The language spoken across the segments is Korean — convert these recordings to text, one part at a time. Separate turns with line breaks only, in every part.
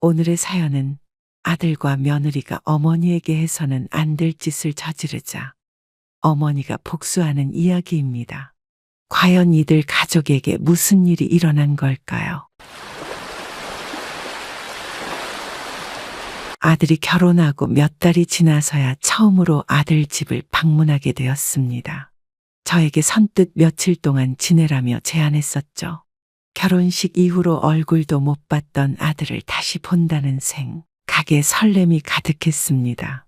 오늘의 사연은 아들과 며느리가 어머니에게 해서는 안 될 짓을 저지르자 어머니가 복수하는 이야기입니다. 과연 이들 가족에게 무슨 일이 일어난 걸까요? 아들이 결혼하고 몇 달이 지나서야 처음으로 아들 집을 방문하게 되었습니다. 저에게 선뜻 며칠 동안 지내라며 제안했었죠. 결혼식 이후로 얼굴도 못 봤던 아들을 다시 본다는 생각에 설렘이 가득했습니다.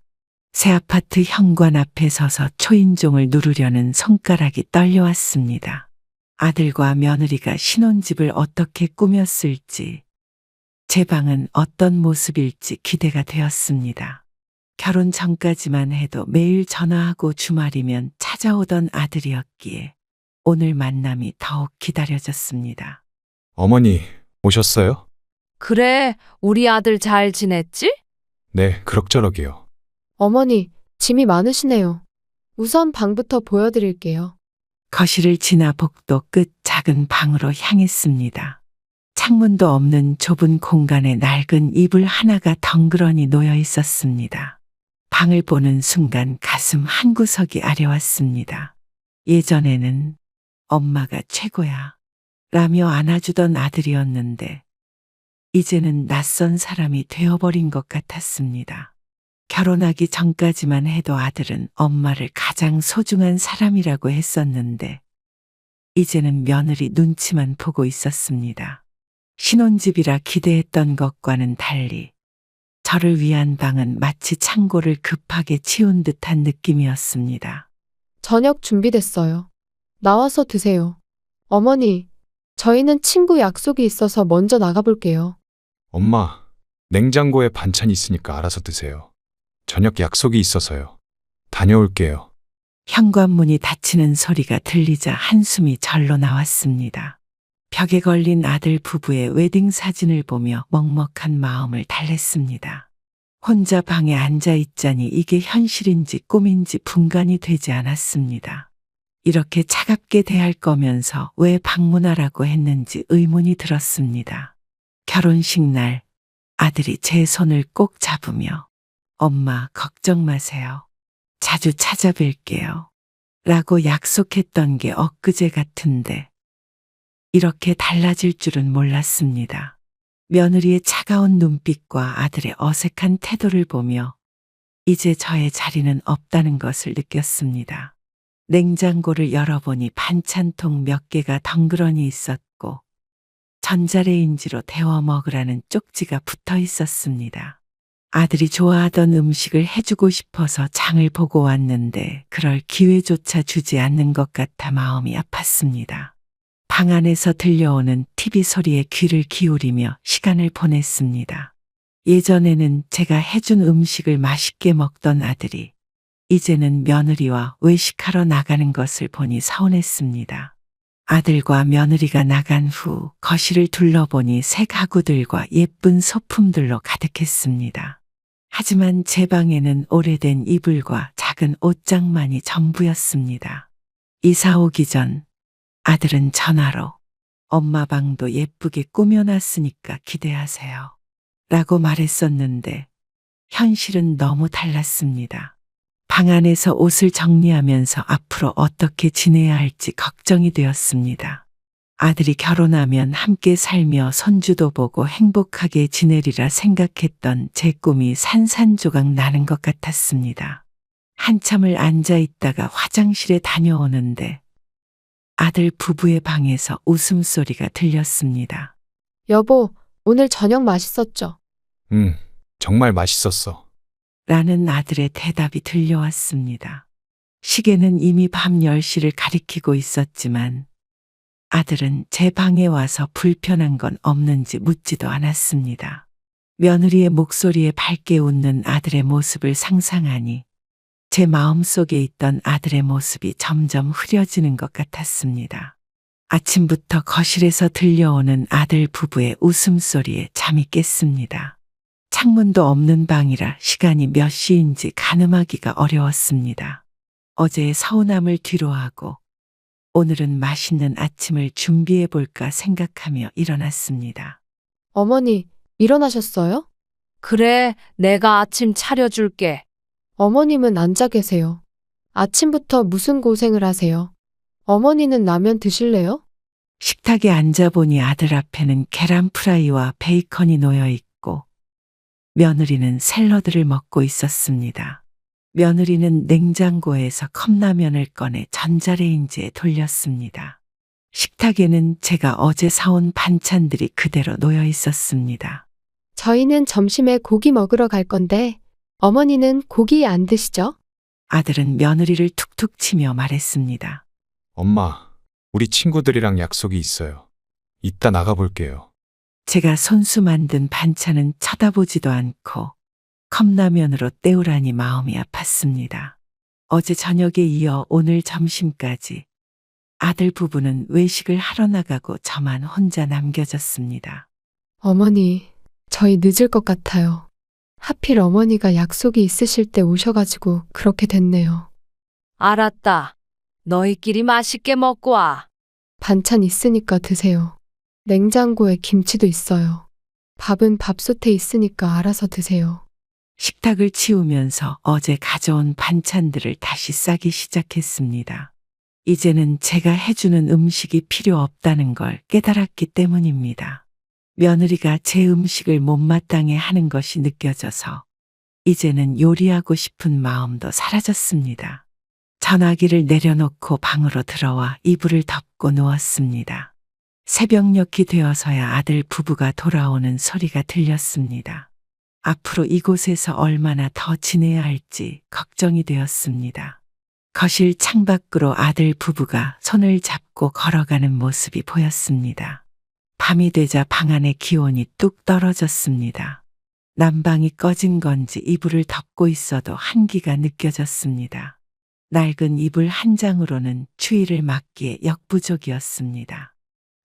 새 아파트 현관 앞에 서서 초인종을 누르려는 손가락이 떨려왔습니다. 아들과 며느리가 신혼집을 어떻게 꾸몄을지, 제 방은 어떤 모습일지 기대가 되었습니다. 결혼 전까지만 해도 매일 전화하고 주말이면 찾아오던 아들이었기에 오늘 만남이 더욱 기다려졌습니다.
어머니, 오셨어요?
그래, 우리 아들 잘 지냈지?
네, 그럭저럭이요.
어머니, 짐이 많으시네요. 우선 방부터 보여드릴게요.
거실을 지나 복도 끝 작은 방으로 향했습니다. 창문도 없는 좁은 공간에 낡은 이불 하나가 덩그러니 놓여 있었습니다. 방을 보는 순간 가슴 한구석이 아려왔습니다. 예전에는 엄마가 최고야 라며 안아주던 아들이었는데 이제는 낯선 사람이 되어버린 것 같았습니다. 결혼하기 전까지만 해도 아들은 엄마를 가장 소중한 사람이라고 했었는데 이제는 며느리 눈치만 보고 있었습니다. 신혼집이라 기대했던 것과는 달리 저를 위한 방은 마치 창고를 급하게 치운 듯한 느낌이었습니다.
저녁 준비됐어요. 나와서 드세요. 어머니, 저희는 친구 약속이 있어서 먼저 나가볼게요.
엄마, 냉장고에 반찬 있으니까 알아서 드세요. 저녁 약속이 있어서요. 다녀올게요.
현관문이 닫히는 소리가 들리자 한숨이 절로 나왔습니다. 벽에 걸린 아들 부부의 웨딩 사진을 보며 먹먹한 마음을 달랬습니다. 혼자 방에 앉아 있자니 이게 현실인지 꿈인지 분간이 되지 않았습니다. 이렇게 차갑게 대할 거면서 왜 방문하라고 했는지 의문이 들었습니다. 결혼식 날 아들이 제 손을 꼭 잡으며 엄마 걱정 마세요. 자주 찾아뵐게요. 라고 약속했던 게 엊그제 같은데 이렇게 달라질 줄은 몰랐습니다. 며느리의 차가운 눈빛과 아들의 어색한 태도를 보며 이제 저의 자리는 없다는 것을 느꼈습니다. 냉장고를 열어보니 반찬통 몇 개가 덩그러니 있었고 전자레인지로 데워 먹으라는 쪽지가 붙어 있었습니다. 아들이 좋아하던 음식을 해주고 싶어서 장을 보고 왔는데 그럴 기회조차 주지 않는 것 같아 마음이 아팠습니다. 방 안에서 들려오는 TV 소리에 귀를 기울이며 시간을 보냈습니다. 예전에는 제가 해준 음식을 맛있게 먹던 아들이 이제는 며느리와 외식하러 나가는 것을 보니 서운했습니다. 아들과 며느리가 나간 후 거실을 둘러보니 새 가구들과 예쁜 소품들로 가득했습니다. 하지만 제 방에는 오래된 이불과 작은 옷장만이 전부였습니다. 이사 오기 전 아들은 전화로 엄마 방도 예쁘게 꾸며놨으니까 기대하세요. 라고 말했었는데 현실은 너무 달랐습니다. 방 안에서 옷을 정리하면서 앞으로 어떻게 지내야 할지 걱정이 되었습니다. 아들이 결혼하면 함께 살며 손주도 보고 행복하게 지내리라 생각했던 제 꿈이 산산조각 나는 것 같았습니다. 한참을 앉아 있다가 화장실에 다녀오는데 아들 부부의 방에서 웃음소리가 들렸습니다.
여보, 오늘 저녁 맛있었죠?
정말 맛있었어.
라는 아들의 대답이 들려왔습니다. 시계는 이미 밤 10시를 가리키고 있었지만 아들은 제 방에 와서 불편한 건 없는지 묻지도 않았습니다. 며느리의 목소리에 밝게 웃는 아들의 모습을 상상하니 제 마음속에 있던 아들의 모습이 점점 흐려지는 것 같았습니다. 아침부터 거실에서 들려오는 아들 부부의 웃음소리에 잠이 깼습니다. 창문도 없는 방이라 시간이 몇 시인지 가늠하기가 어려웠습니다. 어제의 서운함을 뒤로하고 오늘은 맛있는 아침을 준비해 볼까 생각하며 일어났습니다.
어머니, 일어나셨어요?
그래, 내가 아침 차려줄게.
어머님은 앉아 계세요. 아침부터 무슨 고생을 하세요? 어머니는 라면 드실래요?
식탁에 앉아보니 아들 앞에는 계란 프라이와 베이컨이 놓여 있고 며느리는 샐러드를 먹고 있었습니다. 며느리는 냉장고에서 컵라면을 꺼내 전자레인지에 돌렸습니다. 식탁에는 제가 어제 사온 반찬들이 그대로 놓여 있었습니다.
저희는 점심에 고기 먹으러 갈 건데 어머니는 고기 안 드시죠?
아들은 며느리를 툭툭 치며 말했습니다.
엄마, 우리 친구들이랑 약속이 있어요. 이따 나가볼게요.
제가 손수 만든 반찬은 쳐다보지도 않고 컵라면으로 때우라니 마음이 아팠습니다. 어제 저녁에 이어 오늘 점심까지 아들 부부는 외식을 하러 나가고 저만 혼자 남겨졌습니다.
어머니, 저희 늦을 것 같아요. 하필 어머니가 약속이 있으실 때 오셔가지고 그렇게 됐네요.
알았다. 너희끼리 맛있게 먹고 와.
반찬 있으니까 드세요. 냉장고에 김치도 있어요. 밥은 밥솥에 있으니까 알아서 드세요.
식탁을 치우면서 어제 가져온 반찬들을 다시 싸기 시작했습니다. 이제는 제가 해주는 음식이 필요 없다는 걸 깨달았기 때문입니다. 며느리가 제 음식을 못마땅해 하는 것이 느껴져서 이제는 요리하고 싶은 마음도 사라졌습니다. 전화기를 내려놓고 방으로 들어와 이불을 덮고 누웠습니다. 새벽녘이 되어서야 아들 부부가 돌아오는 소리가 들렸습니다. 앞으로 이곳에서 얼마나 더 지내야 할지 걱정이 되었습니다. 거실 창밖으로 아들 부부가 손을 잡고 걸어가는 모습이 보였습니다. 밤이 되자 방 안의 기온이 뚝 떨어졌습니다. 난방이 꺼진 건지 이불을 덮고 있어도 한기가 느껴졌습니다. 낡은 이불 한 장으로는 추위를 막기에 역부족이었습니다.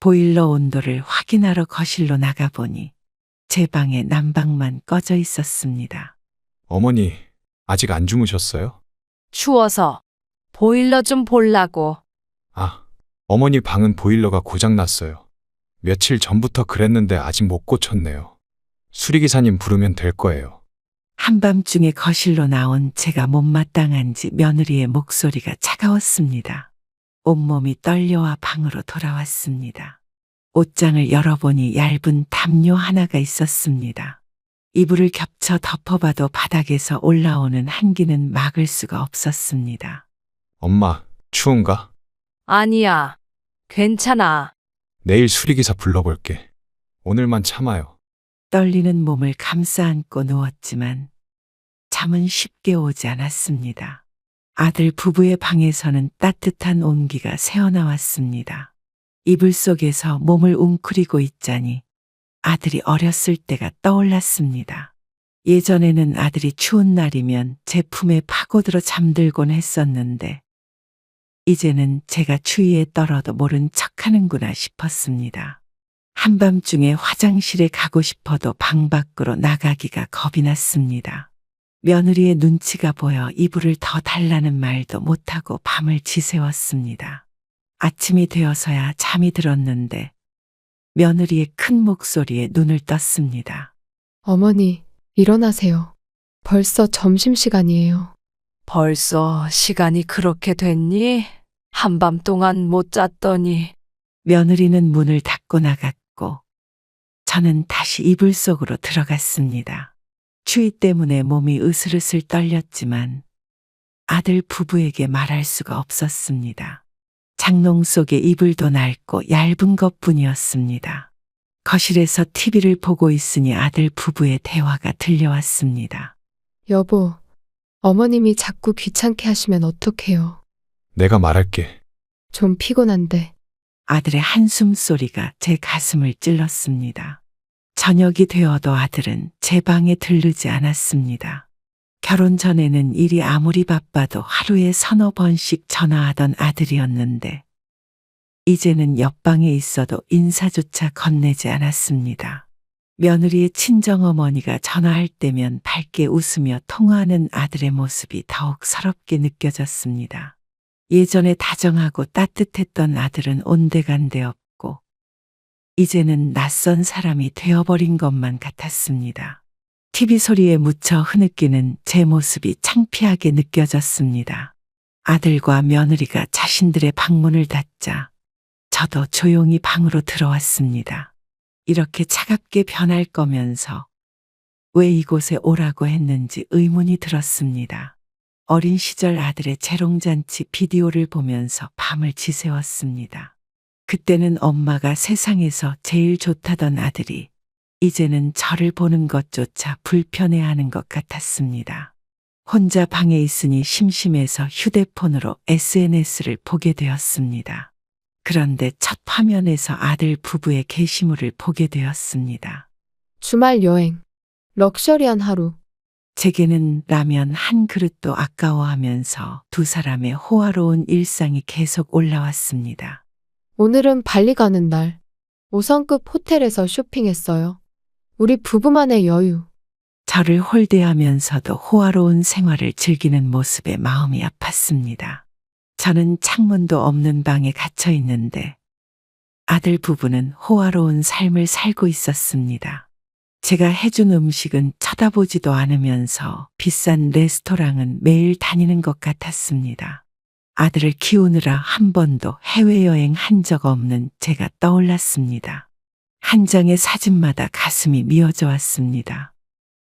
보일러 온도를 확인하러 거실로 나가보니 제 방에 난방만 꺼져 있었습니다.
어머니, 아직 안 주무셨어요?
추워서 보일러 좀 보려고.
아, 어머니 방은 보일러가 고장났어요. 며칠 전부터 그랬는데 아직 못 고쳤네요. 수리기사님 부르면 될 거예요.
한밤중에 거실로 나온 제가 못마땅한지 며느리의 목소리가 차가웠습니다. 온몸이 떨려와 방으로 돌아왔습니다. 옷장을 열어보니 얇은 담요 하나가 있었습니다. 이불을 겹쳐 덮어봐도 바닥에서 올라오는 한기는 막을 수가 없었습니다.
엄마, 추운가?
아니야. 괜찮아.
내일 수리기사 불러볼게. 오늘만 참아요.
떨리는 몸을 감싸 안고 누웠지만 잠은 쉽게 오지 않았습니다. 아들 부부의 방에서는 따뜻한 온기가 새어나왔습니다. 이불 속에서 몸을 웅크리고 있자니 아들이 어렸을 때가 떠올랐습니다. 예전에는 아들이 추운 날이면 제 품에 파고들어 잠들곤 했었는데 이제는 제가 추위에 떨어도 모른 척하는구나 싶었습니다. 한밤중에 화장실에 가고 싶어도 방 밖으로 나가기가 겁이 났습니다. 며느리의 눈치가 보여 이불을 더 달라는 말도 못하고 밤을 지새웠습니다. 아침이 되어서야 잠이 들었는데 며느리의 큰 목소리에 눈을 떴습니다.
어머니, 일어나세요. 벌써 점심시간이에요.
벌써 시간이 그렇게 됐니? 한밤 동안 못 잤더니.
며느리는 문을 닫고 나갔고 저는 다시 이불 속으로 들어갔습니다. 추위 때문에 몸이 으슬으슬 떨렸지만 아들 부부에게 말할 수가 없었습니다. 장롱 속에 이불도 낡고 얇은 것뿐이었습니다. 거실에서 TV를 보고 있으니 아들 부부의 대화가 들려왔습니다.
여보, 어머님이 자꾸 귀찮게 하시면 어떡해요?
내가 말할게.
좀 피곤한데.
아들의 한숨 소리가 제 가슴을 찔렀습니다. 저녁이 되어도 아들은 제 방에 들르지 않았습니다. 결혼 전에는 일이 아무리 바빠도 하루에 서너 번씩 전화하던 아들이었는데 이제는 옆방에 있어도 인사조차 건네지 않았습니다. 며느리의 친정어머니가 전화할 때면 밝게 웃으며 통화하는 아들의 모습이 더욱 서럽게 느껴졌습니다. 예전에 다정하고 따뜻했던 아들은 온데간데 없고 이제는 낯선 사람이 되어버린 것만 같았습니다. TV 소리에 묻혀 흐느끼는 제 모습이 창피하게 느껴졌습니다. 아들과 며느리가 자신들의 방문을 닫자 저도 조용히 방으로 들어왔습니다. 이렇게 차갑게 변할 거면서 왜 이곳에 오라고 했는지 의문이 들었습니다. 어린 시절 아들의 재롱잔치 비디오를 보면서 밤을 지새웠습니다. 그때는 엄마가 세상에서 제일 좋다던 아들이 이제는 저를 보는 것조차 불편해하는 것 같았습니다. 혼자 방에 있으니 심심해서 휴대폰으로 SNS를 보게 되었습니다. 그런데 첫 화면에서 아들 부부의 게시물을 보게 되었습니다.
주말 여행. 럭셔리한 하루.
제게는 라면 한 그릇도 아까워하면서 두 사람의 호화로운 일상이 계속 올라왔습니다.
오늘은 발리 가는 날. 5성급 호텔에서 쇼핑했어요. 우리 부부만의 여유.
저를 홀대하면서도 호화로운 생활을 즐기는 모습에 마음이 아팠습니다. 저는 창문도 없는 방에 갇혀 있는데 아들 부부는 호화로운 삶을 살고 있었습니다. 제가 해준 음식은 쳐다보지도 않으면서 비싼 레스토랑은 매일 다니는 것 같았습니다. 아들을 키우느라 한 번도 해외여행 한 적 없는 제가 떠올랐습니다. 한 장의 사진마다 가슴이 미어져 왔습니다.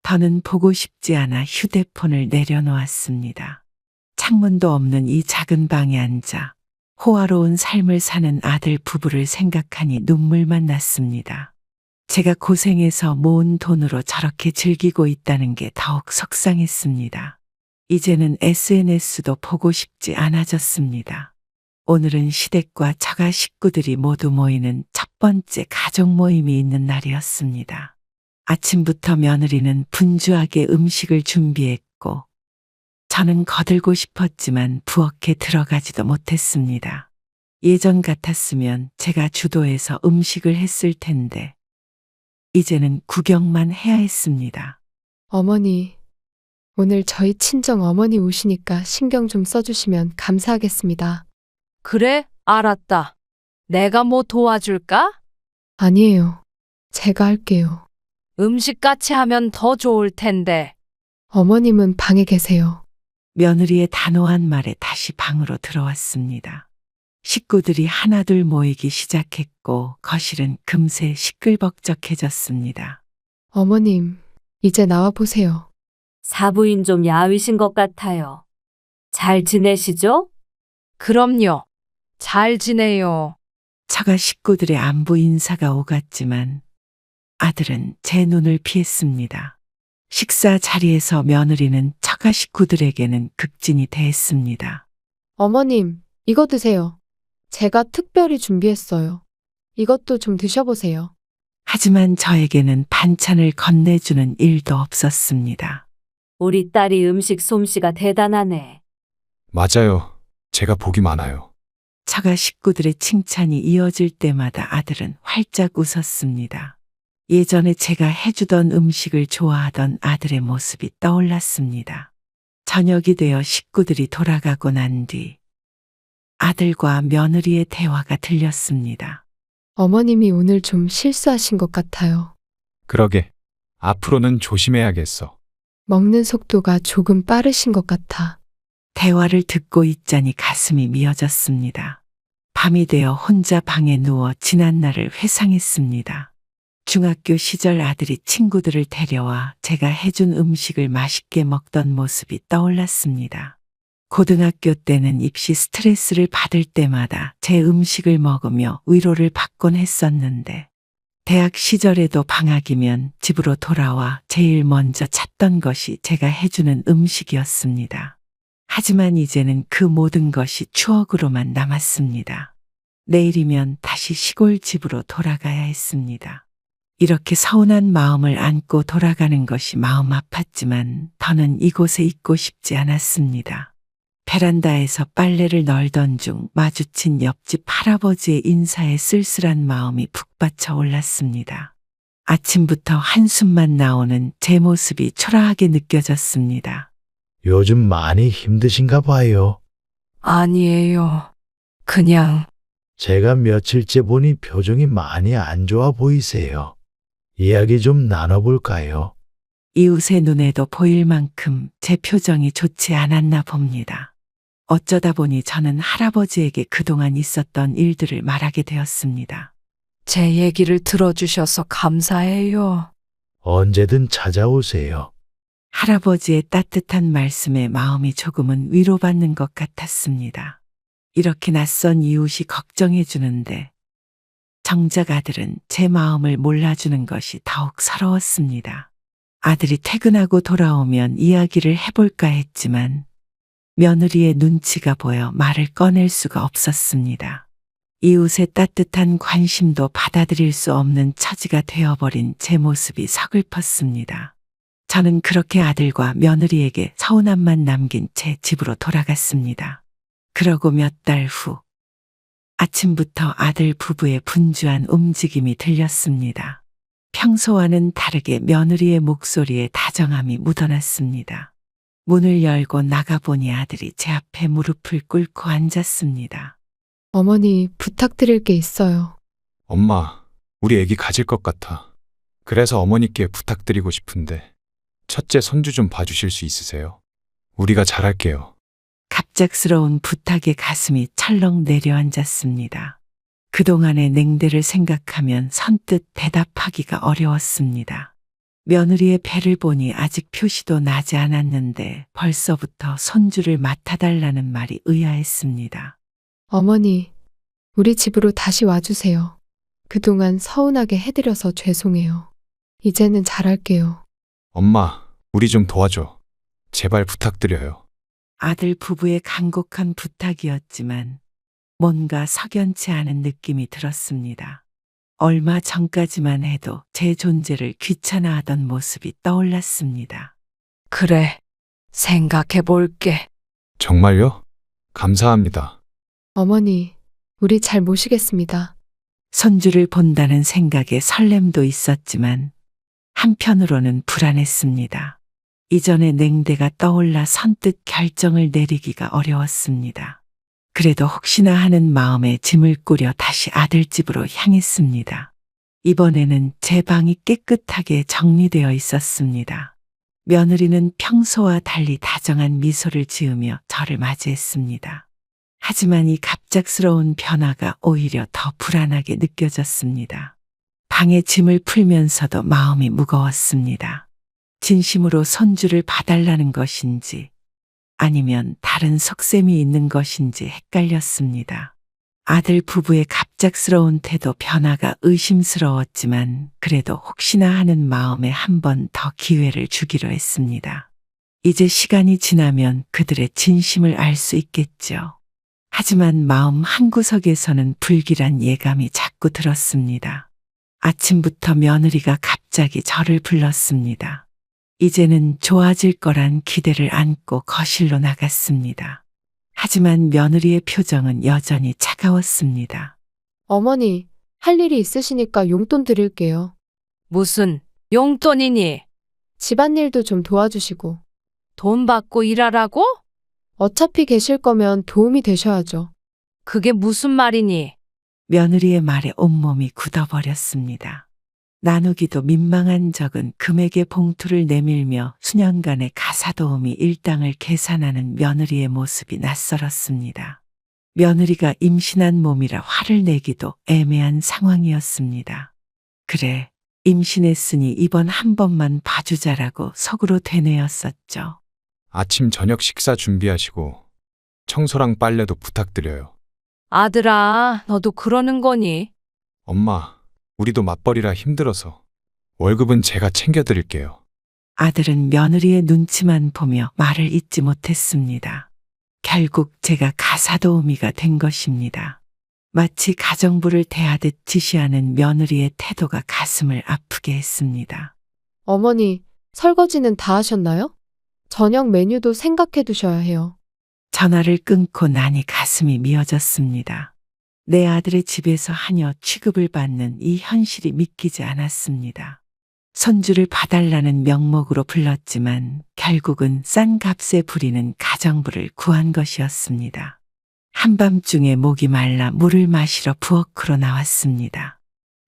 더는 보고 싶지 않아 휴대폰을 내려놓았습니다. 창문도 없는 이 작은 방에 앉아 호화로운 삶을 사는 아들 부부를 생각하니 눈물만 났습니다. 제가 고생해서 모은 돈으로 저렇게 즐기고 있다는 게 더욱 속상했습니다. 이제는 SNS도 보고 싶지 않아졌습니다. 오늘은 시댁과 처가 식구들이 모두 모이는 첫 번째 가족 모임이 있는 날이었습니다. 아침부터 며느리는 분주하게 음식을 준비했고 저는 거들고 싶었지만 부엌에 들어가지도 못했습니다. 예전 같았으면 제가 주도해서 음식을 했을 텐데 이제는 구경만 해야 했습니다.
어머니. 오늘 저희 친정 어머니 오시니까 신경 좀 써주시면 감사하겠습니다.
그래, 알았다. 내가 뭐 도와줄까?
아니에요. 제가 할게요.
음식 같이 하면 더 좋을 텐데.
어머님은 방에 계세요.
며느리의 단호한 말에 다시 방으로 들어왔습니다. 식구들이 하나둘 모이기 시작했고 거실은 금세 시끌벅적해졌습니다.
어머님, 이제 나와 보세요.
사부인 좀 야위신 것 같아요. 잘 지내시죠?
그럼요. 잘 지내요.
처가 식구들의 안부 인사가 오갔지만 아들은 제 눈을 피했습니다. 식사 자리에서 며느리는 처가 식구들에게는 극진히 대했습니다.
어머님, 이거 드세요. 제가 특별히 준비했어요. 이것도 좀 드셔보세요.
하지만 저에게는 반찬을 건네주는 일도 없었습니다.
우리 딸이 음식 솜씨가 대단하네.
맞아요. 제가 복이 많아요.
처가 식구들의 칭찬이 이어질 때마다 아들은 활짝 웃었습니다. 예전에 제가 해주던 음식을 좋아하던 아들의 모습이 떠올랐습니다. 저녁이 되어 식구들이 돌아가고 난 뒤 아들과 며느리의 대화가 들렸습니다.
어머님이 오늘 좀 실수하신 것 같아요.
그러게. 앞으로는 조심해야겠어.
먹는 속도가 조금 빠르신 것 같아.
대화를 듣고 있자니 가슴이 미어졌습니다. 밤이 되어 혼자 방에 누워 지난 날을 회상했습니다. 중학교 시절 아들이 친구들을 데려와 제가 해준 음식을 맛있게 먹던 모습이 떠올랐습니다. 고등학교 때는 입시 스트레스를 받을 때마다 제 음식을 먹으며 위로를 받곤 했었는데 대학 시절에도 방학이면 집으로 돌아와 제일 먼저 찾던 것이 제가 해주는 음식이었습니다. 하지만 이제는 그 모든 것이 추억으로만 남았습니다. 내일이면 다시 시골 집으로 돌아가야 했습니다. 이렇게 서운한 마음을 안고 돌아가는 것이 마음 아팠지만 더는 이곳에 있고 싶지 않았습니다. 베란다에서 빨래를 널던 중 마주친 옆집 할아버지의 인사에 쓸쓸한 마음이 북받쳐 올랐습니다. 아침부터 한숨만 나오는 제 모습이 초라하게 느껴졌습니다.
요즘 많이 힘드신가 봐요.
아니에요. 그냥
제가 며칠째 보니 표정이 많이 안 좋아 보이세요. 이야기 좀 나눠볼까요?
이웃의 눈에도 보일 만큼 제 표정이 좋지 않았나 봅니다. 어쩌다 보니 저는 할아버지에게 그동안 있었던 일들을 말하게 되었습니다.
제 얘기를 들어주셔서 감사해요.
언제든 찾아오세요.
할아버지의 따뜻한 말씀에 마음이 조금은 위로받는 것 같았습니다. 이렇게 낯선 이웃이 걱정해 주는데 정작 아들은 제 마음을 몰라주는 것이 더욱 서러웠습니다. 아들이 퇴근하고 돌아오면 이야기를 해볼까 했지만 며느리의 눈치가 보여 말을 꺼낼 수가 없었습니다. 이웃의 따뜻한 관심도 받아들일 수 없는 처지가 되어버린 제 모습이 서글펐습니다. 저는 그렇게 아들과 며느리에게 서운함만 남긴 채 집으로 돌아갔습니다. 그러고 몇 달 후, 아침부터 아들 부부의 분주한 움직임이 들렸습니다. 평소와는 다르게 며느리의 목소리에 다정함이 묻어났습니다. 문을 열고 나가보니 아들이 제 앞에 무릎을 꿇고 앉았습니다.
어머니, 부탁드릴 게 있어요.
엄마, 우리 애기 가질 것 같아. 그래서 어머니께 부탁드리고 싶은데 첫째 손주 좀 봐주실 수 있으세요? 우리가 잘할게요.
갑작스러운 부탁에 가슴이 철렁 내려앉았습니다. 그동안의 냉대를 생각하면 선뜻 대답하기가 어려웠습니다. 며느리의 배를 보니 아직 표시도 나지 않았는데 벌써부터 손주를 맡아달라는 말이 의아했습니다.
어머니, 우리 집으로 다시 와주세요. 그동안 서운하게 해드려서 죄송해요. 이제는 잘할게요.
엄마, 우리 좀 도와줘. 제발 부탁드려요.
아들 부부의 간곡한 부탁이었지만 뭔가 석연치 않은 느낌이 들었습니다. 얼마 전까지만 해도 제 존재를 귀찮아하던 모습이 떠올랐습니다.
그래, 생각해 볼게.
정말요? 감사합니다.
어머니, 우리 잘 모시겠습니다.
손주를 본다는 생각에 설렘도 있었지만 한편으로는 불안했습니다. 이전의 냉대가 떠올라 선뜻 결정을 내리기가 어려웠습니다. 그래도 혹시나 하는 마음에 짐을 꾸려 다시 아들 집으로 향했습니다. 이번에는 제 방이 깨끗하게 정리되어 있었습니다. 며느리는 평소와 달리 다정한 미소를 지으며 저를 맞이했습니다. 하지만 이 갑작스러운 변화가 오히려 더 불안하게 느껴졌습니다. 방에 짐을 풀면서도 마음이 무거웠습니다. 진심으로 손주를 봐달라는 것인지 아니면 다른 속셈이 있는 것인지 헷갈렸습니다. 아들 부부의 갑작스러운 태도 변화가 의심스러웠지만 그래도 혹시나 하는 마음에 한 번 더 기회를 주기로 했습니다. 이제 시간이 지나면 그들의 진심을 알 수 있겠죠. 하지만 마음 한구석에서는 불길한 예감이 자꾸 들었습니다. 아침부터 며느리가 갑자기 저를 불렀습니다. 이제는 좋아질 거란 기대를 안고 거실로 나갔습니다. 하지만 며느리의 표정은 여전히 차가웠습니다.
어머니, 할 일이 있으시니까 용돈 드릴게요.
무슨 용돈이니?
집안일도 좀 도와주시고.
돈 받고 일하라고?
어차피 계실 거면 도움이 되셔야죠.
그게 무슨 말이니?
며느리의 말에 온몸이 굳어버렸습니다. 나누기도 민망한 적은 금액의 봉투를 내밀며 수년간의 가사도우미 일당을 계산하는 며느리의 모습이 낯설었습니다. 며느리가 임신한 몸이라 화를 내기도 애매한 상황이었습니다. 그래, 임신했으니 이번 한 번만 봐주자라고 속으로 되뇌었었죠.
아침 저녁 식사 준비하시고 청소랑 빨래도 부탁드려요.
아들아, 너도 그러는 거니?
엄마, 우리도 맞벌이라 힘들어서 월급은 제가 챙겨드릴게요.
아들은 며느리의 눈치만 보며 말을 잇지 못했습니다. 결국 제가 가사도우미가 된 것입니다. 마치 가정부를 대하듯 지시하는 며느리의 태도가 가슴을 아프게 했습니다.
어머니, 설거지는 다 하셨나요? 저녁 메뉴도 생각해 두셔야 해요.
전화를 끊고 나니 가슴이 미어졌습니다. 내 아들의 집에서 하녀 취급을 받는 이 현실이 믿기지 않았습니다. 손주를 봐달라는 명목으로 불렀지만 결국은 싼 값에 부리는 가정부를 구한 것이었습니다. 한밤중에 목이 말라 물을 마시러 부엌으로 나왔습니다.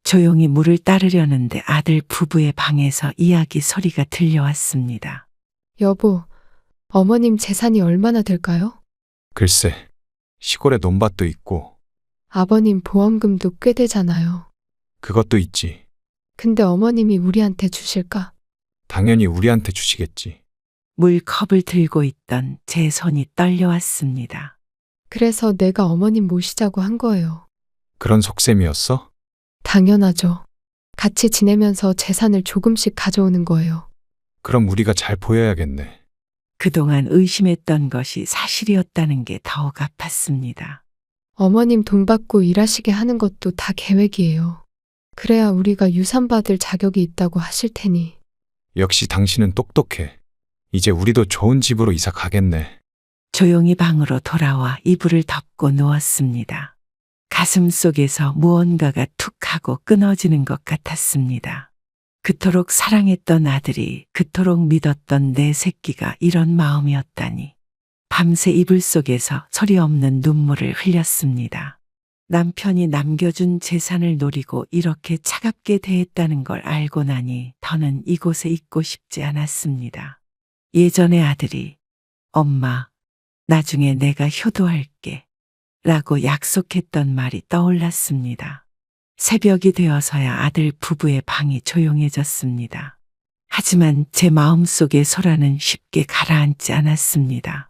조용히 물을 따르려는데 아들 부부의 방에서 이야기 소리가 들려왔습니다.
여보, 어머님 재산이 얼마나 될까요?
글쎄, 시골에 논밭도 있고
아버님 보험금도 꽤 되잖아요.
그것도 있지.
근데 어머님이 우리한테 주실까?
당연히 우리한테 주시겠지.
물컵을 들고 있던 제 손이 떨려왔습니다.
그래서 내가 어머님 모시자고 한 거예요.
그런 속셈이었어?
당연하죠. 같이 지내면서 재산을 조금씩 가져오는 거예요.
그럼 우리가 잘 보여야겠네.
그동안 의심했던 것이 사실이었다는 게 더욱 아팠습니다.
어머님 돈 받고 일하시게 하는 것도 다 계획이에요. 그래야 우리가 유산 받을 자격이 있다고 하실 테니.
역시 당신은 똑똑해. 이제 우리도 좋은 집으로 이사 가겠네.
조용히 방으로 돌아와 이불을 덮고 누웠습니다. 가슴 속에서 무언가가 툭 하고 끊어지는 것 같았습니다. 그토록 사랑했던 아들이, 그토록 믿었던 내 새끼가 이런 마음이었다니. 밤새 이불 속에서 소리 없는 눈물을 흘렸습니다. 남편이 남겨준 재산을 노리고 이렇게 차갑게 대했다는 걸 알고 나니 더는 이곳에 있고 싶지 않았습니다. 예전에 아들이 엄마, 나중에 내가 효도할게 라고 약속했던 말이 떠올랐습니다. 새벽이 되어서야 아들 부부의 방이 조용해졌습니다. 하지만 제 마음속의 소라는 쉽게 가라앉지 않았습니다.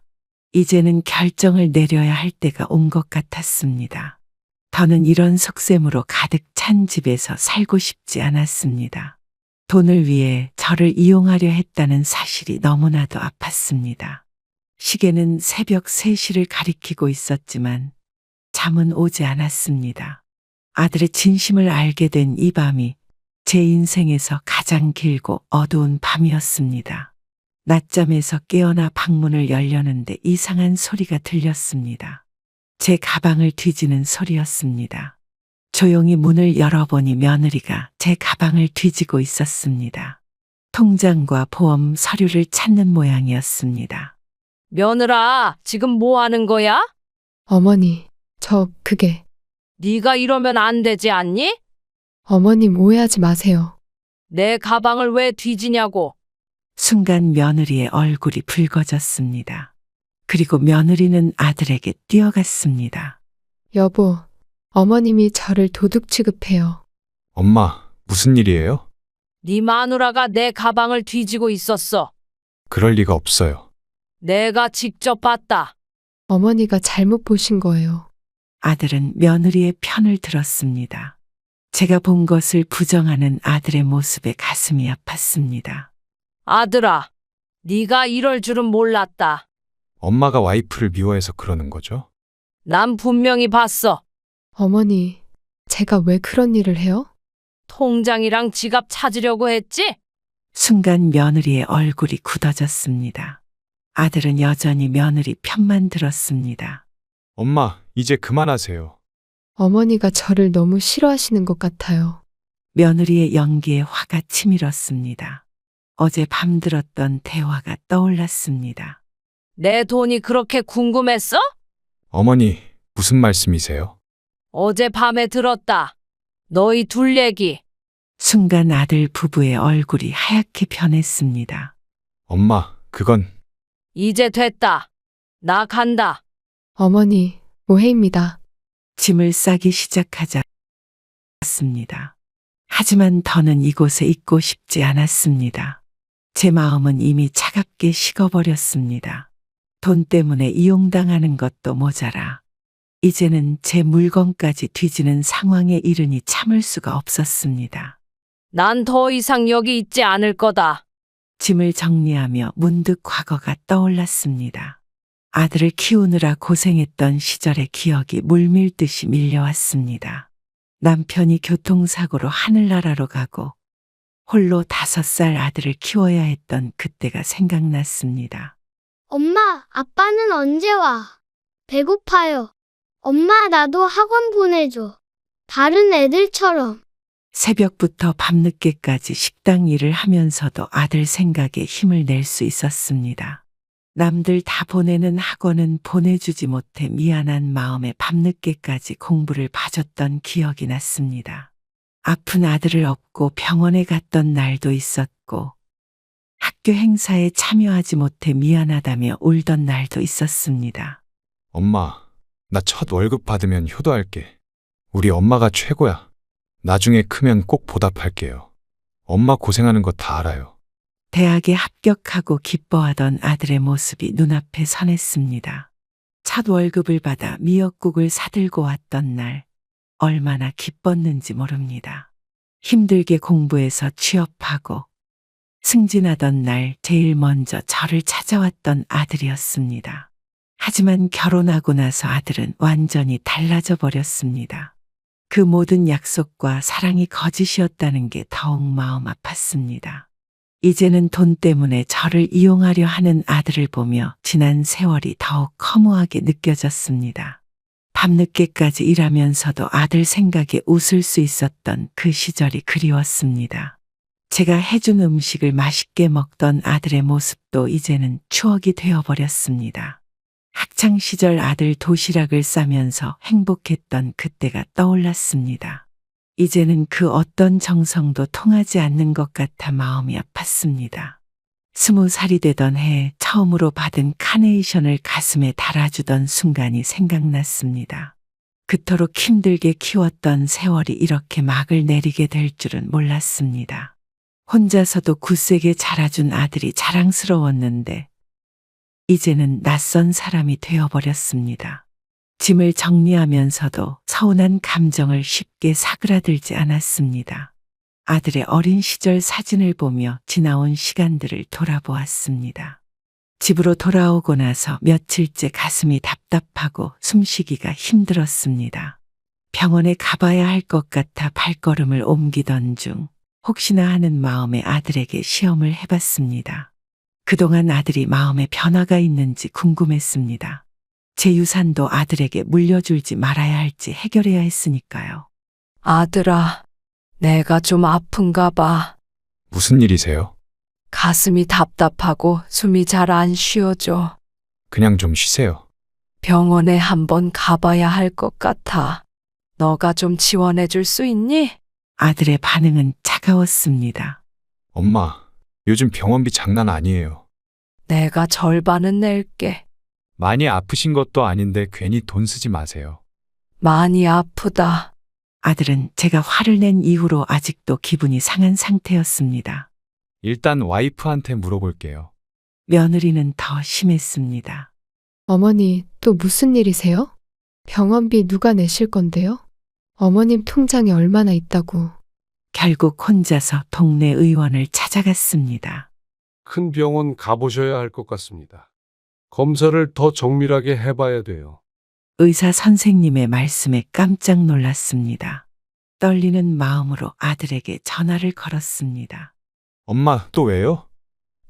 이제는 결정을 내려야 할 때가 온 것 같았습니다. 더는 이런 속셈으로 가득 찬 집에서 살고 싶지 않았습니다. 돈을 위해 저를 이용하려 했다는 사실이 너무나도 아팠습니다. 시계는 새벽 3시를 가리키고 있었지만 잠은 오지 않았습니다. 아들의 진심을 알게 된 이 밤이 제 인생에서 가장 길고 어두운 밤이었습니다. 낮잠에서 깨어나 방문을 열려는데 이상한 소리가 들렸습니다. 제 가방을 뒤지는 소리였습니다. 조용히 문을 열어보니 며느리가 제 가방을 뒤지고 있었습니다. 통장과 보험 서류를 찾는 모양이었습니다.
며느라, 지금 뭐 하는 거야?
어머니, 그게
네가 이러면 안 되지 않니?
어머님 오해하지 마세요.
내 가방을 왜 뒤지냐고.
순간 며느리의 얼굴이 붉어졌습니다. 그리고 며느리는 아들에게 뛰어갔습니다.
여보, 어머님이 저를 도둑 취급해요.
엄마, 무슨 일이에요?
네 마누라가 내 가방을 뒤지고 있었어.
그럴 리가 없어요.
내가 직접 봤다.
어머니가 잘못 보신 거예요.
아들은 며느리의 편을 들었습니다. 제가 본 것을 부정하는 아들의 모습에 가슴이 아팠습니다.
아들아, 네가 이럴 줄은 몰랐다.
엄마가 와이프를 미워해서 그러는 거죠?
난 분명히 봤어.
어머니, 제가 왜 그런 일을 해요?
통장이랑 지갑 찾으려고 했지?
순간 며느리의 얼굴이 굳어졌습니다. 아들은 여전히 며느리 편만 들었습니다.
엄마, 이제 그만하세요.
어머니가 저를 너무 싫어하시는 것 같아요.
며느리의 연기에 화가 치밀었습니다. 어제 밤 들었던 대화가 떠올랐습니다.
내 돈이 그렇게 궁금했어?
어머니, 무슨 말씀이세요?
어제 밤에 들었다. 너희 둘 얘기.
순간 아들 부부의 얼굴이 하얗게 변했습니다.
엄마, 그건
이제 됐다. 나 간다.
어머니, 오해입니다.
짐을 싸기 시작하자습니다. 하지만 더는 이곳에 있고 싶지 않았습니다. 제 마음은 이미 차갑게 식어버렸습니다. 돈 때문에 이용당하는 것도 모자라 이제는 제 물건까지 뒤지는 상황에 이르니 참을 수가 없었습니다.
난 더 이상 여기 있지 않을 거다.
짐을 정리하며 문득 과거가 떠올랐습니다. 아들을 키우느라 고생했던 시절의 기억이 물밀듯이 밀려왔습니다. 남편이 교통사고로 하늘나라로 가고 홀로 5살 아들을 키워야 했던 그때가 생각났습니다.
엄마, 아빠는 언제 와? 배고파요. 엄마, 나도 학원 보내줘. 다른 애들처럼.
새벽부터 밤늦게까지 식당 일을 하면서도 아들 생각에 힘을 낼 수 있었습니다. 남들 다 보내는 학원은 보내주지 못해 미안한 마음에 밤늦게까지 공부를 봐줬던 기억이 났습니다. 아픈 아들을 업고 병원에 갔던 날도 있었고, 학교 행사에 참여하지 못해 미안하다며 울던 날도 있었습니다.
엄마, 나 첫 월급 받으면 효도할게. 우리 엄마가 최고야. 나중에 크면 꼭 보답할게요. 엄마 고생하는 거 다 알아요.
대학에 합격하고 기뻐하던 아들의 모습이 눈앞에 선했습니다. 첫 월급을 받아 미역국을 사들고 왔던 날, 얼마나 기뻤는지 모릅니다. 힘들게 공부해서 취업하고 승진하던 날 제일 먼저 저를 찾아왔던 아들이었습니다. 하지만 결혼하고 나서 아들은 완전히 달라져 버렸습니다. 그 모든 약속과 사랑이 거짓이었다는 게 더욱 마음 아팠습니다. 이제는 돈 때문에 저를 이용하려 하는 아들을 보며 지난 세월이 더욱 허무하게 느껴졌습니다. 밤늦게까지 일하면서도 아들 생각에 웃을 수 있었던 그 시절이 그리웠습니다. 제가 해준 음식을 맛있게 먹던 아들의 모습도 이제는 추억이 되어버렸습니다. 학창시절 아들 도시락을 싸면서 행복했던 그때가 떠올랐습니다. 이제는 그 어떤 정성도 통하지 않는 것 같아 마음이 아팠습니다. 20살이 되던 해 처음으로 받은 카네이션을 가슴에 달아주던 순간이 생각났습니다. 그토록 힘들게 키웠던 세월이 이렇게 막을 내리게 될 줄은 몰랐습니다. 혼자서도 굳세게 자라준 아들이 자랑스러웠는데 이제는 낯선 사람이 되어버렸습니다. 짐을 정리하면서도 서운한 감정을 쉽게 사그라들지 않았습니다. 아들의 어린 시절 사진을 보며 지나온 시간들을 돌아보았습니다. 집으로 돌아오고 나서 며칠째 가슴이 답답하고 숨쉬기가 힘들었습니다. 병원에 가봐야 할 것 같아 발걸음을 옮기던 중 혹시나 하는 마음에 아들에게 시험을 해봤습니다. 그동안 아들이 마음에 변화가 있는지 궁금했습니다. 제 유산도 아들에게 물려줄지 말아야 할지 해결해야 했으니까요.
아들아, 내가 좀 아픈가 봐.
무슨 일이세요?
가슴이 답답하고 숨이 잘 안 쉬어져.
그냥 좀 쉬세요.
병원에 한번 가봐야 할 것 같아. 너가 좀 지원해 줄 수 있니?
아들의 반응은 차가웠습니다.
엄마, 요즘 병원비 장난 아니에요.
내가 절반은 낼게.
많이 아프신 것도 아닌데 괜히 돈 쓰지 마세요.
많이 아프다.
아들은 제가 화를 낸 이후로 아직도 기분이 상한 상태였습니다.
일단 와이프한테 물어볼게요.
며느리는 더 심했습니다.
어머니, 또 무슨 일이세요? 병원비 누가 내실 건데요? 어머님 통장에 얼마나 있다고.
결국 혼자서 동네 의원을 찾아갔습니다.
큰 병원 가보셔야 할 것 같습니다. 검사를 더 정밀하게 해봐야 돼요.
의사 선생님의 말씀에 깜짝 놀랐습니다. 떨리는 마음으로 아들에게 전화를 걸었습니다.
엄마, 또 왜요?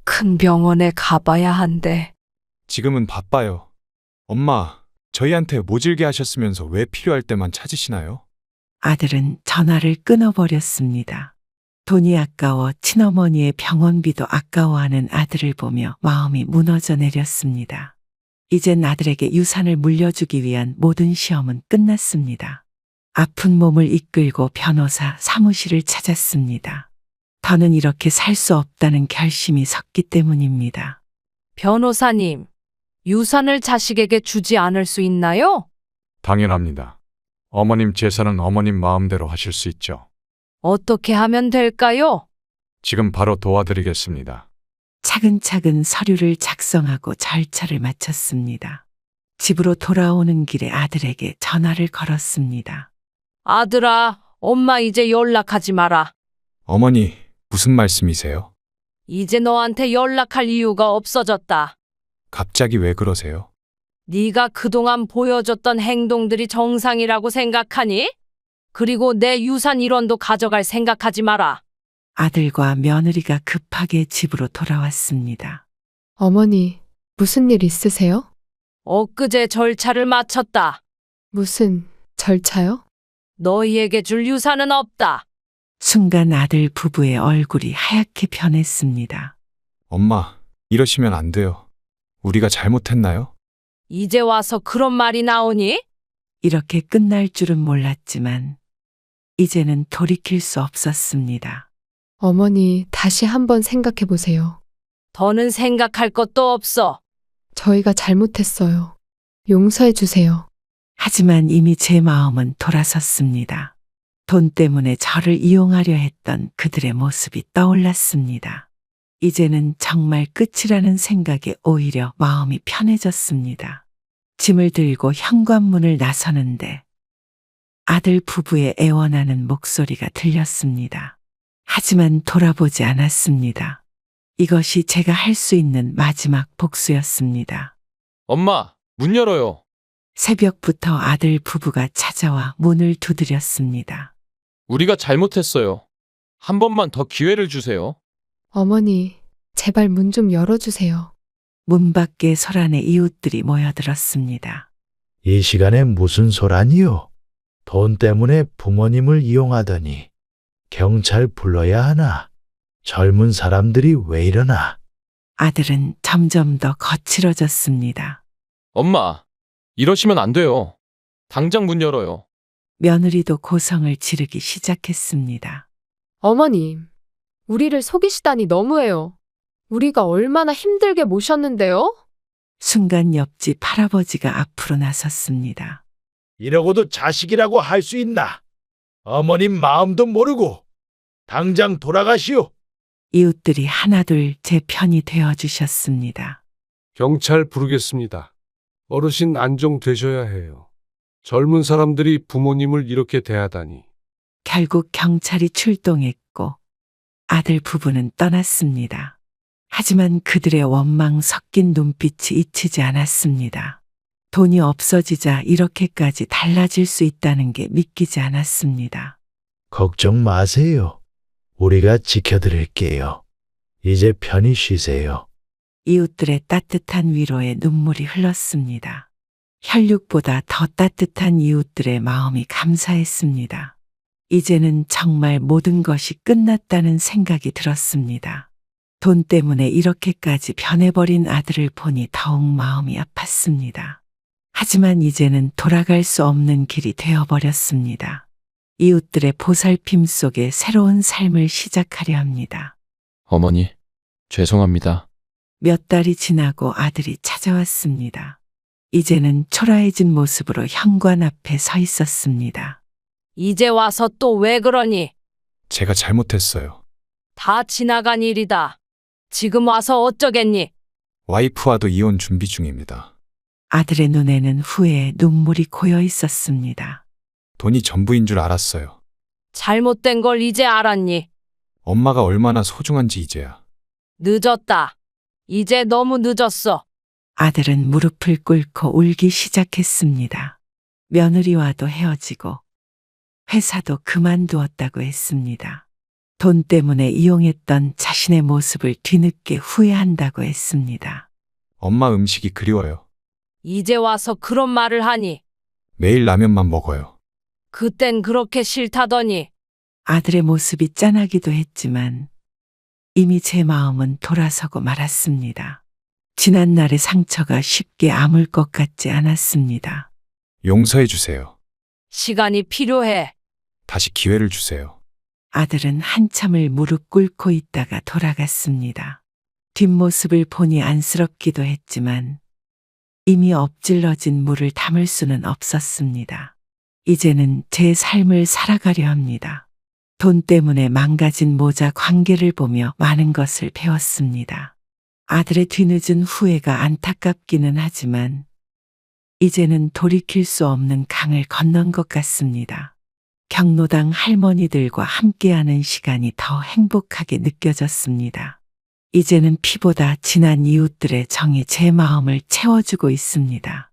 큰 병원에 가봐야 한대.
지금은 바빠요. 엄마, 저희한테 모질게 하셨으면서 왜 필요할 때만 찾으시나요?
아들은 전화를 끊어버렸습니다. 돈이 아까워 친어머니의 병원비도 아까워하는 아들을 보며 마음이 무너져 내렸습니다. 이젠 아들에게 유산을 물려주기 위한 모든 시험은 끝났습니다. 아픈 몸을 이끌고 변호사 사무실을 찾았습니다. 더는 이렇게 살 수 없다는 결심이 섰기 때문입니다.
변호사님, 유산을 자식에게 주지 않을 수 있나요?
당연합니다. 어머님 재산은 어머님 마음대로 하실 수 있죠.
어떻게 하면 될까요?
지금 바로 도와드리겠습니다.
차근차근 서류를 작성하고 절차를 마쳤습니다. 집으로 돌아오는 길에 아들에게 전화를 걸었습니다.
아들아, 엄마 이제 연락하지 마라.
어머니, 무슨 말씀이세요?
이제 너한테 연락할 이유가 없어졌다.
갑자기 왜 그러세요?
네가 그동안 보여줬던 행동들이 정상이라고 생각하니? 그리고 내 유산 1원도 가져갈 생각하지 마라.
아들과 며느리가 급하게 집으로 돌아왔습니다.
어머니, 무슨 일 있으세요?
엊그제 절차를 마쳤다.
무슨 절차요?
너희에게 줄 유산은 없다.
순간 아들 부부의 얼굴이 하얗게 변했습니다.
엄마, 이러시면 안 돼요. 우리가 잘못했나요?
이제 와서 그런 말이 나오니?
이렇게 끝날 줄은 몰랐지만 이제는 돌이킬 수 없었습니다.
어머니, 다시 한번 생각해 보세요.
더는 생각할 것도 없어.
저희가 잘못했어요. 용서해 주세요.
하지만 이미 제 마음은 돌아섰습니다. 돈 때문에 저를 이용하려 했던 그들의 모습이 떠올랐습니다. 이제는 정말 끝이라는 생각에 오히려 마음이 편해졌습니다. 짐을 들고 현관문을 나서는데 아들 부부의 애원하는 목소리가 들렸습니다. 하지만 돌아보지 않았습니다. 이것이 제가 할 수 있는 마지막 복수였습니다.
엄마, 문 열어요.
새벽부터 아들 부부가 찾아와 문을 두드렸습니다.
우리가 잘못했어요. 한 번만 더 기회를 주세요.
어머니, 제발 문 좀 열어주세요.
문 밖에 소란의 이웃들이 모여들었습니다.
이 시간에 무슨 소란이요? 돈 때문에 부모님을 이용하더니 경찰 불러야 하나? 젊은 사람들이 왜 이러나?
아들은 점점 더 거칠어졌습니다.
엄마, 이러시면 안 돼요. 당장 문 열어요.
며느리도 고성을 지르기 시작했습니다.
어머님, 우리를 속이시다니 너무해요. 우리가 얼마나 힘들게 모셨는데요?
순간 옆집 할아버지가 앞으로 나섰습니다.
이러고도 자식이라고 할 수 있나? 어머님 마음도 모르고 당장 돌아가시오.
이웃들이 하나둘 제 편이 되어주셨습니다.
경찰 부르겠습니다. 어르신 안정되셔야 해요. 젊은 사람들이 부모님을 이렇게 대하다니.
결국 경찰이 출동했고 아들 부부는 떠났습니다. 하지만 그들의 원망 섞인 눈빛이 잊히지 않았습니다. 돈이 없어지자 이렇게까지 달라질 수 있다는 게 믿기지 않았습니다.
걱정 마세요. 우리가 지켜드릴게요. 이제 편히 쉬세요.
이웃들의 따뜻한 위로에 눈물이 흘렀습니다. 혈육보다 더 따뜻한 이웃들의 마음이 감사했습니다. 이제는 정말 모든 것이 끝났다는 생각이 들었습니다. 돈 때문에 이렇게까지 변해버린 아들을 보니 더욱 마음이 아팠습니다. 하지만 이제는 돌아갈 수 없는 길이 되어버렸습니다. 이웃들의 보살핌 속에 새로운 삶을 시작하려 합니다.
어머니, 죄송합니다.
몇 달이 지나고 아들이 찾아왔습니다. 이제는 초라해진 모습으로 현관 앞에 서 있었습니다.
이제 와서 또 왜 그러니?
제가 잘못했어요.
다 지나간 일이다. 지금 와서 어쩌겠니?
와이프와도 이혼 준비 중입니다.
아들의 눈에는 후회의 눈물이 고여 있었습니다.
돈이 전부인 줄 알았어요.
잘못된 걸 이제 알았니?
엄마가 얼마나 소중한지 이제야.
늦었다. 이제 너무 늦었어.
아들은 무릎을 꿇고 울기 시작했습니다. 며느리와도 헤어지고 회사도 그만두었다고 했습니다. 돈 때문에 이용했던 자신의 모습을 뒤늦게 후회한다고 했습니다.
엄마 음식이 그리워요.
이제 와서 그런 말을 하니?
매일 라면만 먹어요.
그땐 그렇게 싫다더니.
아들의 모습이 짠하기도 했지만 이미 제 마음은 돌아서고 말았습니다. 지난 날의 상처가 쉽게 아물 것 같지 않았습니다.
용서해 주세요.
시간이 필요해.
다시 기회를 주세요.
아들은 한참을 무릎 꿇고 있다가 돌아갔습니다. 뒷모습을 보니 안쓰럽기도 했지만 이미 엎질러진 물을 담을 수는 없었습니다. 이제는 제 삶을 살아가려 합니다. 돈 때문에 망가진 모자 관계를 보며 많은 것을 배웠습니다. 아들의 뒤늦은 후회가 안타깝기는 하지만 이제는 돌이킬 수 없는 강을 건넌 것 같습니다. 경로당 할머니들과 함께하는 시간이 더 행복하게 느껴졌습니다. 이제는 피보다 진한 이웃들의 정이 제 마음을 채워주고 있습니다.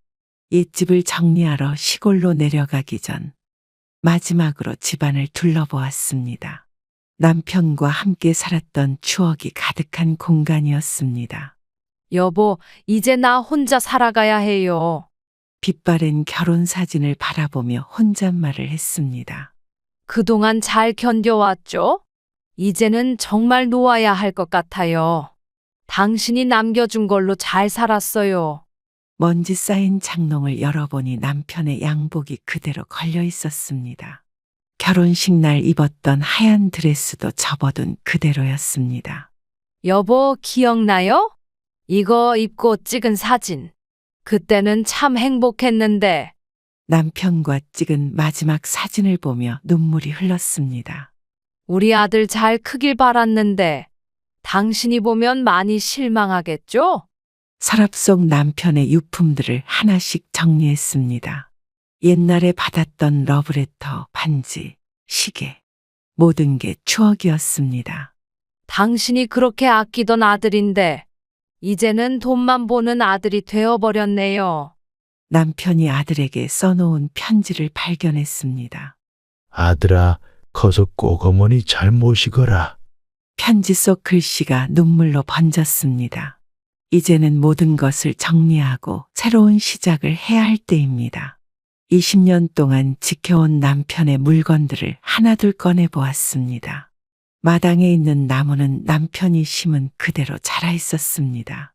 옛집을 정리하러 시골로 내려가기 전 마지막으로 집안을 둘러보았습니다. 남편과 함께 살았던 추억이 가득한 공간이었습니다.
여보, 이제 나 혼자 살아가야 해요.
빛바랜 결혼 사진을 바라보며 혼잣말을 했습니다.
그동안 잘 견뎌왔죠? 이제는 정말 놓아야 할 것 같아요. 당신이 남겨준 걸로 잘 살았어요.
먼지 쌓인 장롱을 열어보니 남편의 양복이 그대로 걸려 있었습니다. 결혼식 날 입었던 하얀 드레스도 접어둔 그대로였습니다.
여보, 기억나요? 이거 입고 찍은 사진. 그때는 참 행복했는데.
남편과 찍은 마지막 사진을 보며 눈물이 흘렀습니다.
우리 아들 잘 크길 바랐는데. 당신이 보면 많이 실망하겠죠?
서랍 속 남편의 유품들을 하나씩 정리했습니다. 옛날에 받았던 러브레터, 반지, 시계, 모든 게 추억이었습니다.
당신이 그렇게 아끼던 아들인데, 이제는 돈만 보는 아들이 되어버렸네요.
남편이 아들에게 써놓은 편지를 발견했습니다.
아들아, 커서 꼭 어머니 잘 모시거라.
편지 속 글씨가 눈물로 번졌습니다. 이제는 모든 것을 정리하고 새로운 시작을 해야 할 때입니다. 20년 동안 지켜온 남편의 물건들을 하나둘 꺼내 보았습니다. 마당에 있는 나무는 남편이 심은 그대로 자라 있었습니다.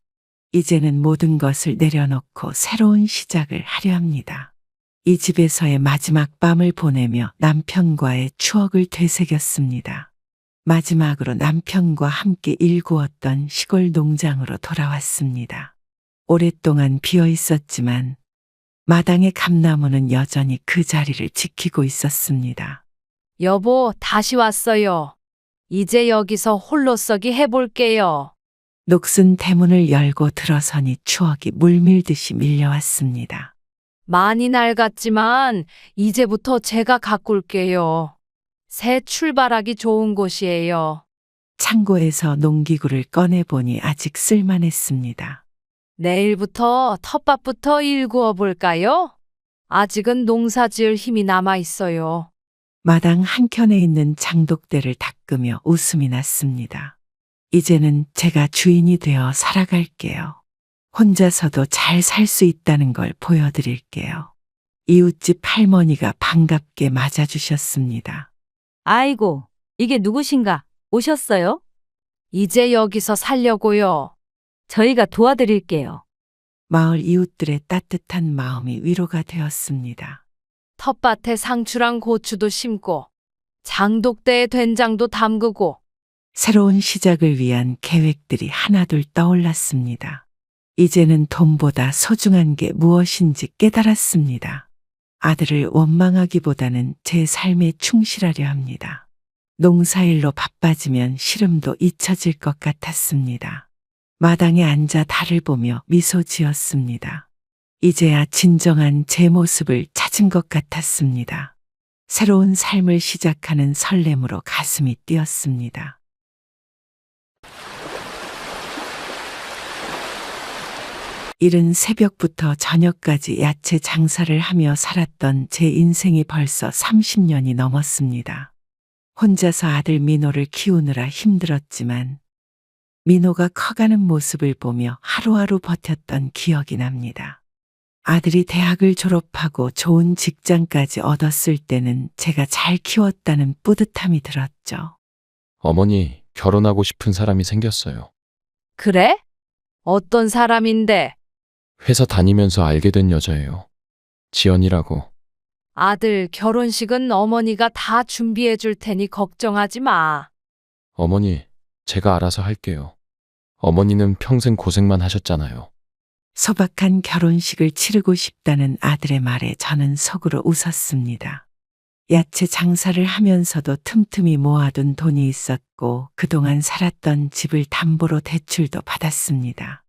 이제는 모든 것을 내려놓고 새로운 시작을 하려 합니다. 이 집에서의 마지막 밤을 보내며 남편과의 추억을 되새겼습니다. 마지막으로 남편과 함께 일구었던 시골 농장으로 돌아왔습니다. 오랫동안 비어 있었지만 마당의 감나무는 여전히 그 자리를 지키고 있었습니다.
여보, 다시 왔어요. 이제 여기서 홀로서기 해볼게요.
녹슨 대문을 열고 들어서니 추억이 물밀듯이 밀려왔습니다.
많이 낡았지만 이제부터 제가 가꿀게요. 새 출발하기 좋은 곳이에요.
창고에서 농기구를 꺼내보니 아직 쓸만했습니다.
내일부터 텃밭부터 일구어 볼까요? 아직은 농사 지을 힘이 남아 있어요.
마당 한켠에 있는 장독대를 닦으며 웃음이 났습니다. 이제는 제가 주인이 되어 살아갈게요. 혼자서도 잘 살 수 있다는 걸 보여드릴게요. 이웃집 할머니가 반갑게 맞아주셨습니다.
아이고, 이게 누구신가? 오셨어요?
이제 여기서 살려고요.
저희가 도와드릴게요.
마을 이웃들의 따뜻한 마음이 위로가 되었습니다.
텃밭에 상추랑 고추도 심고, 장독대에 된장도 담그고,
새로운 시작을 위한 계획들이 하나둘 떠올랐습니다. 이제는 돈보다 소중한 게 무엇인지 깨달았습니다. 아들을 원망하기보다는 제 삶에 충실하려 합니다. 농사일로 바빠지면 시름도 잊혀질 것 같았습니다. 마당에 앉아 달을 보며 미소 지었습니다. 이제야 진정한 제 모습을 찾은 것 같았습니다. 새로운 삶을 시작하는 설렘으로 가슴이 뛰었습니다. 이른 새벽부터 저녁까지 야채 장사를 하며 살았던 제 인생이 벌써 30년이 넘었습니다. 혼자서 아들 민호를 키우느라 힘들었지만 민호가 커가는 모습을 보며 하루하루 버텼던 기억이 납니다. 아들이 대학을 졸업하고 좋은 직장까지 얻었을 때는 제가 잘 키웠다는 뿌듯함이 들었죠.
어머니, 결혼하고 싶은 사람이 생겼어요.
그래? 어떤 사람인데?
회사 다니면서 알게 된 여자예요. 지연이라고.
아들 결혼식은 어머니가 다 준비해 줄 테니 걱정하지 마.
어머니, 제가 알아서 할게요. 어머니는 평생 고생만 하셨잖아요.
소박한 결혼식을 치르고 싶다는 아들의 말에 저는 속으로 웃었습니다. 야채 장사를 하면서도 틈틈이 모아둔 돈이 있었고 그동안 살았던 집을 담보로 대출도 받았습니다.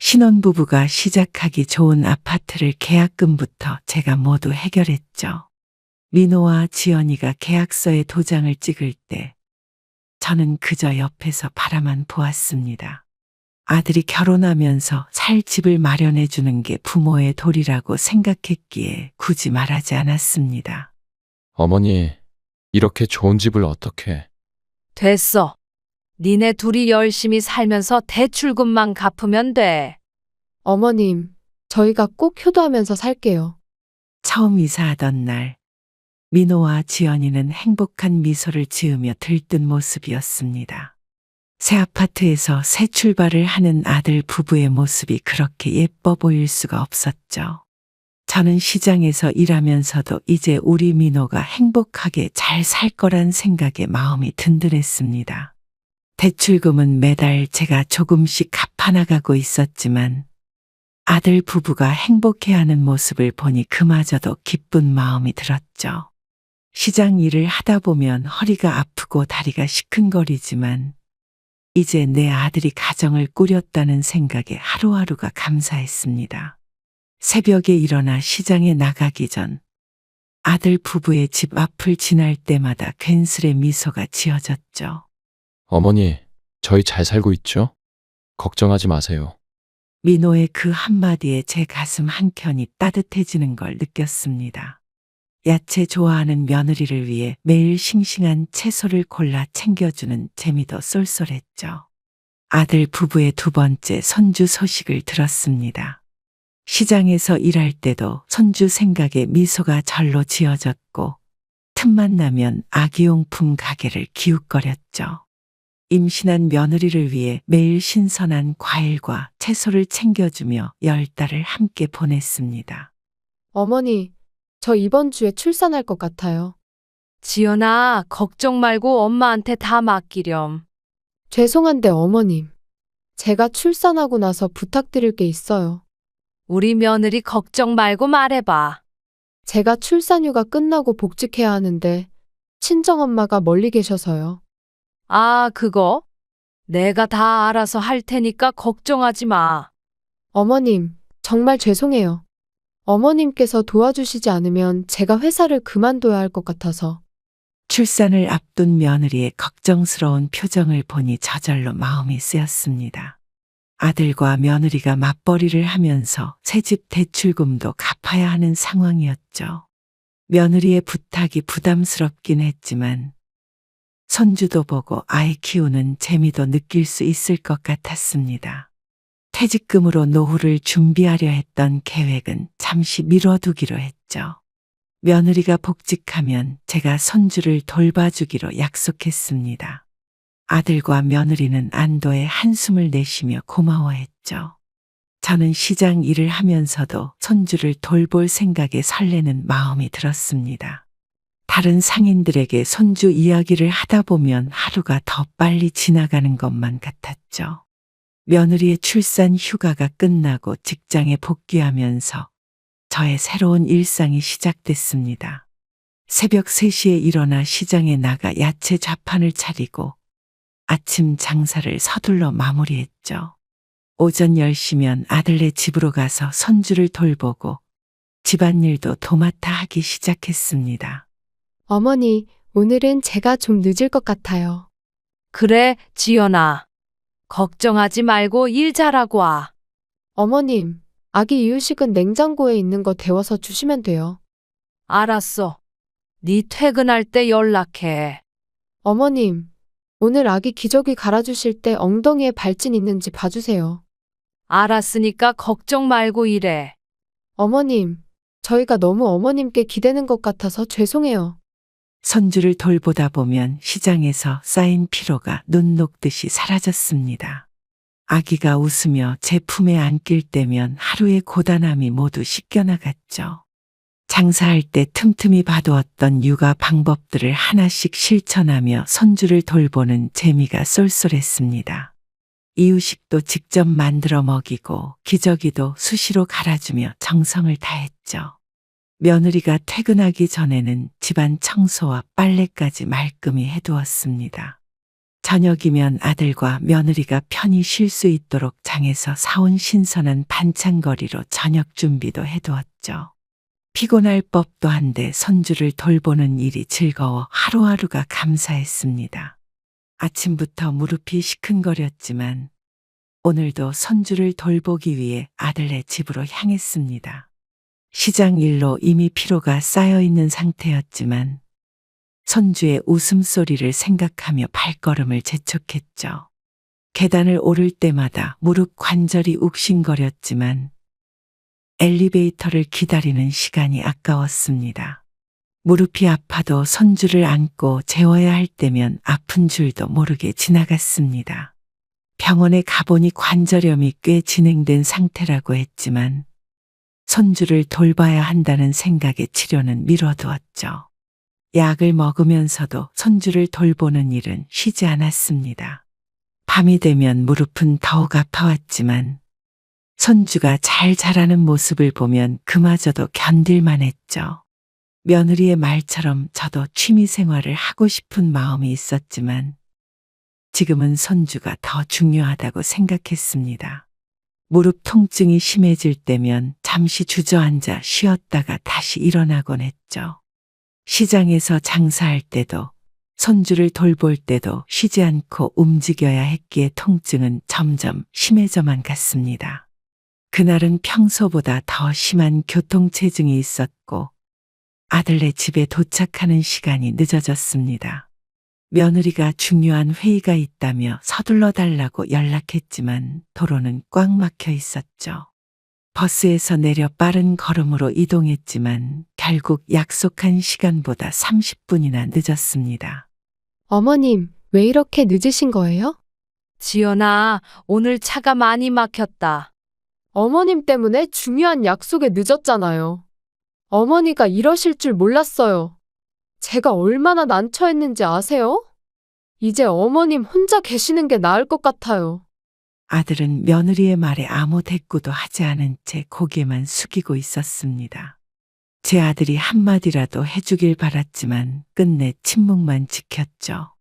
신혼부부가 시작하기 좋은 아파트를 계약금부터 제가 모두 해결했죠. 민호와 지연이가 계약서에 도장을 찍을 때 저는 그저 옆에서 바라만 보았습니다. 아들이 결혼하면서 살 집을 마련해 주는 게 부모의 도리라고 생각했기에 굳이 말하지 않았습니다.
어머니, 이렇게 좋은 집을 어떻게...
됐어. 니네 둘이 열심히 살면서 대출금만 갚으면 돼.
어머님, 저희가 꼭 효도하면서 살게요.
처음 이사하던 날 민호와 지연이는 행복한 미소를 지으며 들뜬 모습이었습니다. 새 아파트에서 새 출발을 하는 아들 부부의 모습이 그렇게 예뻐 보일 수가 없었죠. 저는 시장에서 일하면서도 이제 우리 민호가 행복하게 잘 살 거란 생각에 마음이 든든했습니다. 대출금은 매달 제가 조금씩 갚아나가고 있었지만 아들 부부가 행복해하는 모습을 보니 그마저도 기쁜 마음이 들었죠. 시장 일을 하다 보면 허리가 아프고 다리가 시큰거리지만 이제 내 아들이 가정을 꾸렸다는 생각에 하루하루가 감사했습니다. 새벽에 일어나 시장에 나가기 전 아들 부부의 집 앞을 지날 때마다 괜스레 미소가 지어졌죠.
어머니, 저희 잘 살고 있죠? 걱정하지 마세요.
민호의 그 한마디에 제 가슴 한켠이 따뜻해지는 걸 느꼈습니다. 야채 좋아하는 며느리를 위해 매일 싱싱한 채소를 골라 챙겨주는 재미도 쏠쏠했죠. 아들 부부의 두 번째 손주 소식을 들었습니다. 시장에서 일할 때도 손주 생각에 미소가 절로 지어졌고 틈만 나면 아기용품 가게를 기웃거렸죠. 임신한 며느리를 위해 매일 신선한 과일과 채소를 챙겨주며 10달을 함께 보냈습니다.
어머니, 저 이번 주에 출산할 것 같아요.
지연아, 걱정 말고 엄마한테 다 맡기렴.
죄송한데 어머님, 제가 출산하고 나서 부탁드릴 게 있어요.
우리 며느리 걱정 말고 말해봐.
제가 출산휴가 끝나고 복직해야 하는데 친정엄마가 멀리 계셔서요.
아, 그거? 내가 다 알아서 할 테니까 걱정하지 마.
어머님, 정말 죄송해요. 어머님께서 도와주시지 않으면 제가 회사를 그만둬야 할 것 같아서.
출산을 앞둔 며느리의 걱정스러운 표정을 보니 저절로 마음이 쓰였습니다. 아들과 며느리가 맞벌이를 하면서 새집 대출금도 갚아야 하는 상황이었죠. 며느리의 부탁이 부담스럽긴 했지만 손주도 보고 아이 키우는 재미도 느낄 수 있을 것 같았습니다. 퇴직금으로 노후를 준비하려 했던 계획은 잠시 미뤄두기로 했죠. 며느리가 복직하면 제가 손주를 돌봐주기로 약속했습니다. 아들과 며느리는 안도의 한숨을 내쉬며 고마워했죠. 저는 시장 일을 하면서도 손주를 돌볼 생각에 설레는 마음이 들었습니다. 다른 상인들에게 손주 이야기를 하다 보면 하루가 더 빨리 지나가는 것만 같았죠. 며느리의 출산 휴가가 끝나고 직장에 복귀하면서 저의 새로운 일상이 시작됐습니다. 새벽 3시에 일어나 시장에 나가 야채 좌판을 차리고 아침 장사를 서둘러 마무리했죠. 오전 10시면 아들네 집으로 가서 손주를 돌보고 집안일도 도맡아 하기 시작했습니다.
어머니, 오늘은 제가 좀 늦을 것 같아요.
그래, 지연아. 걱정하지 말고 일 잘하고 와.
어머님, 아기 이유식은 냉장고에 있는 거 데워서 주시면 돼요.
알았어. 네 퇴근할 때 연락해.
어머님, 오늘 아기 기저귀 갈아주실 때 엉덩이에 발진 있는지 봐주세요.
알았으니까 걱정 말고 일해.
어머님, 저희가 너무 어머님께 기대는 것 같아서 죄송해요.
손주를 돌보다 보면 시장에서 쌓인 피로가 눈 녹듯이 사라졌습니다. 아기가 웃으며 제 품에 안길 때면 하루의 고단함이 모두 씻겨나갔죠. 장사할 때 틈틈이 봐두었던 육아 방법들을 하나씩 실천하며 손주를 돌보는 재미가 쏠쏠했습니다. 이유식도 직접 만들어 먹이고 기저귀도 수시로 갈아주며 정성을 다했죠. 며느리가 퇴근하기 전에는 집안 청소와 빨래까지 말끔히 해두었습니다. 저녁이면 아들과 며느리가 편히 쉴 수 있도록 장에서 사온 신선한 반찬거리로 저녁 준비도 해두었죠. 피곤할 법도 한데 손주를 돌보는 일이 즐거워 하루하루가 감사했습니다. 아침부터 무릎이 시큰거렸지만 오늘도 손주를 돌보기 위해 아들네 집으로 향했습니다. 시장 일로 이미 피로가 쌓여있는 상태였지만 손주의 웃음소리를 생각하며 발걸음을 재촉했죠. 계단을 오를 때마다 무릎 관절이 욱신거렸지만 엘리베이터를 기다리는 시간이 아까웠습니다. 무릎이 아파도 손주를 안고 재워야 할 때면 아픈 줄도 모르게 지나갔습니다. 병원에 가보니 관절염이 꽤 진행된 상태라고 했지만 손주를 돌봐야 한다는 생각에 치료는 미뤄두었죠. 약을 먹으면서도 손주를 돌보는 일은 쉬지 않았습니다. 밤이 되면 무릎은 더욱 아파왔지만 손주가 잘 자라는 모습을 보면 그마저도 견딜만 했죠. 며느리의 말처럼 저도 취미 생활을 하고 싶은 마음이 있었지만 지금은 손주가 더 중요하다고 생각했습니다. 무릎 통증이 심해질 때면 잠시 주저앉아 쉬었다가 다시 일어나곤 했죠. 시장에서 장사할 때도 손주를 돌볼 때도 쉬지 않고 움직여야 했기에 통증은 점점 심해져만 갔습니다. 그날은 평소보다 더 심한 교통체증이 있었고 아들네 집에 도착하는 시간이 늦어졌습니다. 며느리가 중요한 회의가 있다며 서둘러 달라고 연락했지만 도로는 꽉 막혀 있었죠. 버스에서 내려 빠른 걸음으로 이동했지만 결국 약속한 시간보다 30분이나 늦었습니다.
어머님, 왜 이렇게 늦으신 거예요?
지연아, 오늘 차가 많이 막혔다.
어머님 때문에 중요한 약속에 늦었잖아요. 어머니가 이러실 줄 몰랐어요. 제가 얼마나 난처했는지 아세요? 이제 어머님 혼자 계시는 게 나을 것 같아요.
아들은 며느리의 말에 아무 대꾸도 하지 않은 채 고개만 숙이고 있었습니다. 제 아들이 한마디라도 해주길 바랐지만 끝내 침묵만 지켰죠.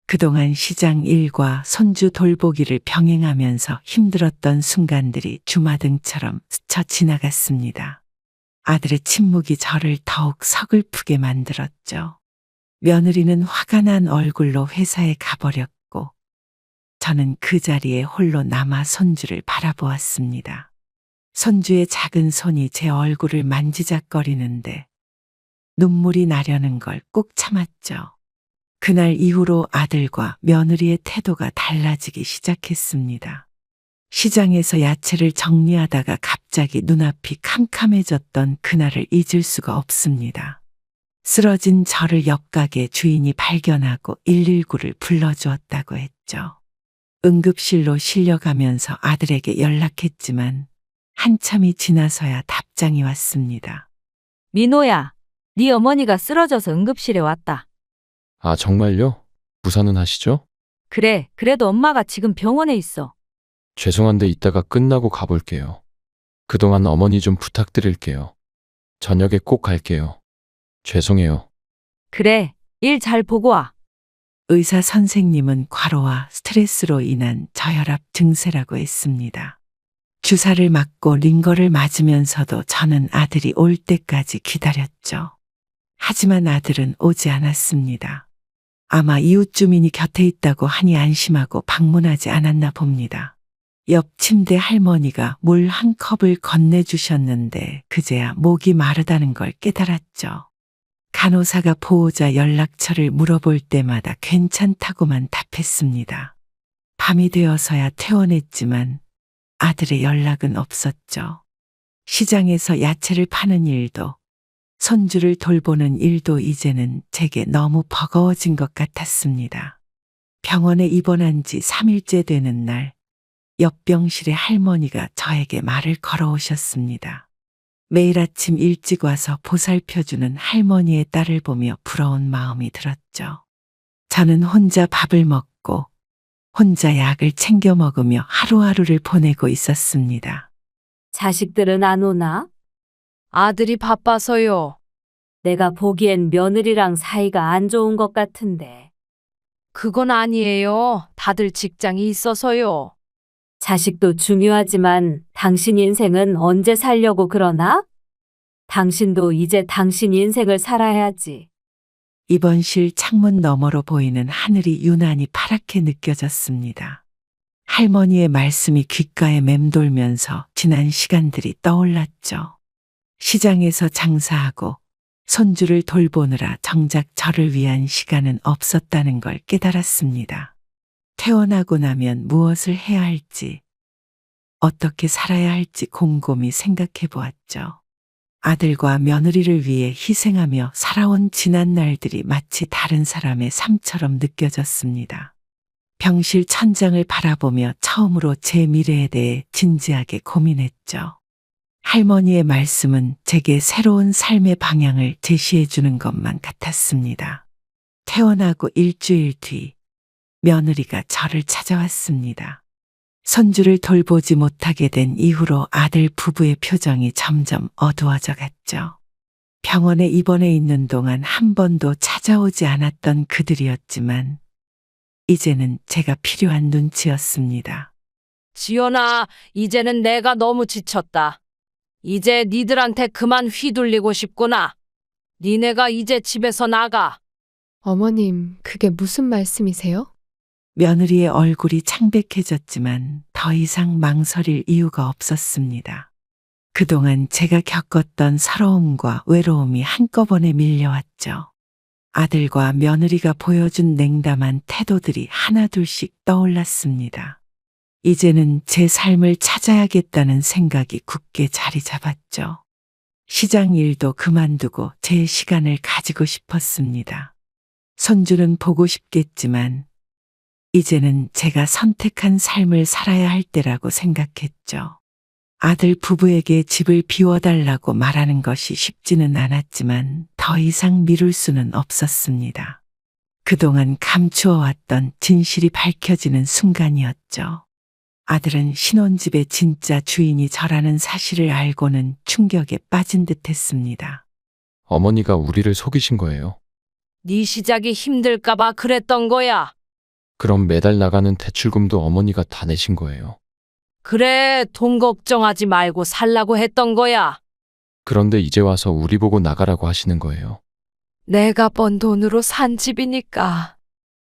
그동안 시장 일과 손주 돌보기를 병행하면서 힘들었던 순간들이 주마등처럼 스쳐 지나갔습니다. 아들의 침묵이 저를 더욱 서글프게 만들었죠. 며느리는 화가 난 얼굴로 회사에 가버렸고 저는 그 자리에 홀로 남아 손주를 바라보았습니다. 손주의 작은 손이 제 얼굴을 만지작거리는데 눈물이 나려는 걸 꼭 참았죠. 그날 이후로 아들과 며느리의 태도가 달라지기 시작했습니다. 시장에서 야채를 정리하다가 갑자기 눈앞이 캄캄해졌던 그날을 잊을 수가 없습니다. 쓰러진 저를 옆가게 주인이 발견하고 119를 불러주었다고 했죠. 응급실로 실려가면서 아들에게 연락했지만 한참이 지나서야 답장이 왔습니다.
민호야, 네 어머니가 쓰러져서 응급실에 왔다.
아, 정말요? 부산은 하시죠?
그래, 그래도 엄마가 지금 병원에 있어.
죄송한데 이따가 끝나고 가볼게요. 그동안 어머니 좀 부탁드릴게요. 저녁에 꼭 갈게요. 죄송해요.
그래, 일 잘 보고 와.
의사 선생님은 과로와 스트레스로 인한 저혈압 증세라고 했습니다. 주사를 맞고 링거를 맞으면서도 저는 아들이 올 때까지 기다렸죠. 하지만 아들은 오지 않았습니다. 아마 이웃 주민이 곁에 있다고 하니 안심하고 방문하지 않았나 봅니다. 옆 침대 할머니가 물 한 컵을 건네주셨는데 그제야 목이 마르다는 걸 깨달았죠. 간호사가 보호자 연락처를 물어볼 때마다 괜찮다고만 답했습니다. 밤이 되어서야 퇴원했지만 아들의 연락은 없었죠. 시장에서 야채를 파는 일도 손주를 돌보는 일도 이제는 제게 너무 버거워진 것 같았습니다. 병원에 입원한 지 3일째 되는 날 옆병실의 할머니가 저에게 말을 걸어오셨습니다. 매일 아침 일찍 와서 보살펴주는 할머니의 딸을 보며 부러운 마음이 들었죠. 저는 혼자 밥을 먹고 혼자 약을 챙겨 먹으며 하루하루를 보내고 있었습니다.
자식들은 안 오나?
아들이 바빠서요.
내가 보기엔 며느리랑 사이가 안 좋은 것 같은데.
그건 아니에요. 다들 직장이 있어서요.
자식도 중요하지만 당신 인생은 언제 살려고 그러나? 당신도 이제 당신 인생을 살아야지.
입원실 창문 너머로 보이는 하늘이 유난히 파랗게 느껴졌습니다. 할머니의 말씀이 귓가에 맴돌면서 지난 시간들이 떠올랐죠. 시장에서 장사하고 손주를 돌보느라 정작 저를 위한 시간은 없었다는 걸 깨달았습니다. 퇴원하고 나면 무엇을 해야 할지, 어떻게 살아야 할지 곰곰이 생각해 보았죠. 아들과 며느리를 위해 희생하며 살아온 지난 날들이 마치 다른 사람의 삶처럼 느껴졌습니다. 병실 천장을 바라보며 처음으로 제 미래에 대해 진지하게 고민했죠. 할머니의 말씀은 제게 새로운 삶의 방향을 제시해 주는 것만 같았습니다. 퇴원하고 일주일 뒤 며느리가 저를 찾아왔습니다. 손주를 돌보지 못하게 된 이후로 아들 부부의 표정이 점점 어두워져 갔죠. 병원에 입원해 있는 동안 한 번도 찾아오지 않았던 그들이었지만 이제는 제가 필요한 눈치였습니다.
지연아, 이제는 내가 너무 지쳤다. 이제 니들한테 그만 휘둘리고 싶구나. 니네가 이제 집에서 나가.
어머님, 그게 무슨 말씀이세요?
며느리의 얼굴이 창백해졌지만 더 이상 망설일 이유가 없었습니다. 그동안 제가 겪었던 서러움과 외로움이 한꺼번에 밀려왔죠. 아들과 며느리가 보여준 냉담한 태도들이 하나둘씩 떠올랐습니다. 이제는 제 삶을 찾아야겠다는 생각이 굳게 자리 잡았죠. 시장 일도 그만두고 제 시간을 가지고 싶었습니다. 손주는 보고 싶겠지만 이제는 제가 선택한 삶을 살아야 할 때라고 생각했죠. 아들 부부에게 집을 비워달라고 말하는 것이 쉽지는 않았지만 더 이상 미룰 수는 없었습니다. 그동안 감추어왔던 진실이 밝혀지는 순간이었죠. 아들은 신혼집의 진짜 주인이 저라는 사실을 알고는 충격에 빠진 듯 했습니다.
어머니가 우리를 속이신 거예요.
네 시작이 힘들까봐 그랬던 거야.
그럼 매달 나가는 대출금도 어머니가 다 내신 거예요.
그래, 돈 걱정하지 말고 살라고 했던 거야.
그런데 이제 와서 우리 보고 나가라고 하시는 거예요.
내가 번 돈으로 산 집이니까.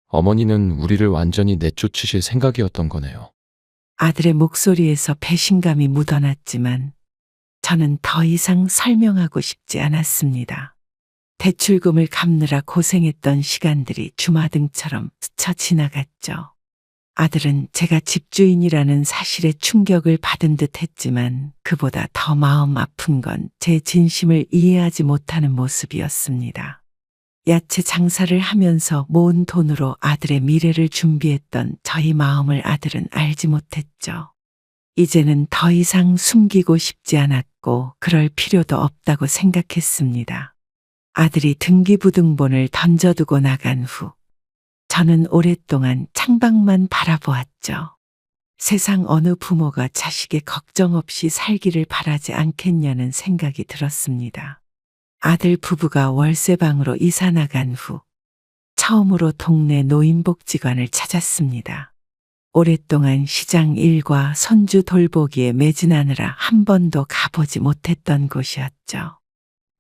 어머니는 우리를 완전히 내쫓으실 생각이었던 거네요.
아들의 목소리에서 배신감이 묻어났지만 저는 더 이상 설명하고 싶지 않았습니다. 대출금을 갚느라 고생했던 시간들이 주마등처럼 스쳐 지나갔죠. 아들은 제가 집주인이라는 사실에 충격을 받은 듯 했지만 그보다 더 마음 아픈 건 제 진심을 이해하지 못하는 모습이었습니다. 야채 장사를 하면서 모은 돈으로 아들의 미래를 준비했던 저희 마음을 아들은 알지 못했죠. 이제는 더 이상 숨기고 싶지 않았고 그럴 필요도 없다고 생각했습니다. 아들이 등기부등본을 던져두고 나간 후 저는 오랫동안 창밖만 바라보았죠. 세상 어느 부모가 자식의 걱정 없이 살기를 바라지 않겠냐는 생각이 들었습니다. 아들 부부가 월세방으로 이사 나간 후 처음으로 동네 노인복지관을 찾았습니다. 오랫동안 시장 일과 손주 돌보기에 매진하느라 한 번도 가보지 못했던 곳이었죠.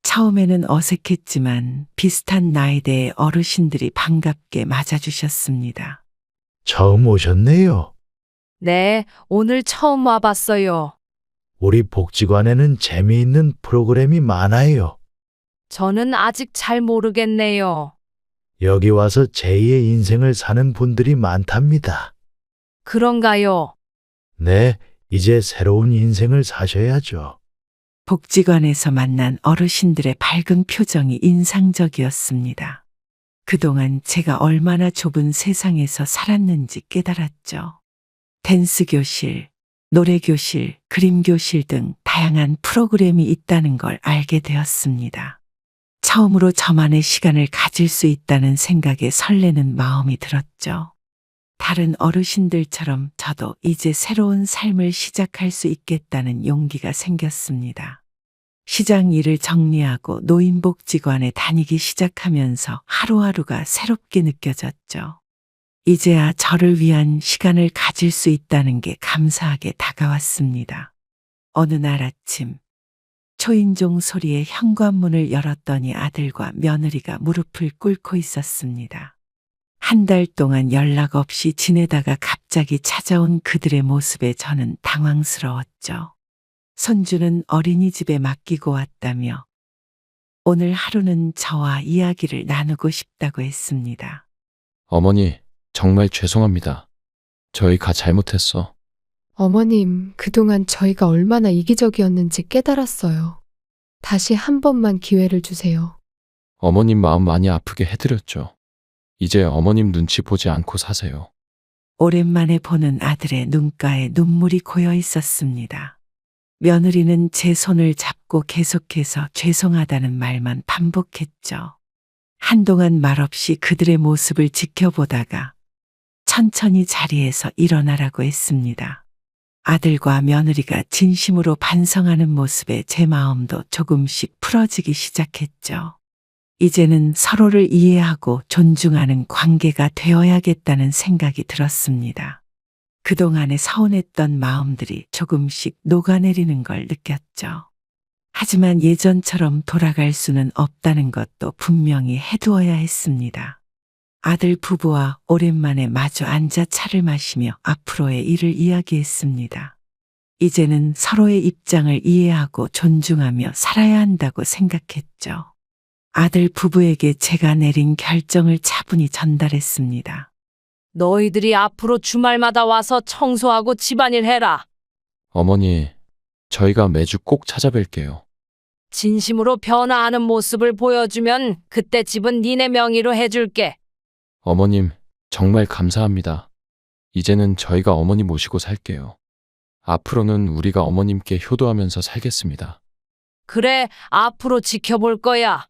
처음에는 어색했지만 비슷한 나이대의 어르신들이 반갑게 맞아주셨습니다.
처음 오셨네요.
네, 오늘 처음 와봤어요.
우리 복지관에는 재미있는 프로그램이 많아요.
저는 아직 잘 모르겠네요.
여기 와서 제2의 인생을 사는 분들이 많답니다.
그런가요?
네, 이제 새로운 인생을 사셔야죠.
복지관에서 만난 어르신들의 밝은 표정이 인상적이었습니다. 그동안 제가 얼마나 좁은 세상에서 살았는지 깨달았죠. 댄스 교실, 노래 교실, 그림 교실 등 다양한 프로그램이 있다는 걸 알게 되었습니다. 처음으로 저만의 시간을 가질 수 있다는 생각에 설레는 마음이 들었죠. 다른 어르신들처럼 저도 이제 새로운 삶을 시작할 수 있겠다는 용기가 생겼습니다. 시장 일을 정리하고 노인복지관에 다니기 시작하면서 하루하루가 새롭게 느껴졌죠. 이제야 저를 위한 시간을 가질 수 있다는 게 감사하게 다가왔습니다. 어느 날 아침, 초인종 소리에 현관문을 열었더니 아들과 며느리가 무릎을 꿇고 있었습니다. 한 달 동안 연락 없이 지내다가 갑자기 찾아온 그들의 모습에 저는 당황스러웠죠. 손주는 어린이집에 맡기고 왔다며 오늘 하루는 저와 이야기를 나누고 싶다고 했습니다.
어머니, 정말 죄송합니다. 저희가 잘못했어.
어머님, 그동안 저희가 얼마나 이기적이었는지 깨달았어요. 다시 한 번만 기회를 주세요.
어머님 마음 많이 아프게 해드렸죠. 이제 어머님 눈치 보지 않고 사세요.
오랜만에 보는 아들의 눈가에 눈물이 고여 있었습니다. 며느리는 제 손을 잡고 계속해서 죄송하다는 말만 반복했죠. 한동안 말없이 그들의 모습을 지켜보다가 천천히 자리에서 일어나라고 했습니다. 아들과 며느리가 진심으로 반성하는 모습에 제 마음도 조금씩 풀어지기 시작했죠. 이제는 서로를 이해하고 존중하는 관계가 되어야겠다는 생각이 들었습니다. 그동안에 서운했던 마음들이 조금씩 녹아내리는 걸 느꼈죠. 하지만 예전처럼 돌아갈 수는 없다는 것도 분명히 해두어야 했습니다. 아들 부부와 오랜만에 마주 앉아 차를 마시며 앞으로의 일을 이야기했습니다. 이제는 서로의 입장을 이해하고 존중하며 살아야 한다고 생각했죠. 아들 부부에게 제가 내린 결정을 차분히 전달했습니다.
너희들이 앞으로 주말마다 와서 청소하고 집안일 해라.
어머니, 저희가 매주 꼭 찾아뵐게요.
진심으로 변화하는 모습을 보여주면 그때 집은 니네 명의로 해줄게.
어머님, 정말 감사합니다. 이제는 저희가 어머니 모시고 살게요. 앞으로는 우리가 어머님께 효도하면서 살겠습니다.
그래, 앞으로 지켜볼 거야.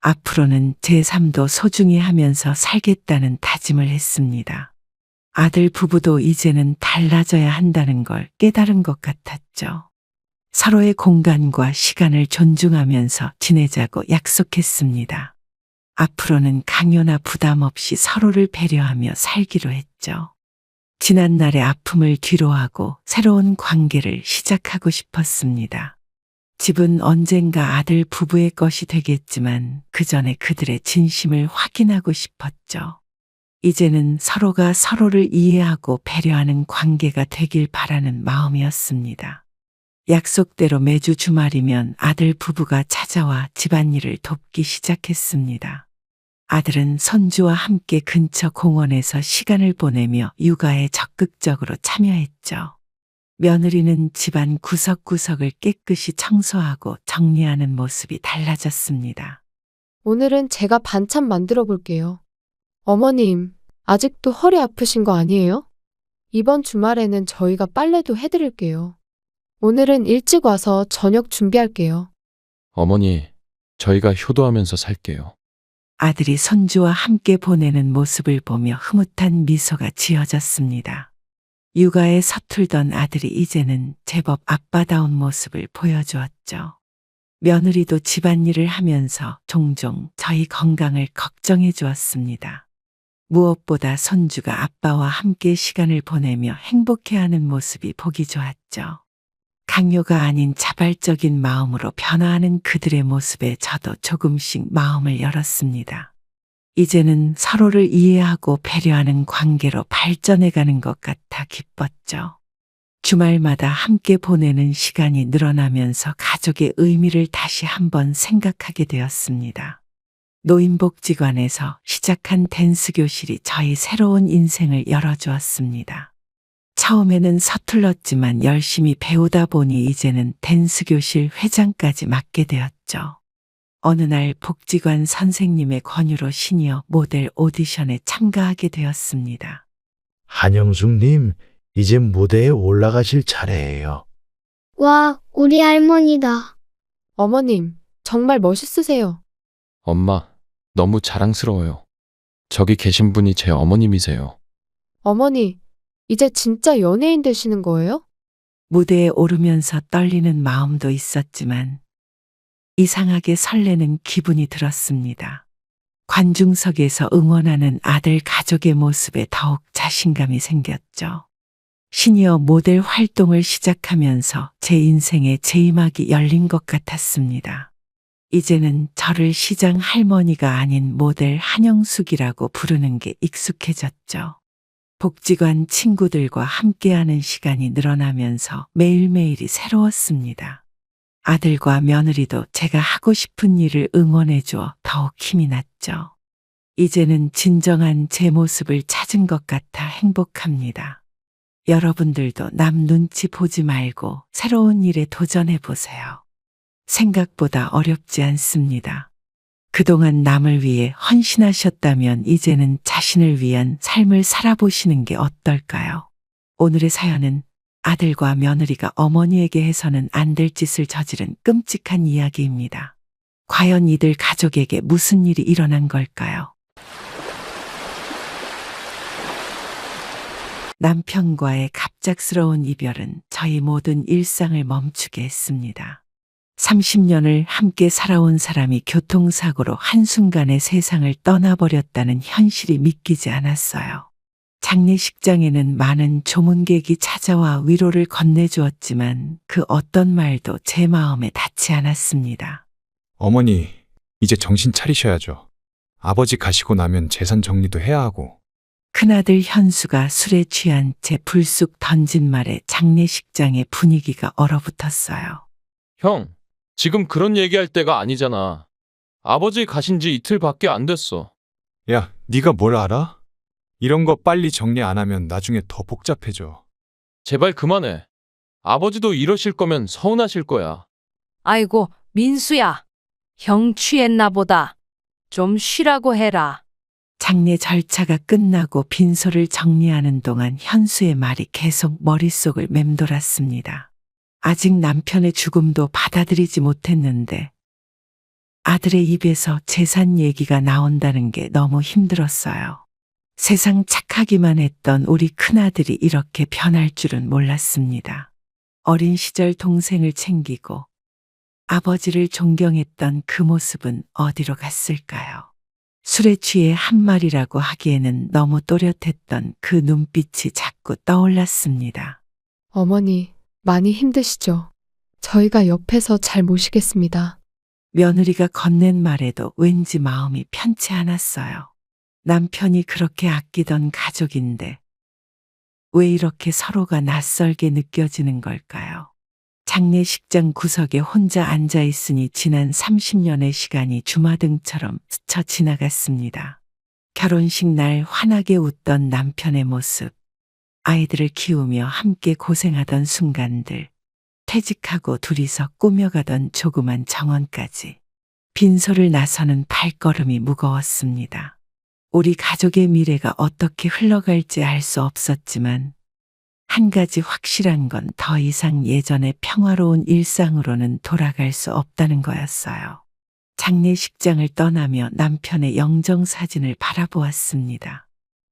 앞으로는 제 삶도 소중히 하면서 살겠다는 다짐을 했습니다. 아들 부부도 이제는 달라져야 한다는 걸 깨달은 것 같았죠. 서로의 공간과 시간을 존중하면서 지내자고 약속했습니다. 앞으로는 강요나 부담 없이 서로를 배려하며 살기로 했죠. 지난날의 아픔을 뒤로하고 새로운 관계를 시작하고 싶었습니다. 집은 언젠가 아들 부부의 것이 되겠지만 그 전에 그들의 진심을 확인하고 싶었죠. 이제는 서로가 서로를 이해하고 배려하는 관계가 되길 바라는 마음이었습니다. 약속대로 매주 주말이면 아들 부부가 찾아와 집안일을 돕기 시작했습니다. 아들은 손주와 함께 근처 공원에서 시간을 보내며 육아에 적극적으로 참여했죠. 며느리는 집안 구석구석을 깨끗이 청소하고 정리하는 모습이 달라졌습니다.
오늘은 제가 반찬 만들어 볼게요. 어머님, 아직도 허리 아프신 거 아니에요? 이번 주말에는 저희가 빨래도 해드릴게요. 오늘은 일찍 와서 저녁 준비할게요.
어머니, 저희가 효도하면서 살게요.
아들이 손주와 함께 보내는 모습을 보며 흐뭇한 미소가 지어졌습니다. 육아에 서툴던 아들이 이제는 제법 아빠다운 모습을 보여주었죠. 며느리도 집안일을 하면서 종종 저희 건강을 걱정해 주었습니다. 무엇보다 손주가 아빠와 함께 시간을 보내며 행복해하는 모습이 보기 좋았죠. 강요가 아닌 자발적인 마음으로 변화하는 그들의 모습에 저도 조금씩 마음을 열었습니다. 이제는 서로를 이해하고 배려하는 관계로 발전해가는 것 같아 기뻤죠. 주말마다 함께 보내는 시간이 늘어나면서 가족의 의미를 다시 한번 생각하게 되었습니다. 노인복지관에서 시작한 댄스 교실이 저희 새로운 인생을 열어주었습니다. 처음에는 서툴렀지만 열심히 배우다 보니 이제는 댄스 교실 회장까지 맡게 되었죠. 어느 날 복지관 선생님의 권유로 시니어 모델 오디션에 참가하게 되었습니다.
한영숙님, 이제 무대에 올라가실 차례예요.
와, 우리 할머니다.
어머님, 정말 멋있으세요.
엄마, 너무 자랑스러워요. 저기 계신 분이 제 어머님이세요.
어머니, 이제 진짜 연예인 되시는 거예요?
무대에 오르면서 떨리는 마음도 있었지만 이상하게 설레는 기분이 들었습니다. 관중석에서 응원하는 아들 가족의 모습에 더욱 자신감이 생겼죠. 시니어 모델 활동을 시작하면서 제 인생에 재임하기 열린 것 같았습니다. 이제는 저를 시장 할머니가 아닌 모델 한영숙이라고 부르는 게 익숙해졌죠. 복지관 친구들과 함께하는 시간이 늘어나면서 매일매일이 새로웠습니다. 아들과 며느리도 제가 하고 싶은 일을 응원해주어 더욱 힘이 났죠. 이제는 진정한 제 모습을 찾은 것 같아 행복합니다. 여러분들도 남 눈치 보지 말고 새로운 일에 도전해 보세요. 생각보다 어렵지 않습니다. 그동안 남을 위해 헌신하셨다면 이제는 자신을 위한 삶을 살아보시는 게 어떨까요? 오늘의 사연은 아들과 며느리가 어머니에게 해서는 안 될 짓을 저지른 끔찍한 이야기입니다. 과연 이들 가족에게 무슨 일이 일어난 걸까요? 남편과의 갑작스러운 이별은 저희 모든 일상을 멈추게 했습니다. 30년을 함께 살아온 사람이 교통사고로 한순간에 세상을 떠나버렸다는 현실이 믿기지 않았어요. 장례식장에는 많은 조문객이 찾아와 위로를 건네주었지만 그 어떤 말도 제 마음에 닿지 않았습니다.
어머니, 이제 정신 차리셔야죠. 아버지 가시고 나면 재산 정리도 해야 하고.
큰아들 현수가 술에 취한 채 불쑥 던진 말에 장례식장의 분위기가 얼어붙었어요.
형, 지금 그런 얘기할 때가 아니잖아. 아버지 가신 지 이틀밖에 안 됐어.
야, 네가 뭘 알아? 이런 거 빨리 정리 안 하면 나중에 더 복잡해져.
제발 그만해. 아버지도 이러실 거면 서운하실 거야.
아이고, 민수야. 형 취했나 보다. 좀 쉬라고 해라.
장례 절차가 끝나고 빈소를 정리하는 동안 현수의 말이 계속 머릿속을 맴돌았습니다. 아직 남편의 죽음도 받아들이지 못했는데 아들의 입에서 재산 얘기가 나온다는 게 너무 힘들었어요. 세상 착하기만 했던 우리 큰아들이 이렇게 변할 줄은 몰랐습니다. 어린 시절 동생을 챙기고 아버지를 존경했던 그 모습은 어디로 갔을까요? 술에 취해 한 말이라고 하기에는 너무 또렷했던 그 눈빛이 자꾸 떠올랐습니다.
어머니, 많이 힘드시죠? 저희가 옆에서 잘 모시겠습니다.
며느리가 건넨 말에도 왠지 마음이 편치 않았어요. 남편이 그렇게 아끼던 가족인데 왜 이렇게 서로가 낯설게 느껴지는 걸까요? 장례식장 구석에 혼자 앉아 있으니 지난 30년의 시간이 주마등처럼 스쳐 지나갔습니다. 결혼식 날 환하게 웃던 남편의 모습, 아이들을 키우며 함께 고생하던 순간들, 퇴직하고 둘이서 꾸며가던 조그만 정원까지. 빈소를 나서는 발걸음이 무거웠습니다. 우리 가족의 미래가 어떻게 흘러갈지 알 수 없었지만 한 가지 확실한 건 더 이상 예전의 평화로운 일상으로는 돌아갈 수 없다는 거였어요. 장례식장을 떠나며 남편의 영정사진을 바라보았습니다.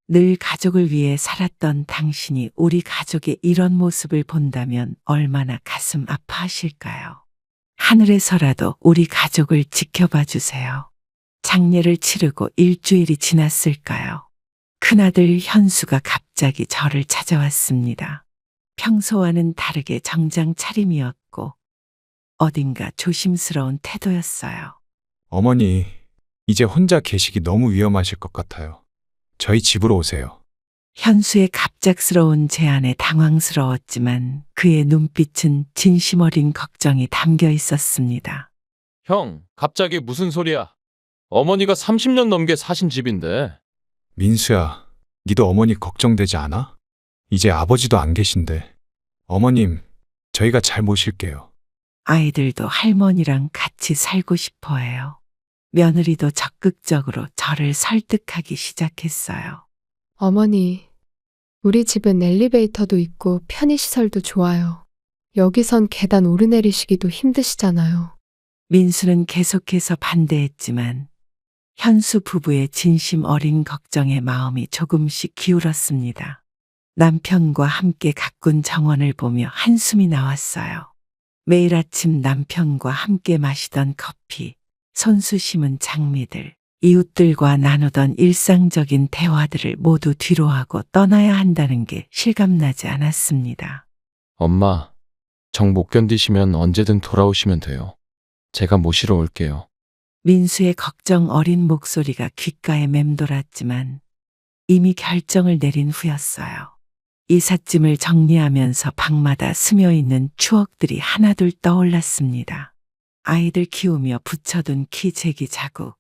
늘 가족을 위해 살았던 당신이 우리 가족의 이런 모습을 본다면 얼마나 가슴 아파하실까요? 하늘에서라도 우리 가족을 지켜봐 주세요. 장례를 치르고 일주일이 지났을까요? 큰아들 현수가 갑자기 저를 찾아왔습니다. 평소와는 다르게 정장 차림이었고 어딘가 조심스러운 태도였어요.
어머니, 이제 혼자 계시기 너무 위험하실 것 같아요. 저희 집으로 오세요.
현수의 갑작스러운 제안에 당황스러웠지만 그의 눈빛은 진심 어린 걱정이 담겨 있었습니다.
형, 갑자기 무슨 소리야? 어머니가 30년 넘게 사신 집인데.
민수야, 니도 어머니 걱정되지 않아? 이제 아버지도 안 계신데. 어머님, 저희가 잘 모실게요.
아이들도 할머니랑 같이 살고 싶어 해요. 며느리도 적극적으로 저를 설득하기 시작했어요.
어머니, 우리 집은 엘리베이터도 있고 편의시설도 좋아요. 여기선 계단 오르내리시기도 힘드시잖아요.
민수는 계속해서 반대했지만 현수 부부의 진심 어린 걱정에 마음이 조금씩 기울었습니다. 남편과 함께 가꾼 정원을 보며 한숨이 나왔어요. 매일 아침 남편과 함께 마시던 커피, 손수 심은 장미들, 이웃들과 나누던 일상적인 대화들을 모두 뒤로하고 떠나야 한다는 게 실감나지 않았습니다.
엄마, 정 못 견디시면 언제든 돌아오시면 돼요. 제가 모시러 올게요.
민수의 걱정 어린 목소리가 귓가에 맴돌았지만 이미 결정을 내린 후였어요. 이삿짐을 정리하면서 방마다 스며있는 추억들이 하나둘 떠올랐습니다. 아이들 키우며 붙여둔 키 재기 자국,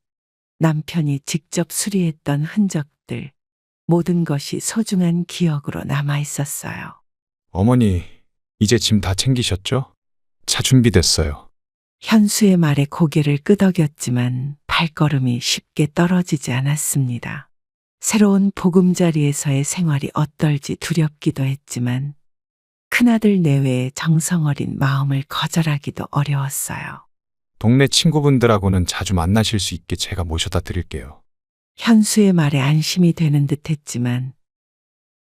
남편이 직접 수리했던 흔적들, 모든 것이 소중한 기억으로 남아 있었어요.
어머니, 이제 짐 다 챙기셨죠? 차 준비됐어요.
현수의 말에 고개를 끄덕였지만 발걸음이 쉽게 떨어지지 않았습니다. 새로운 보금자리에서의 생활이 어떨지 두렵기도 했지만 큰아들 내외의 정성어린 마음을 거절하기도 어려웠어요.
동네 친구분들하고는 자주 만나실 수 있게 제가 모셔다 드릴게요.
현수의 말에 안심이 되는 듯 했지만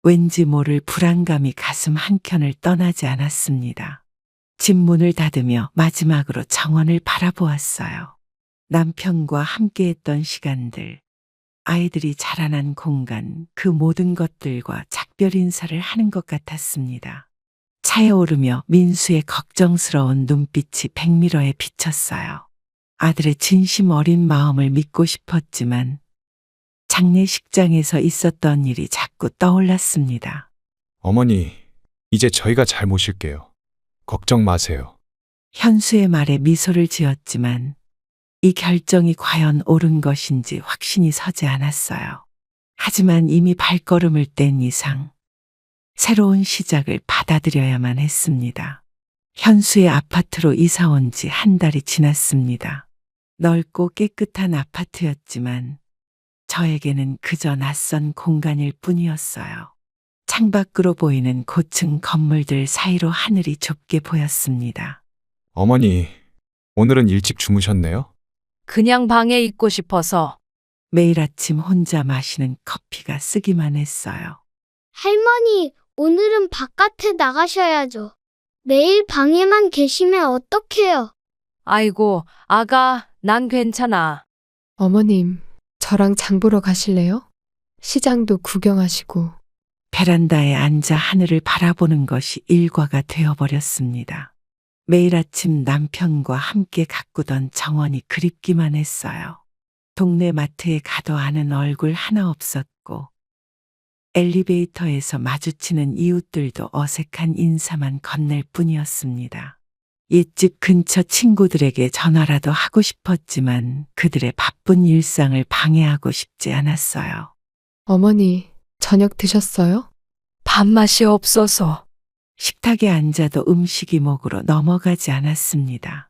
왠지 모를 불안감이 가슴 한켠을 떠나지 않았습니다. 집 문을 닫으며 마지막으로 정원을 바라보았어요. 남편과 함께했던 시간들, 아이들이 자라난 공간, 그 모든 것들과 작별 인사를 하는 것 같았습니다. 차에 오르며 민수의 걱정스러운 눈빛이 백미러에 비쳤어요. 아들의 진심 어린 마음을 믿고 싶었지만 장례식장에서 있었던 일이 자꾸 떠올랐습니다.
어머니, 이제 저희가 잘 모실게요. 걱정 마세요.
현수의 말에 미소를 지었지만 이 결정이 과연 옳은 것인지 확신이 서지 않았어요. 하지만 이미 발걸음을 뗀 이상 새로운 시작을 받아들여야만 했습니다. 현수의 아파트로 이사 온 지 한 달이 지났습니다. 넓고 깨끗한 아파트였지만 저에게는 그저 낯선 공간일 뿐이었어요. 창밖으로 보이는 고층 건물들 사이로 하늘이 좁게 보였습니다.
어머니, 오늘은 일찍 주무셨네요?
그냥 방에 있고 싶어서.
매일 아침 혼자 마시는 커피가 쓰기만 했어요.
할머니, 오늘은 바깥에 나가셔야죠. 매일 방에만 계시면 어떡해요?
아이고, 아가, 난 괜찮아.
어머님, 저랑 장 보러 가실래요? 시장도 구경하시고.
베란다에 앉아 하늘을 바라보는 것이 일과가 되어버렸습니다. 매일 아침 남편과 함께 가꾸던 정원이 그립기만 했어요. 동네 마트에 가도 아는 얼굴 하나 없었고 엘리베이터에서 마주치는 이웃들도 어색한 인사만 건넬 뿐이었습니다. 옛집 근처 친구들에게 전화라도 하고 싶었지만 그들의 바쁜 일상을 방해하고 싶지 않았어요.
어머니, 저녁 드셨어요?
밥맛이 없어서.
식탁에 앉아도 음식이 목으로 넘어가지 않았습니다.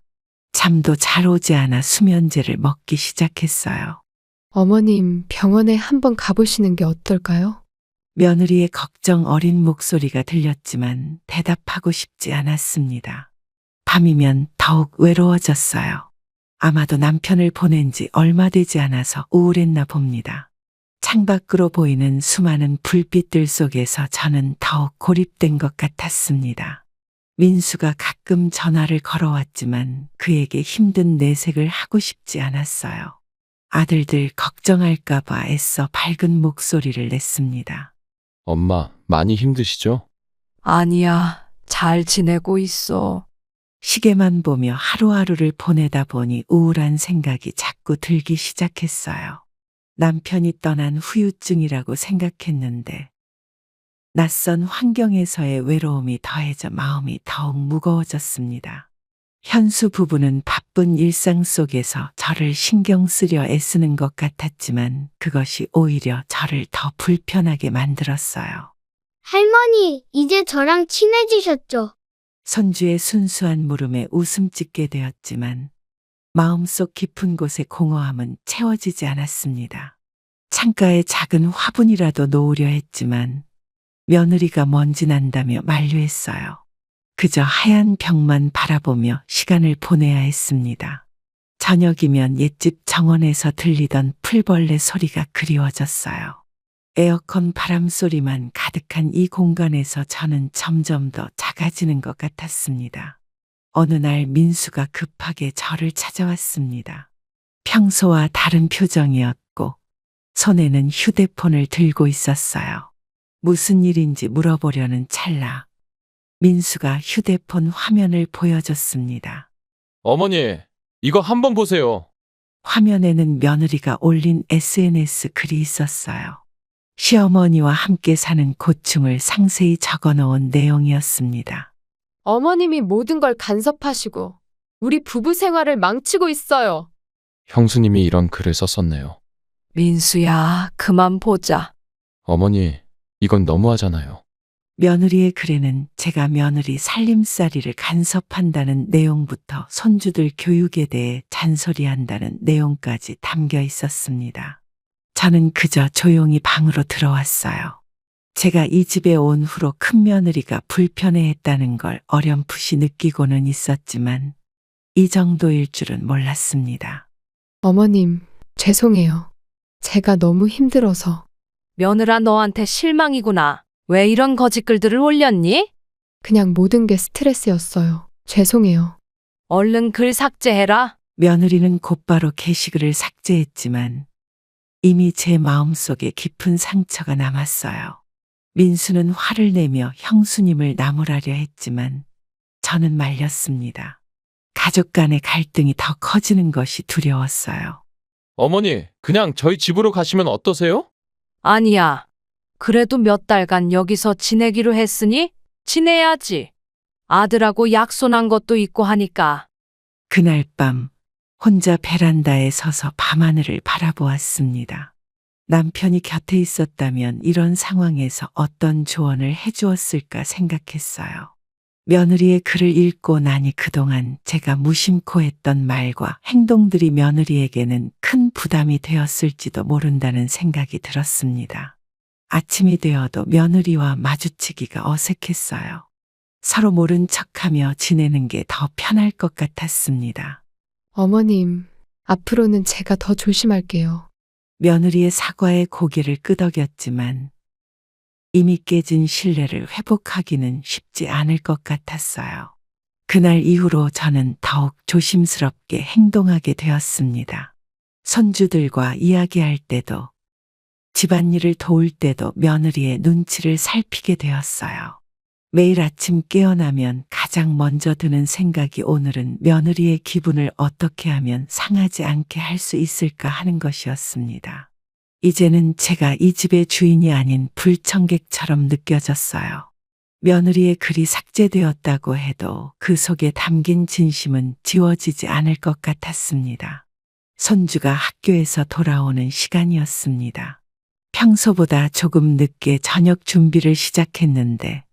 잠도 잘 오지 않아 수면제를 먹기 시작했어요.
어머님, 병원에 한번 가보시는 게 어떨까요?
며느리의 걱정 어린 목소리가 들렸지만 대답하고 싶지 않았습니다. 밤이면 더욱 외로워졌어요. 아마도 남편을 보낸 지 얼마 되지 않아서 우울했나 봅니다. 창밖으로 보이는 수많은 불빛들 속에서 저는 더욱 고립된 것 같았습니다. 민수가 가끔 전화를 걸어왔지만 그에게 힘든 내색을 하고 싶지 않았어요. 아들들 걱정할까봐 애써 밝은 목소리를 냈습니다.
엄마, 많이 힘드시죠?
아니야, 잘 지내고 있어.
시계만 보며 하루하루를 보내다 보니 우울한 생각이 자꾸 들기 시작했어요. 남편이 떠난 후유증이라고 생각했는데 낯선 환경에서의 외로움이 더해져 마음이 더욱 무거워졌습니다. 현수 부부는 바쁜 일상 속에서 저를 신경 쓰려 애쓰는 것 같았지만 그것이 오히려 저를 더 불편하게 만들었어요.
할머니, 이제 저랑 친해지셨죠?
손주의 순수한 물음에 웃음 짓게 되었지만 마음속 깊은 곳의 공허함은 채워지지 않았습니다. 창가에 작은 화분이라도 놓으려 했지만 며느리가 먼지 난다며 만류했어요. 그저 하얀 벽만 바라보며 시간을 보내야 했습니다. 저녁이면 옛집 정원에서 들리던 풀벌레 소리가 그리워졌어요. 에어컨 바람 소리만 가득한 이 공간에서 저는 점점 더 작아지는 것 같았습니다. 어느 날 민수가 급하게 저를 찾아왔습니다. 평소와 다른 표정이었고 손에는 휴대폰을 들고 있었어요. 무슨 일인지 물어보려는 찰나 민수가 휴대폰 화면을 보여줬습니다.
어머니, 이거 한번 보세요.
화면에는 며느리가 올린 SNS 글이 있었어요. 시어머니와 함께 사는 고충을 상세히 적어놓은 내용이었습니다.
어머님이 모든 걸 간섭하시고 우리 부부 생활을 망치고 있어요.
형수님이 이런 글을 썼었네요.
민수야, 그만 보자.
어머니, 이건 너무하잖아요.
며느리의 글에는 제가 며느리 살림살이를 간섭한다는 내용부터 손주들 교육에 대해 잔소리한다는 내용까지 담겨 있었습니다. 저는 그저 조용히 방으로 들어왔어요. 제가 이 집에 온 후로 큰며느리가 불편해했다는 걸 어렴풋이 느끼고는 있었지만 이 정도일 줄은 몰랐습니다.
어머님, 죄송해요. 제가 너무 힘들어서.
며느라 너한테 실망이구나. 왜 이런 거짓글들을 올렸니?
그냥 모든 게 스트레스였어요. 죄송해요.
얼른 글 삭제해라.
며느리는 곧바로 게시글을 삭제했지만 이미 제 마음속에 깊은 상처가 남았어요. 민수는 화를 내며 형수님을 나무라려 했지만 저는 말렸습니다. 가족 간의 갈등이 더 커지는 것이 두려웠어요.
어머니, 그냥 저희 집으로 가시면 어떠세요?
아니야. 그래도 몇 달간 여기서 지내기로 했으니 지내야지. 아들하고 약속한 것도 있고 하니까.
그날 밤 혼자 베란다에 서서 밤하늘을 바라보았습니다. 남편이 곁에 있었다면 이런 상황에서 어떤 조언을 해주었을까 생각했어요. 며느리의 글을 읽고 나니 그동안 제가 무심코 했던 말과 행동들이 며느리에게는 큰 부담이 되었을지도 모른다는 생각이 들었습니다. 아침이 되어도 며느리와 마주치기가 어색했어요. 서로 모른 척하며 지내는 게 더 편할 것 같았습니다.
어머님, 앞으로는 제가 더 조심할게요.
며느리의 사과에 고개를 끄덕였지만 이미 깨진 신뢰를 회복하기는 쉽지 않을 것 같았어요. 그날 이후로 저는 더욱 조심스럽게 행동하게 되었습니다. 손주들과 이야기할 때도 집안일을 도울 때도 며느리의 눈치를 살피게 되었어요. 매일 아침 깨어나면 가장 먼저 드는 생각이 오늘은 며느리의 기분을 어떻게 하면 상하지 않게 할 수 있을까 하는 것이었습니다. 이제는 제가 이 집의 주인이 아닌 불청객처럼 느껴졌어요. 며느리의 글이 삭제되었다고 해도 그 속에 담긴 진심은 지워지지 않을 것 같았습니다. 손주가 학교에서 돌아오는 시간이었습니다. 평소보다 조금 늦게 저녁 준비를 시작했는데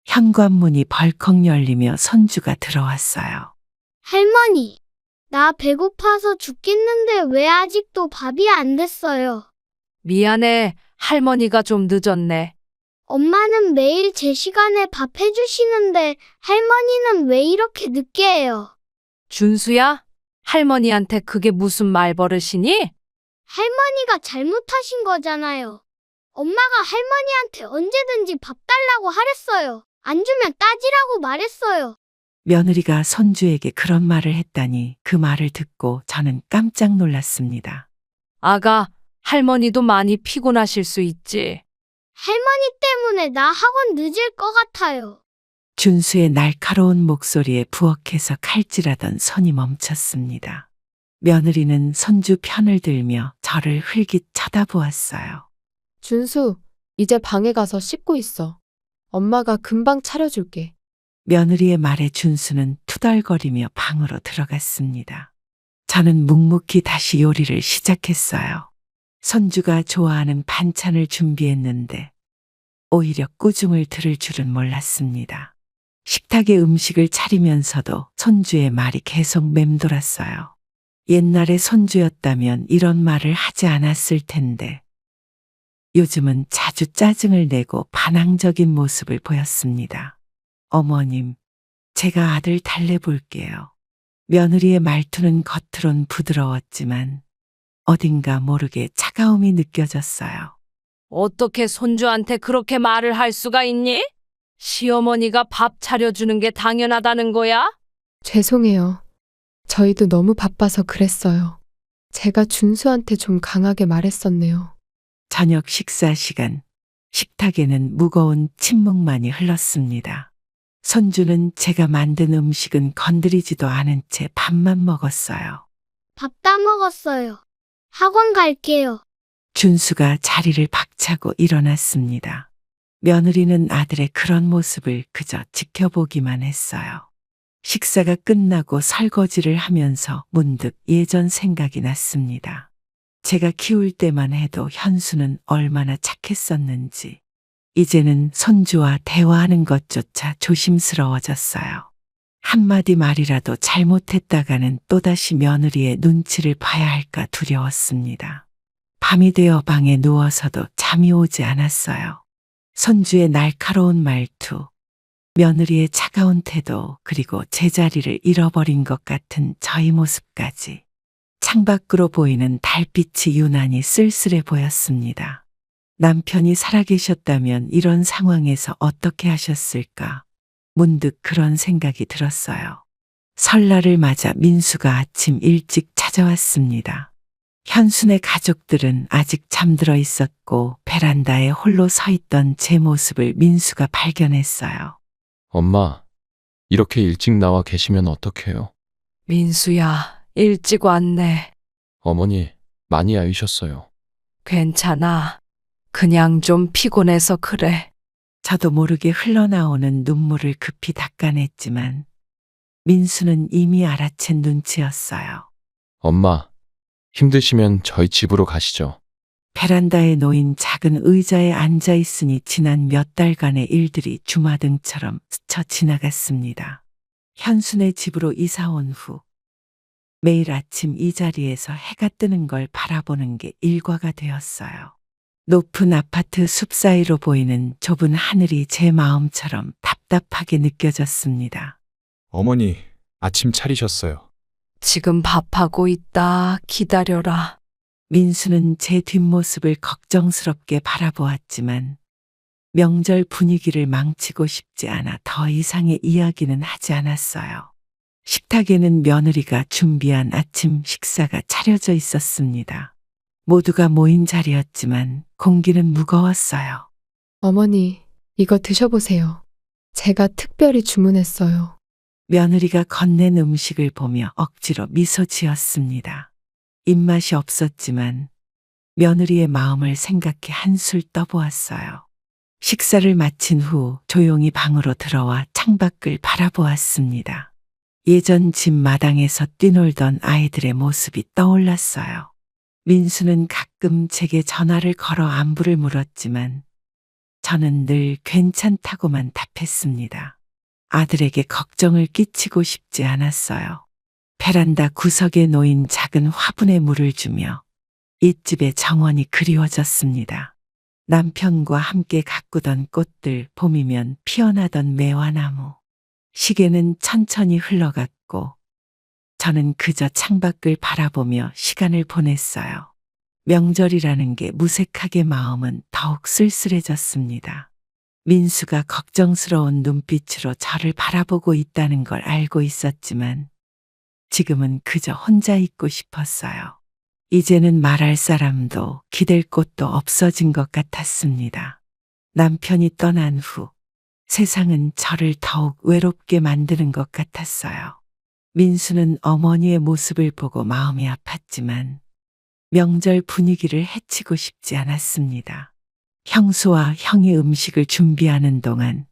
현관문이 벌컥 열리며 손주가 들어왔어요.
할머니, 나 배고파서 죽겠는데 왜 아직도 밥이 안 됐어요?
미안해. 할머니가 좀 늦었네.
엄마는 매일 제 시간에 밥 해주시는데 할머니는 왜 이렇게 늦게 해요?
준수야? 할머니한테 그게 무슨 말버릇이니?
할머니가 잘못하신 거잖아요. 엄마가 할머니한테 언제든지 밥 달라고 하랬어요. 안 주면 따지라고 말했어요.
며느리가 손주에게 그런 말을 했다니 그 말을 듣고 저는 깜짝 놀랐습니다.
아가, 할머니도 많이 피곤하실 수 있지.
할머니 때문에 나 학원 늦을 것 같아요.
준수의 날카로운 목소리에 부엌에서 칼질하던 손이 멈췄습니다. 며느리는 손주 편을 들며 저를 흘깃 쳐다보았어요.
준수, 이제 방에 가서 씻고 있어. 엄마가 금방 차려줄게.
며느리의 말에 준수는 투덜거리며 방으로 들어갔습니다. 저는 묵묵히 다시 요리를 시작했어요. 손주가 좋아하는 반찬을 준비했는데 오히려 꾸중을 들을 줄은 몰랐습니다. 식탁에 음식을 차리면서도 손주의 말이 계속 맴돌았어요. 옛날에 손주였다면 이런 말을 하지 않았을 텐데 요즘은 자주 짜증을 내고 반항적인 모습을 보였습니다. 어머님, 제가 아들 달래볼게요. 며느리의 말투는 겉으론 부드러웠지만 어딘가 모르게 차가움이 느껴졌어요.
어떻게 손주한테 그렇게 말을 할 수가 있니? 시어머니가 밥 차려주는 게 당연하다는 거야?
죄송해요. 저희도 너무 바빠서 그랬어요. 제가 준수한테 좀 강하게 말했었네요.
저녁 식사 시간, 식탁에는 무거운 침묵만이 흘렀습니다. 손주는 제가 만든 음식은 건드리지도 않은 채 밥만 먹었어요.
밥 다 먹었어요. 학원 갈게요.
준수가 자리를 박차고 일어났습니다. 며느리는 아들의 그런 모습을 그저 지켜보기만 했어요. 식사가 끝나고 설거지를 하면서 문득 예전 생각이 났습니다. 제가 키울 때만 해도 현수는 얼마나 착했었는지, 이제는 손주와 대화하는 것조차 조심스러워졌어요. 한마디 말이라도 잘못했다가는 또다시 며느리의 눈치를 봐야 할까 두려웠습니다. 밤이 되어 방에 누워서도 잠이 오지 않았어요. 손주의 날카로운 말투, 며느리의 차가운 태도, 그리고 제자리를 잃어버린 것 같은 저희 모습까지. 창밖으로 보이는 달빛이 유난히 쓸쓸해 보였습니다. 남편이 살아계셨다면 이런 상황에서 어떻게 하셨을까? 문득 그런 생각이 들었어요. 설날을 맞아 민수가 아침 일찍 찾아왔습니다. 현순의 가족들은 아직 잠들어 있었고 베란다에 홀로 서 있던 제 모습을 민수가 발견했어요.
엄마, 이렇게 일찍 나와 계시면 어떡해요?
민수야, 일찍 왔네.
어머니, 많이 아이셨어요.
괜찮아. 그냥 좀 피곤해서 그래.
저도 모르게 흘러나오는 눈물을 급히 닦아냈지만 민수는 이미 알아챈 눈치였어요.
엄마, 힘드시면 저희 집으로 가시죠.
베란다에 놓인 작은 의자에 앉아 있으니 지난 몇 달간의 일들이 주마등처럼 스쳐 지나갔습니다. 현순의 집으로 이사 온 후 매일 아침 이 자리에서 해가 뜨는 걸 바라보는 게 일과가 되었어요. 높은 아파트 숲 사이로 보이는 좁은 하늘이 제 마음처럼 답답하게 느껴졌습니다.
어머니, 아침 차리셨어요.
지금 밥하고 있다. 기다려라.
민수는 제 뒷모습을 걱정스럽게 바라보았지만 명절 분위기를 망치고 싶지 않아 더 이상의 이야기는 하지 않았어요. 식탁에는 며느리가 준비한 아침 식사가 차려져 있었습니다. 모두가 모인 자리였지만 공기는 무거웠어요.
어머니, 이거 드셔보세요. 제가 특별히 주문했어요.
며느리가 건넨 음식을 보며 억지로 미소 지었습니다. 입맛이 없었지만 며느리의 마음을 생각해 한술 떠보았어요. 식사를 마친 후 조용히 방으로 들어와 창밖을 바라보았습니다. 예전 집 마당에서 뛰놀던 아이들의 모습이 떠올랐어요. 민수는 가끔 제게 전화를 걸어 안부를 물었지만 저는 늘 괜찮다고만 답했습니다. 아들에게 걱정을 끼치고 싶지 않았어요. 베란다 구석에 놓인 작은 화분에 물을 주며 잇집의 정원이 그리워졌습니다. 남편과 함께 가꾸던 꽃들, 봄이면 피어나던 매화나무. 시계는 천천히 흘러갔고 저는 그저 창밖을 바라보며 시간을 보냈어요. 명절이라는 게 무색하게 마음은 더욱 쓸쓸해졌습니다. 민수가 걱정스러운 눈빛으로 저를 바라보고 있다는 걸 알고 있었지만 지금은 그저 혼자 있고 싶었어요. 이제는 말할 사람도 기댈 곳도 없어진 것 같았습니다. 남편이 떠난 후 세상은 저를 더욱 외롭게 만드는 것 같았어요. 민수는 어머니의 모습을 보고 마음이 아팠지만 명절 분위기를 해치고 싶지 않았습니다. 형수와 형이 음식을 준비하는 동안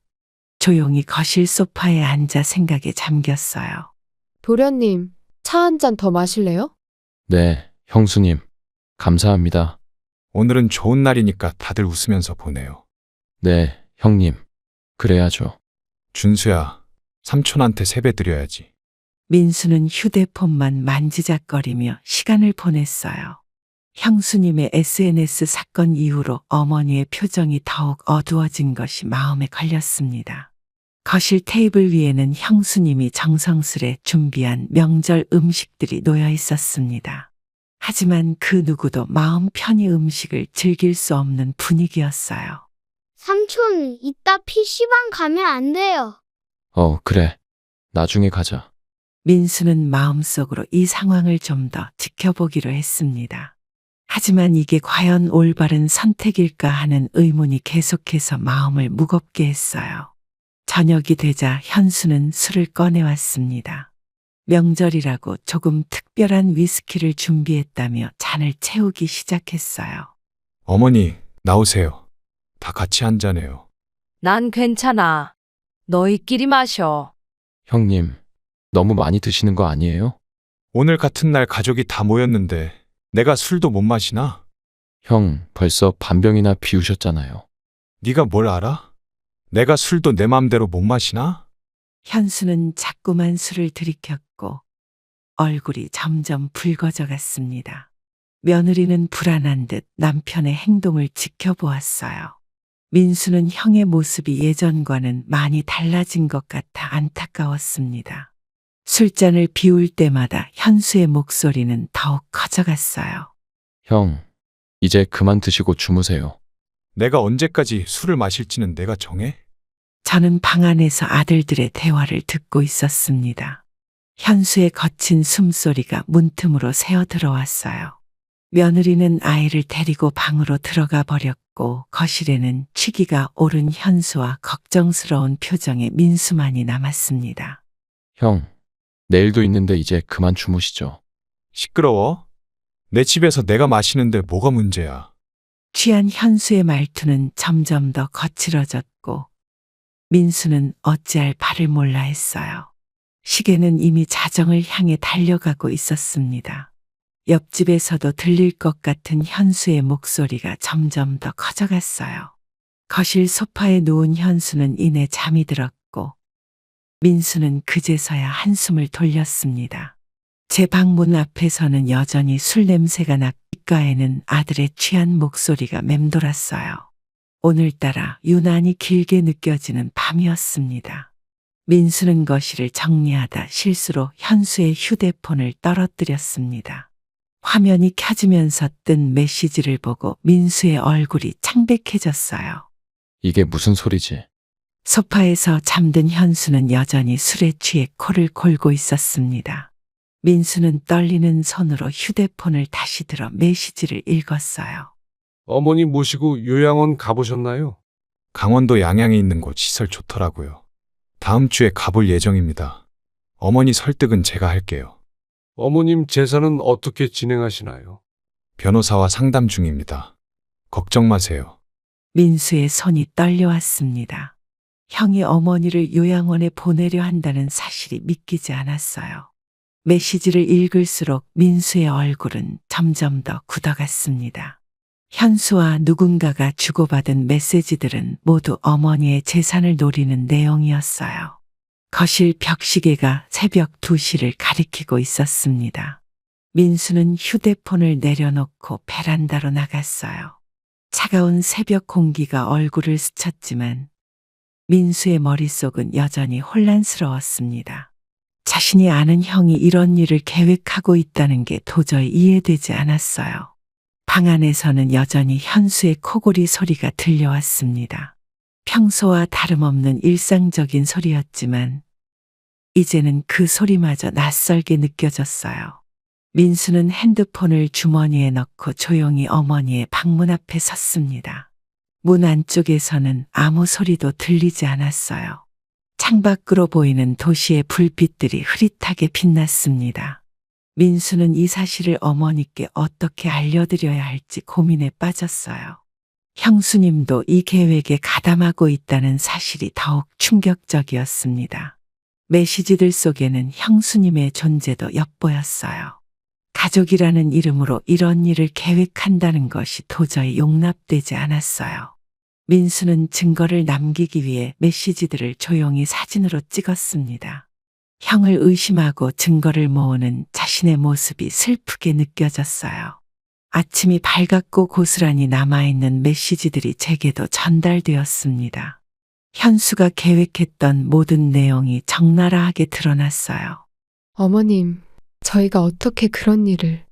조용히 거실 소파에 앉아 생각에 잠겼어요.
도련님, 차 한 잔 더 마실래요?
네, 형수님. 감사합니다.
오늘은 좋은 날이니까 다들 웃으면서 보내요.
네, 형님. 그래야죠.
준수야, 삼촌한테 세배 드려야지.
민수는 휴대폰만 만지작거리며 시간을 보냈어요. 형수님의 SNS 사건 이후로 어머니의 표정이 더욱 어두워진 것이 마음에 걸렸습니다. 거실 테이블 위에는 형수님이 정성스레 준비한 명절 음식들이 놓여 있었습니다. 하지만 그 누구도 마음 편히 음식을 즐길 수 없는 분위기였어요.
삼촌, 이따 PC방 가면 안 돼요.
그래. 나중에 가자.
민수는 마음속으로 이 상황을 좀 더 지켜보기로 했습니다. 하지만 이게 과연 올바른 선택일까 하는 의문이 계속해서 마음을 무겁게 했어요. 저녁이 되자 현수는 술을 꺼내왔습니다. 명절이라고 조금 특별한 위스키를 준비했다며 잔을 채우기 시작했어요.
어머니, 나오세요. 다 같이 한잔해요.
난 괜찮아. 너희끼리 마셔.
형님, 너무 많이 드시는 거 아니에요?
오늘 같은 날 가족이 다 모였는데 내가 술도 못 마시나?
형, 벌써 반병이나 비우셨잖아요.
네가 뭘 알아? 내가 술도 내 맘대로 못 마시나?
현수는 자꾸만 술을 들이켰고 얼굴이 점점 붉어져 갔습니다. 며느리는 불안한 듯 남편의 행동을 지켜보았어요. 민수는 형의 모습이 예전과는 많이 달라진 것 같아 안타까웠습니다. 술잔을 비울 때마다 현수의 목소리는 더욱 커져갔어요.
형, 이제 그만 드시고 주무세요.
내가 언제까지 술을 마실지는 내가 정해?
저는 방 안에서 아들들의 대화를 듣고 있었습니다. 현수의 거친 숨소리가 문틈으로 새어 들어왔어요. 며느리는 아이를 데리고 방으로 들어가 버렸고 거실에는 취기가 오른 현수와 걱정스러운 표정의 민수만이 남았습니다.
형, 내일도 있는데 이제 그만 주무시죠.
시끄러워? 내 집에서 내가 마시는데 뭐가 문제야?
취한 현수의 말투는 점점 더 거칠어졌고 민수는 어찌할 바를 몰라 했어요. 시계는 이미 자정을 향해 달려가고 있었습니다. 옆집에서도 들릴 것 같은 현수의 목소리가 점점 더 커져갔어요. 거실 소파에 누운 현수는 이내 잠이 들었고 민수는 그제서야 한숨을 돌렸습니다. 제 방문 앞에서는 여전히 술 냄새가 나 귓가에는 아들의 취한 목소리가 맴돌았어요. 오늘따라 유난히 길게 느껴지는 밤이었습니다. 민수는 거실을 정리하다 실수로 현수의 휴대폰을 떨어뜨렸습니다. 화면이 켜지면서 뜬 메시지를 보고 민수의 얼굴이 창백해졌어요.
이게 무슨 소리지?
소파에서 잠든 현수는 여전히 술에 취해 코를 골고 있었습니다. 민수는 떨리는 손으로 휴대폰을 다시 들어 메시지를 읽었어요.
어머니 모시고 요양원 가보셨나요?
강원도 양양에 있는 곳 시설 좋더라고요. 다음 주에 가볼 예정입니다. 어머니 설득은 제가 할게요.
어머님 재산은 어떻게 진행하시나요?
변호사와 상담 중입니다. 걱정 마세요.
민수의 손이 떨려왔습니다. 형이 어머니를 요양원에 보내려 한다는 사실이 믿기지 않았어요. 메시지를 읽을수록 민수의 얼굴은 점점 더 굳어갔습니다. 현수와 누군가가 주고받은 메시지들은 모두 어머니의 재산을 노리는 내용이었어요. 거실 벽시계가 새벽 2시를 가리키고 있었습니다. 민수는 휴대폰을 내려놓고 베란다로 나갔어요. 차가운 새벽 공기가 얼굴을 스쳤지만 민수의 머릿속은 여전히 혼란스러웠습니다. 자신이 아는 형이 이런 일을 계획하고 있다는 게 도저히 이해되지 않았어요. 방 안에서는 여전히 현수의 코골이 소리가 들려왔습니다. 평소와 다름없는 일상적인 소리였지만 이제는 그 소리마저 낯설게 느껴졌어요. 민수는 핸드폰을 주머니에 넣고 조용히 어머니의 방문 앞에 섰습니다. 문 안쪽에서는 아무 소리도 들리지 않았어요. 창밖으로 보이는 도시의 불빛들이 흐릿하게 빛났습니다. 민수는 이 사실을 어머니께 어떻게 알려드려야 할지 고민에 빠졌어요. 형수님도 이 계획에 가담하고 있다는 사실이 더욱 충격적이었습니다. 메시지들 속에는 형수님의 존재도 엿보였어요. 가족이라는 이름으로 이런 일을 계획한다는 것이 도저히 용납되지 않았어요. 민수는 증거를 남기기 위해 메시지들을 조용히 사진으로 찍었습니다. 형을 의심하고 증거를 모으는 자신의 모습이 슬프게 느껴졌어요. 아침이 밝았고 고스란히 남아있는 메시지들이 제게도 전달되었습니다. 현수가 계획했던 모든 내용이 적나라하게 드러났어요.
어머님, 저희가 어떻게 그런 일을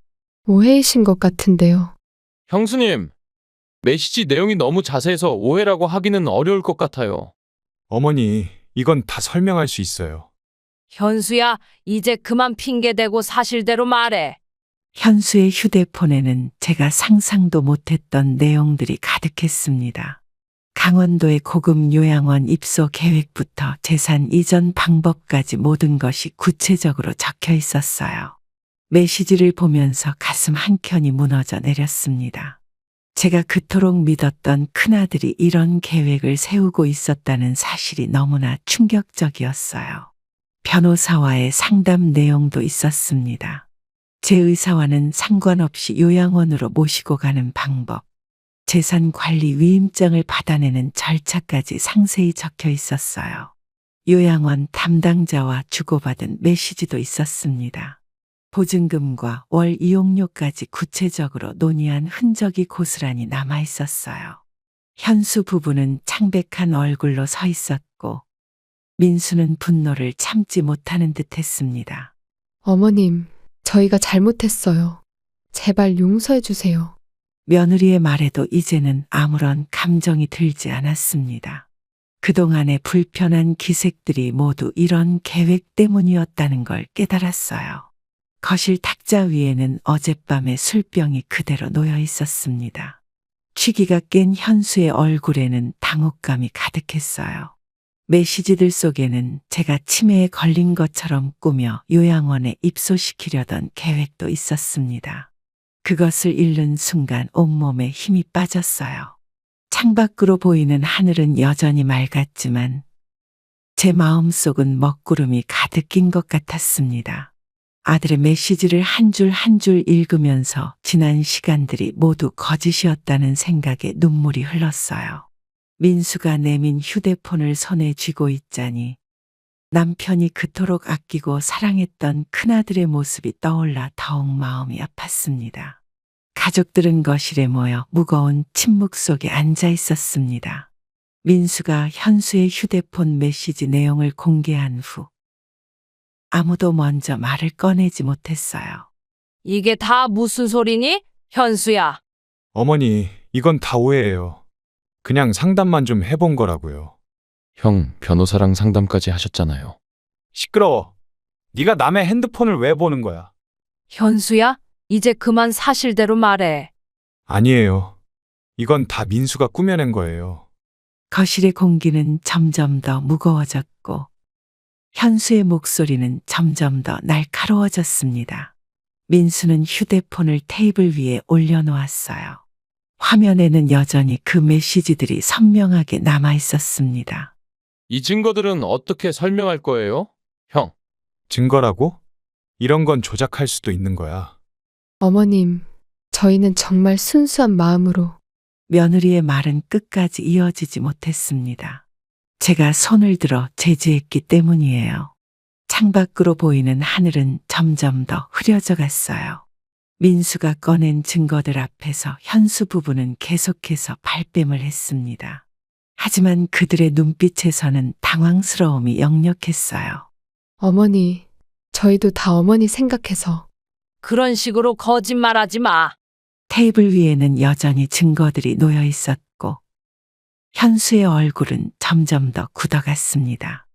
오해이신 것 같은데요.
형수님, 메시지 내용이 너무 자세해서 오해라고 하기는 어려울 것 같아요.
어머니, 이건 다 설명할 수 있어요.
현수야, 이제 그만 핑계대고 사실대로 말해.
현수의 휴대폰에는 제가 상상도 못했던 내용들이 가득했습니다. 강원도의 고급 요양원 입소 계획부터 재산 이전 방법까지 모든 것이 구체적으로 적혀 있었어요. 메시지를 보면서 가슴 한켠이 무너져 내렸습니다. 제가 그토록 믿었던 큰아들이 이런 계획을 세우고 있었다는 사실이 너무나 충격적이었어요. 변호사와의 상담 내용도 있었습니다. 제 의사와는 상관없이 요양원으로 모시고 가는 방법, 재산 관리 위임장을 받아내는 절차까지 상세히 적혀 있었어요. 요양원 담당자와 주고받은 메시지도 있었습니다. 보증금과 월 이용료까지 구체적으로 논의한 흔적이 고스란히 남아 있었어요. 현수 부부는 창백한 얼굴로 서 있었고 민수는 분노를 참지 못하는 듯 했습니다.
어머님, 저희가 잘못했어요. 제발 용서해 주세요.
며느리의 말에도 이제는 아무런 감정이 들지 않았습니다. 그동안의 불편한 기색들이 모두 이런 계획 때문이었다는 걸 깨달았어요. 거실 탁자 위에는 어젯밤의 술병이 그대로 놓여 있었습니다. 취기가 깬 현수의 얼굴에는 당혹감이 가득했어요. 메시지들 속에는 제가 치매에 걸린 것처럼 꾸며 요양원에 입소시키려던 계획도 있었습니다. 그것을 읽는 순간 온몸에 힘이 빠졌어요. 창밖으로 보이는 하늘은 여전히 맑았지만 제 마음속은 먹구름이 가득 낀 것 같았습니다. 아들의 메시지를 한 줄 한 줄 읽으면서 지난 시간들이 모두 거짓이었다는 생각에 눈물이 흘렀어요. 민수가 내민 휴대폰을 손에 쥐고 있자니 남편이 그토록 아끼고 사랑했던 큰아들의 모습이 떠올라 더욱 마음이 아팠습니다. 가족들은 거실에 모여 무거운 침묵 속에 앉아 있었습니다. 민수가 현수의 휴대폰 메시지 내용을 공개한 후 아무도 먼저 말을 꺼내지 못했어요.
이게 다 무슨 소리니? 현수야.
어머니, 이건 다 오해예요. 그냥 상담만 좀 해본 거라고요.
형, 변호사랑 상담까지 하셨잖아요.
시끄러워. 네가 남의 핸드폰을 왜 보는 거야?
현수야, 이제 그만 사실대로 말해.
아니에요. 이건 다 민수가 꾸며낸 거예요.
거실의 공기는 점점 더 무거워졌고 현수의 목소리는 점점 더 날카로워졌습니다. 민수는 휴대폰을 테이블 위에 올려놓았어요. 화면에는 여전히 그 메시지들이 선명하게 남아 있었습니다.
이 증거들은 어떻게 설명할 거예요? 형.
증거라고? 이런 건 조작할 수도 있는 거야.
어머님, 저희는 정말 순수한 마음으로.
며느리의 말은 끝까지 이어지지 못했습니다. 제가 손을 들어 제지했기 때문이에요. 창밖으로 보이는 하늘은 점점 더 흐려져 갔어요. 민수가 꺼낸 증거들 앞에서 현수 부부는 계속해서 발뺌을 했습니다. 하지만 그들의 눈빛에서는 당황스러움이 역력했어요.
어머니, 저희도 다 어머니 생각해서.
그런 식으로 거짓말하지 마.
테이블 위에는 여전히 증거들이 놓여 있었고 현수의 얼굴은 점점 더 굳어갔습니다.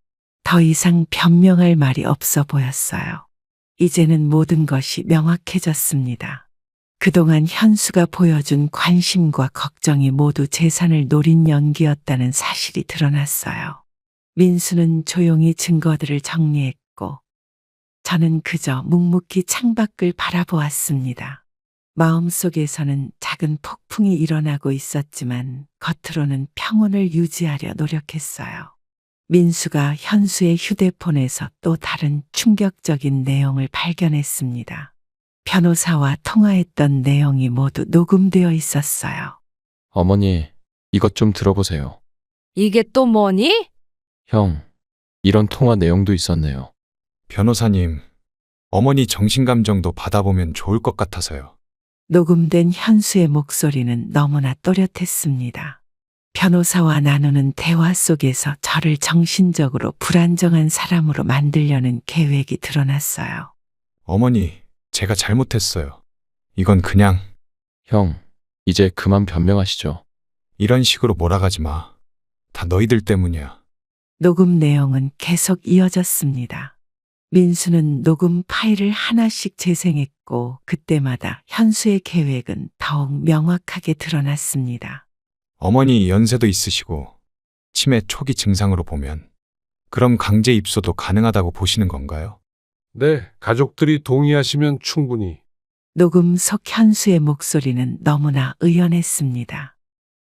더 이상 변명할 말이 없어 보였어요. 이제는 모든 것이 명확해졌습니다. 그동안 현수가 보여준 관심과 걱정이 모두 재산을 노린 연기였다는 사실이 드러났어요. 민수는 조용히 증거들을 정리했고 저는 그저 묵묵히 창밖을 바라보았습니다. 마음속에서는 작은 폭풍이 일어나고 있었지만 겉으로는 평온을 유지하려 노력했어요. 민수가 현수의 휴대폰에서 또 다른 충격적인 내용을 발견했습니다. 변호사와 통화했던 내용이 모두 녹음되어 있었어요.
어머니, 이것 좀 들어보세요.
이게 또 뭐니?
형, 이런 통화 내용도 있었네요.
변호사님, 어머니 정신감정도 받아보면 좋을 것 같아서요.
녹음된 현수의 목소리는 너무나 또렷했습니다. 변호사와 나누는 대화 속에서 저를 정신적으로 불안정한 사람으로 만들려는 계획이 드러났어요.
어머니, 제가 잘못했어요. 이건 그냥
형, 이제 그만 변명하시죠.
이런 식으로 몰아가지 마. 다 너희들 때문이야.
녹음 내용은 계속 이어졌습니다. 민수는 녹음 파일을 하나씩 재생했고 그때마다 현수의 계획은 더욱 명확하게 드러났습니다.
어머니 연세도 있으시고 치매 초기 증상으로 보면 그럼 강제 입소도 가능하다고 보시는 건가요?
네, 가족들이 동의하시면 충분히.
녹음 속 현수의 목소리는 너무나 의연했습니다.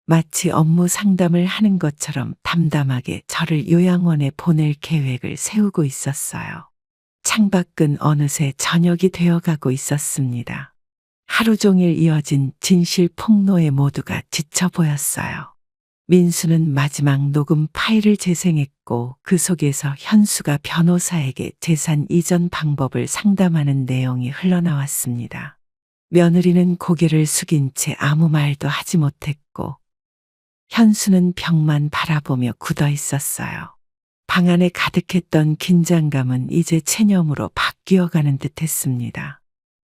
마치 업무 상담을 하는 것처럼 담담하게 저를 요양원에 보낼 계획을 세우고 있었어요. 창밖은 어느새 저녁이 되어가고 있었습니다. 하루 종일 이어진 진실 폭로에 모두가 지쳐 보였어요. 민수는 마지막 녹음 파일을 재생했고 그 속에서 현수가 변호사에게 재산 이전 방법을 상담하는 내용이 흘러나왔습니다. 며느리는 고개를 숙인 채 아무 말도 하지 못했고 현수는 벽만 바라보며 굳어 있었어요. 방 안에 가득했던 긴장감은 이제 체념으로 바뀌어가는 듯했습니다.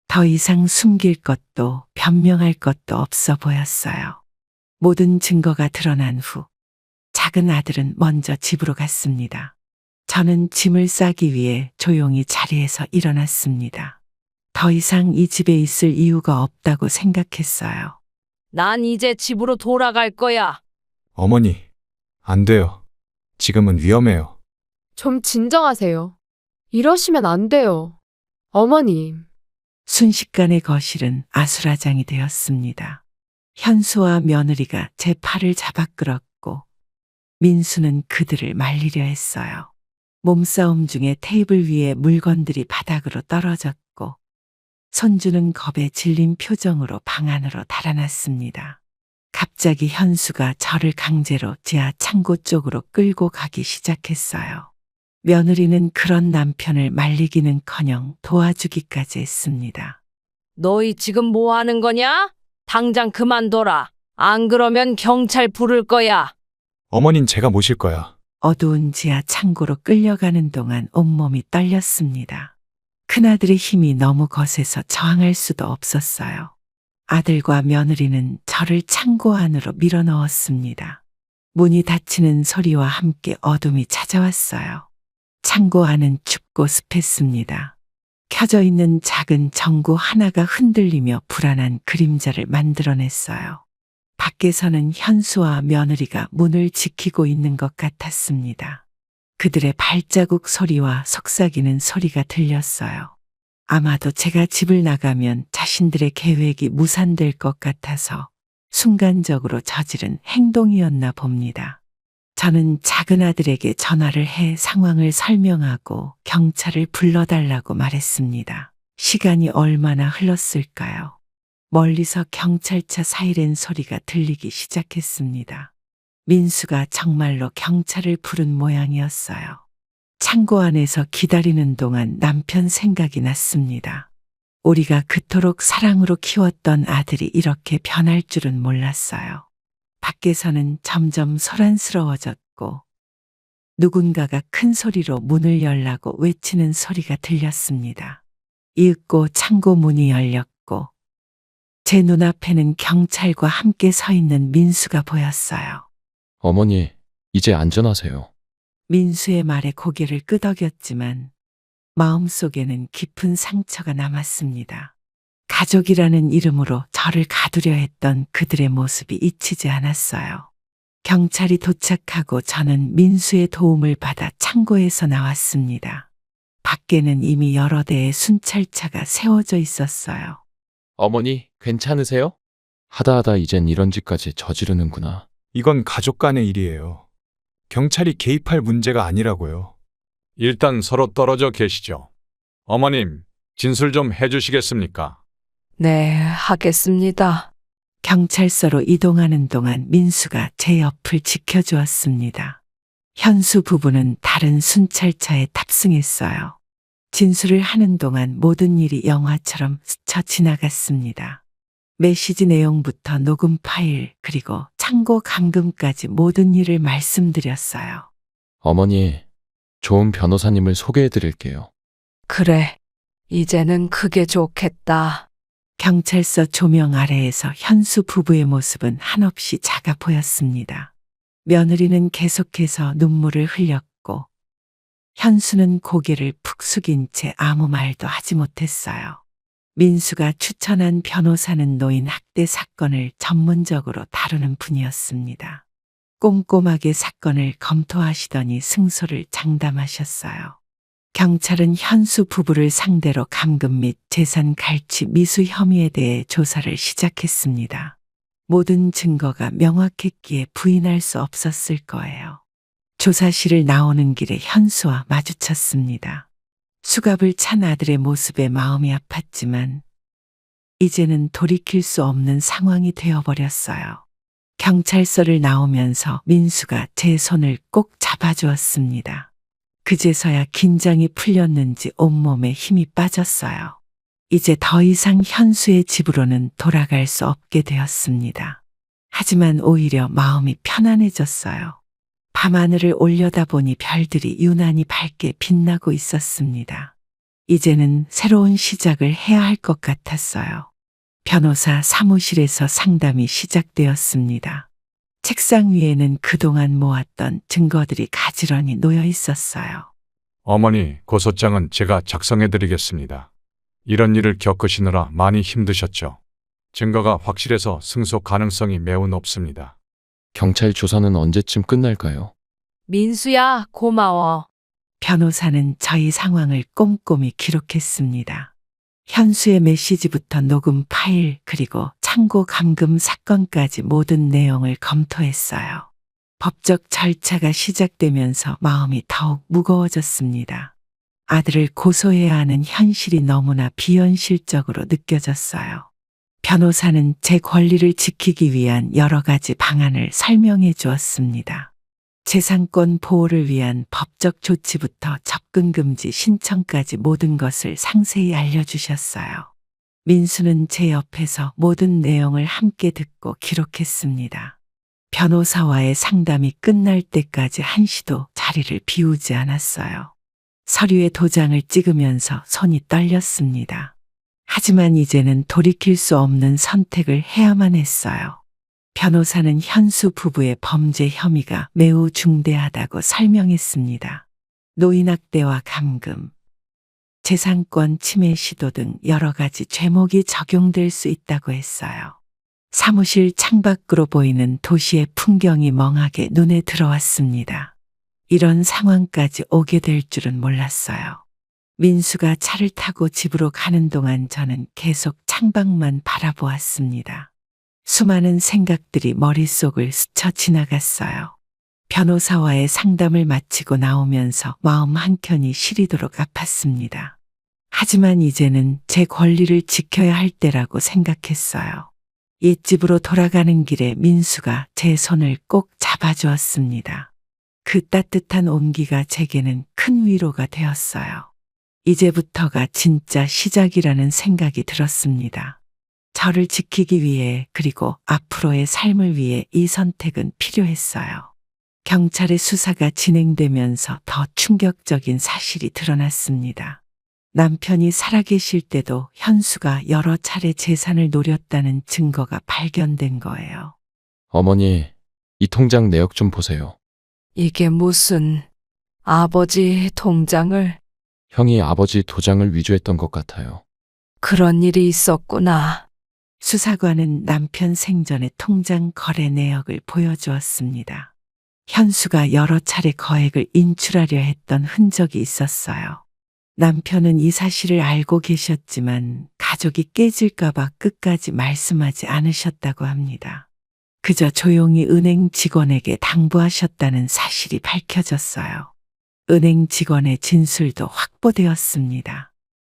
더 이상 숨길 것도 변명할 것도 없어 보였어요. 모든 증거가 드러난 후 작은 아들은 먼저 집으로 갔습니다. 저는 짐을 싸기 위해 조용히 자리에서 일어났습니다. 더 이상 이 집에 있을 이유가 없다고 생각했어요.
난 이제 집으로 돌아갈 거야.
어머니, 안 돼요. 지금은 위험해요.
좀 진정하세요. 이러시면 안 돼요. 어머님.
순식간에 거실은 아수라장이 되었습니다. 현수와 며느리가 제 팔을 잡아 끌었고 민수는 그들을 말리려 했어요. 몸싸움 중에 테이블 위에 물건들이 바닥으로 떨어졌고 손주는 겁에 질린 표정으로 방 안으로 달아났습니다. 갑자기 현수가 저를 강제로 지하 창고 쪽으로 끌고 가기 시작했어요. 며느리는 그런 남편을 말리기는커녕 도와주기까지 했습니다.
너희 지금 뭐 하는 거냐? 당장 그만둬라. 안 그러면 경찰 부를 거야.
어머닌 제가 모실 거야.
어두운 지하 창고로 끌려가는 동안 온몸이 떨렸습니다. 큰아들의 힘이 너무 거세서 저항할 수도 없었어요. 아들과 며느리는 저를 창고 안으로 밀어넣었습니다. 문이 닫히는 소리와 함께 어둠이 찾아왔어요. 창고 안은 춥고 습했습니다. 켜져 있는 작은 전구 하나가 흔들리며 불안한 그림자를 만들어냈어요. 밖에서는 현수와 며느리가 문을 지키고 있는 것 같았습니다. 그들의 발자국 소리와 속삭이는 소리가 들렸어요. 아마도 제가 집을 나가면 자신들의 계획이 무산될 것 같아서 순간적으로 저지른 행동이었나 봅니다. 저는 작은 아들에게 전화를 해 상황을 설명하고 경찰을 불러달라고 말했습니다. 시간이 얼마나 흘렀을까요? 멀리서 경찰차 사이렌 소리가 들리기 시작했습니다. 민수가 정말로 경찰을 부른 모양이었어요. 창고 안에서 기다리는 동안 남편 생각이 났습니다. 우리가 그토록 사랑으로 키웠던 아들이 이렇게 변할 줄은 몰랐어요. 밖에서는 점점 소란스러워졌고 누군가가 큰 소리로 문을 열라고 외치는 소리가 들렸습니다. 이윽고 창고 문이 열렸고 제 눈앞에는 경찰과 함께 서 있는 민수가 보였어요.
어머니, 이제 안전하세요.
민수의 말에 고개를 끄덕였지만 마음속에는 깊은 상처가 남았습니다. 가족이라는 이름으로 저를 가두려 했던 그들의 모습이 잊히지 않았어요. 경찰이 도착하고 저는 민수의 도움을 받아 창고에서 나왔습니다. 밖에는 이미 여러 대의 순찰차가 세워져 있었어요.
어머니, 괜찮으세요? 하다 이젠 이런 짓까지 저지르는구나.
이건 가족 간의 일이에요. 경찰이 개입할 문제가 아니라고요.
일단 서로 떨어져 계시죠. 어머님, 진술 좀 해주시겠습니까?
네, 하겠습니다.
경찰서로 이동하는 동안 민수가 제 옆을 지켜주었습니다. 현수 부부는 다른 순찰차에 탑승했어요. 진술을 하는 동안 모든 일이 영화처럼 스쳐 지나갔습니다. 메시지 내용부터 녹음 파일 그리고 창고 감금까지 모든 일을 말씀드렸어요.
어머니, 좋은 변호사님을 소개해 드릴게요.
그래, 이제는 그게 좋겠다.
경찰서 조명 아래에서 현수 부부의 모습은 한없이 작아 보였습니다. 며느리는 계속해서 눈물을 흘렸고 현수는 고개를 푹 숙인 채 아무 말도 하지 못했어요. 민수가 추천한 변호사는 노인 학대 사건을 전문적으로 다루는 분이었습니다. 꼼꼼하게 사건을 검토하시더니 승소를 장담하셨어요. 경찰은 현수 부부를 상대로 감금 및 재산 갈취 미수 혐의에 대해 조사를 시작했습니다. 모든 증거가 명확했기에 부인할 수 없었을 거예요. 조사실을 나오는 길에 현수와 마주쳤습니다. 수갑을 찬 아들의 모습에 마음이 아팠지만 이제는 돌이킬 수 없는 상황이 되어버렸어요. 경찰서를 나오면서 민수가 제 손을 꼭 잡아주었습니다. 그제서야 긴장이 풀렸는지 온몸에 힘이 빠졌어요. 이제 더 이상 현수의 집으로는 돌아갈 수 없게 되었습니다. 하지만 오히려 마음이 편안해졌어요. 밤하늘을 올려다보니 별들이 유난히 밝게 빛나고 있었습니다. 이제는 새로운 시작을 해야 할 것 같았어요. 변호사 사무실에서 상담이 시작되었습니다. 책상 위에는 그동안 모았던 증거들이 가지런히 놓여 있었어요.
어머니, 고소장은 제가 작성해 드리겠습니다. 이런 일을 겪으시느라 많이 힘드셨죠. 증거가 확실해서 승소 가능성이 매우 높습니다.
경찰 조사는 언제쯤 끝날까요?
민수야, 고마워.
변호사는 저희 상황을 꼼꼼히 기록했습니다. 현수의 메시지부터 녹음 파일 그리고 창고 감금 사건까지 모든 내용을 검토했어요. 법적 절차가 시작되면서 마음이 더욱 무거워졌습니다. 아들을 고소해야 하는 현실이 너무나 비현실적으로 느껴졌어요. 변호사는 제 권리를 지키기 위한 여러 가지 방안을 설명해 주었습니다. 재산권 보호를 위한 법적 조치부터 접근 금지 신청까지 모든 것을 상세히 알려주셨어요. 민수는 제 옆에서 모든 내용을 함께 듣고 기록했습니다. 변호사와의 상담이 끝날 때까지 한시도 자리를 비우지 않았어요. 서류에 도장을 찍으면서 손이 떨렸습니다. 하지만 이제는 돌이킬 수 없는 선택을 해야만 했어요. 변호사는 현수 부부의 범죄 혐의가 매우 중대하다고 설명했습니다. 노인학대와 감금, 재산권 침해 시도 등 여러 가지 죄목이 적용될 수 있다고 했어요. 사무실 창밖으로 보이는 도시의 풍경이 멍하게 눈에 들어왔습니다. 이런 상황까지 오게 될 줄은 몰랐어요. 민수가 차를 타고 집으로 가는 동안 저는 계속 창밖만 바라보았습니다. 수많은 생각들이 머릿속을 스쳐 지나갔어요. 변호사와의 상담을 마치고 나오면서 마음 한켠이 시리도록 아팠습니다. 하지만 이제는 제 권리를 지켜야 할 때라고 생각했어요. 옛집으로 돌아가는 길에 민수가 제 손을 꼭 잡아주었습니다. 그 따뜻한 온기가 제게는 큰 위로가 되었어요. 이제부터가 진짜 시작이라는 생각이 들었습니다. 저를 지키기 위해 그리고 앞으로의 삶을 위해 이 선택은 필요했어요. 경찰의 수사가 진행되면서 더 충격적인 사실이 드러났습니다. 남편이 살아계실 때도 현수가 여러 차례 재산을 노렸다는 증거가 발견된 거예요.
어머니, 이 통장 내역 좀 보세요.
이게 무슨 아버지 통장을
형이 아버지 도장을 위조했던 것 같아요.
그런 일이 있었구나.
수사관은 남편 생전의 통장 거래 내역을 보여주었습니다. 현수가 여러 차례 거액을 인출하려 했던 흔적이 있었어요. 남편은 이 사실을 알고 계셨지만 가족이 깨질까봐 끝까지 말씀하지 않으셨다고 합니다. 그저 조용히 은행 직원에게 당부하셨다는 사실이 밝혀졌어요. 은행 직원의 진술도 확보되었습니다.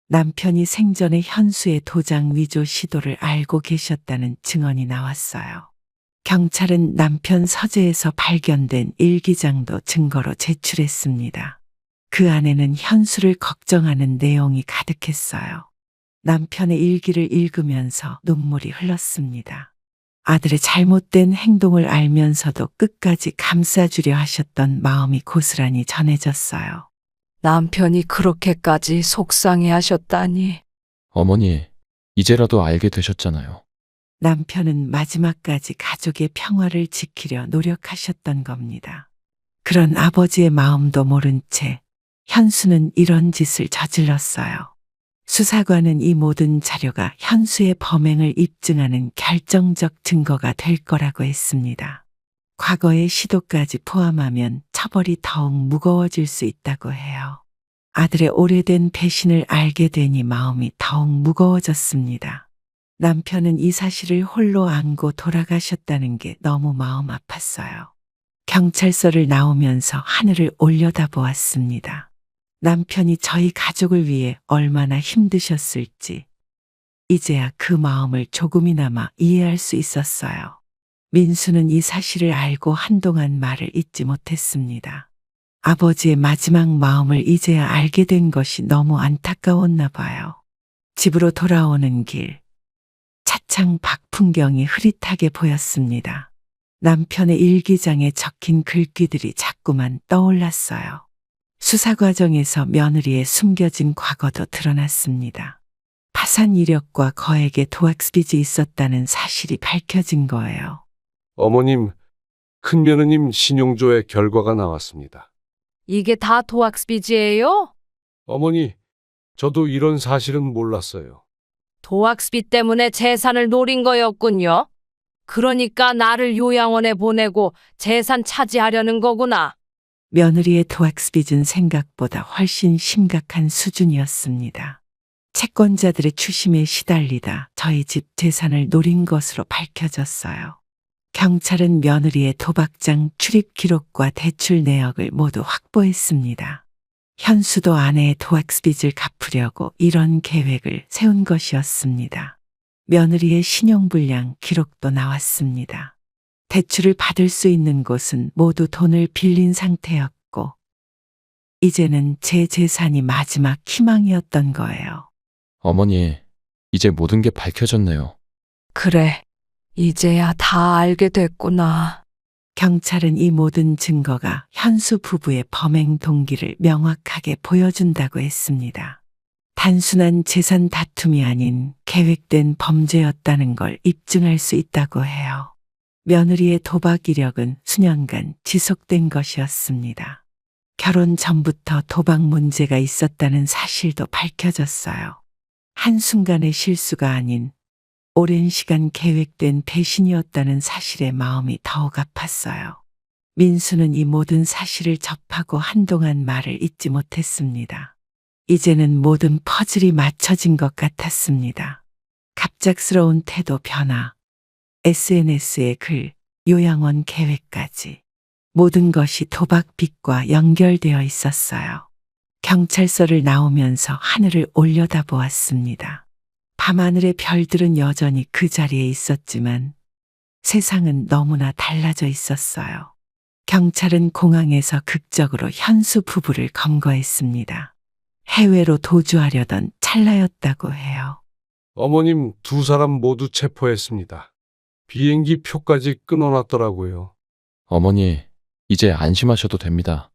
남편이 생전에 현수의 도장 위조 시도를 알고 계셨다는 증언이 나왔어요. 경찰은 남편 서재에서 발견된 일기장도 증거로 제출했습니다. 그 안에는 현수를 걱정하는 내용이 가득했어요. 남편의 일기를 읽으면서 눈물이 흘렀습니다. 아들의 잘못된 행동을 알면서도 끝까지 감싸주려 하셨던 마음이 고스란히 전해졌어요.
남편이 그렇게까지 속상해 하셨다니.
어머니, 이제라도 알게 되셨잖아요.
남편은 마지막까지 가족의 평화를 지키려 노력하셨던 겁니다. 그런 아버지의 마음도 모른 채 현수는 이런 짓을 저질렀어요. 수사관은 이 모든 자료가 현수의 범행을 입증하는 결정적 증거가 될 거라고 했습니다. 과거의 시도까지 포함하면 처벌이 더욱 무거워질 수 있다고 해요. 아들의 오래된 배신을 알게 되니 마음이 더욱 무거워졌습니다. 남편은 이 사실을 홀로 안고 돌아가셨다는 게 너무 마음 아팠어요. 경찰서를 나오면서 하늘을 올려다보았습니다. 남편이 저희 가족을 위해 얼마나 힘드셨을지, 이제야 그 마음을 조금이나마 이해할 수 있었어요. 민수는 이 사실을 알고 한동안 말을 잇지 못했습니다. 아버지의 마지막 마음을 이제야 알게 된 것이 너무 안타까웠나 봐요. 집으로 돌아오는 길, 차창 밖 풍경이 흐릿하게 보였습니다. 남편의 일기장에 적힌 글귀들이 자꾸만 떠올랐어요. 수사 과정에서 며느리의 숨겨진 과거도 드러났습니다. 파산 이력과 거액의 도학스빚이 있었다는 사실이 밝혀진 거예요.
어머님, 큰며느님 신용조회 결과가 나왔습니다.
이게 다 도학스빚이에요?
어머니, 저도 이런 사실은 몰랐어요.
도학스빚 때문에 재산을 노린 거였군요. 그러니까 나를 요양원에 보내고 재산 차지하려는 거구나.
며느리의 도학스빚은 생각보다 훨씬 심각한 수준이었습니다. 채권자들의 추심에 시달리다 저희 집 재산을 노린 것으로 밝혀졌어요. 경찰은 며느리의 도박장 출입 기록과 대출 내역을 모두 확보했습니다. 현수도 아내의 도학스빚을 갚으려고 이런 계획을 세운 것이었습니다. 며느리의 신용불량 기록도 나왔습니다. 대출을 받을 수 있는 곳은 모두 돈을 빌린 상태였고, 이제는 제 재산이 마지막 희망이었던 거예요.
어머니, 이제 모든 게 밝혀졌네요.
그래, 이제야 다 알게 됐구나.
경찰은 이 모든 증거가 현수 부부의 범행 동기를 명확하게 보여준다고 했습니다. 단순한 재산 다툼이 아닌 계획된 범죄였다는 걸 입증할 수 있다고 해요. 며느리의 도박 이력은 수년간 지속된 것이었습니다. 결혼 전부터 도박 문제가 있었다는 사실도 밝혀졌어요. 한순간의 실수가 아닌 오랜 시간 계획된 배신이었다는 사실에 마음이 더욱 아팠어요. 민수는 이 모든 사실을 접하고 한동안 말을 잇지 못했습니다. 이제는 모든 퍼즐이 맞춰진 것 같았습니다. 갑작스러운 태도 변화, SNS의 글, 요양원 계획까지 모든 것이 도박빚과 연결되어 있었어요. 경찰서를 나오면서 하늘을 올려다보았습니다. 밤하늘의 별들은 여전히 그 자리에 있었지만 세상은 너무나 달라져 있었어요. 경찰은 공항에서 극적으로 현수 부부를 검거했습니다. 해외로 도주하려던 찰나였다고 해요.
어머님 두 사람 모두 체포했습니다. 비행기 표까지 끊어놨더라고요.
어머니, 이제 안심하셔도 됩니다.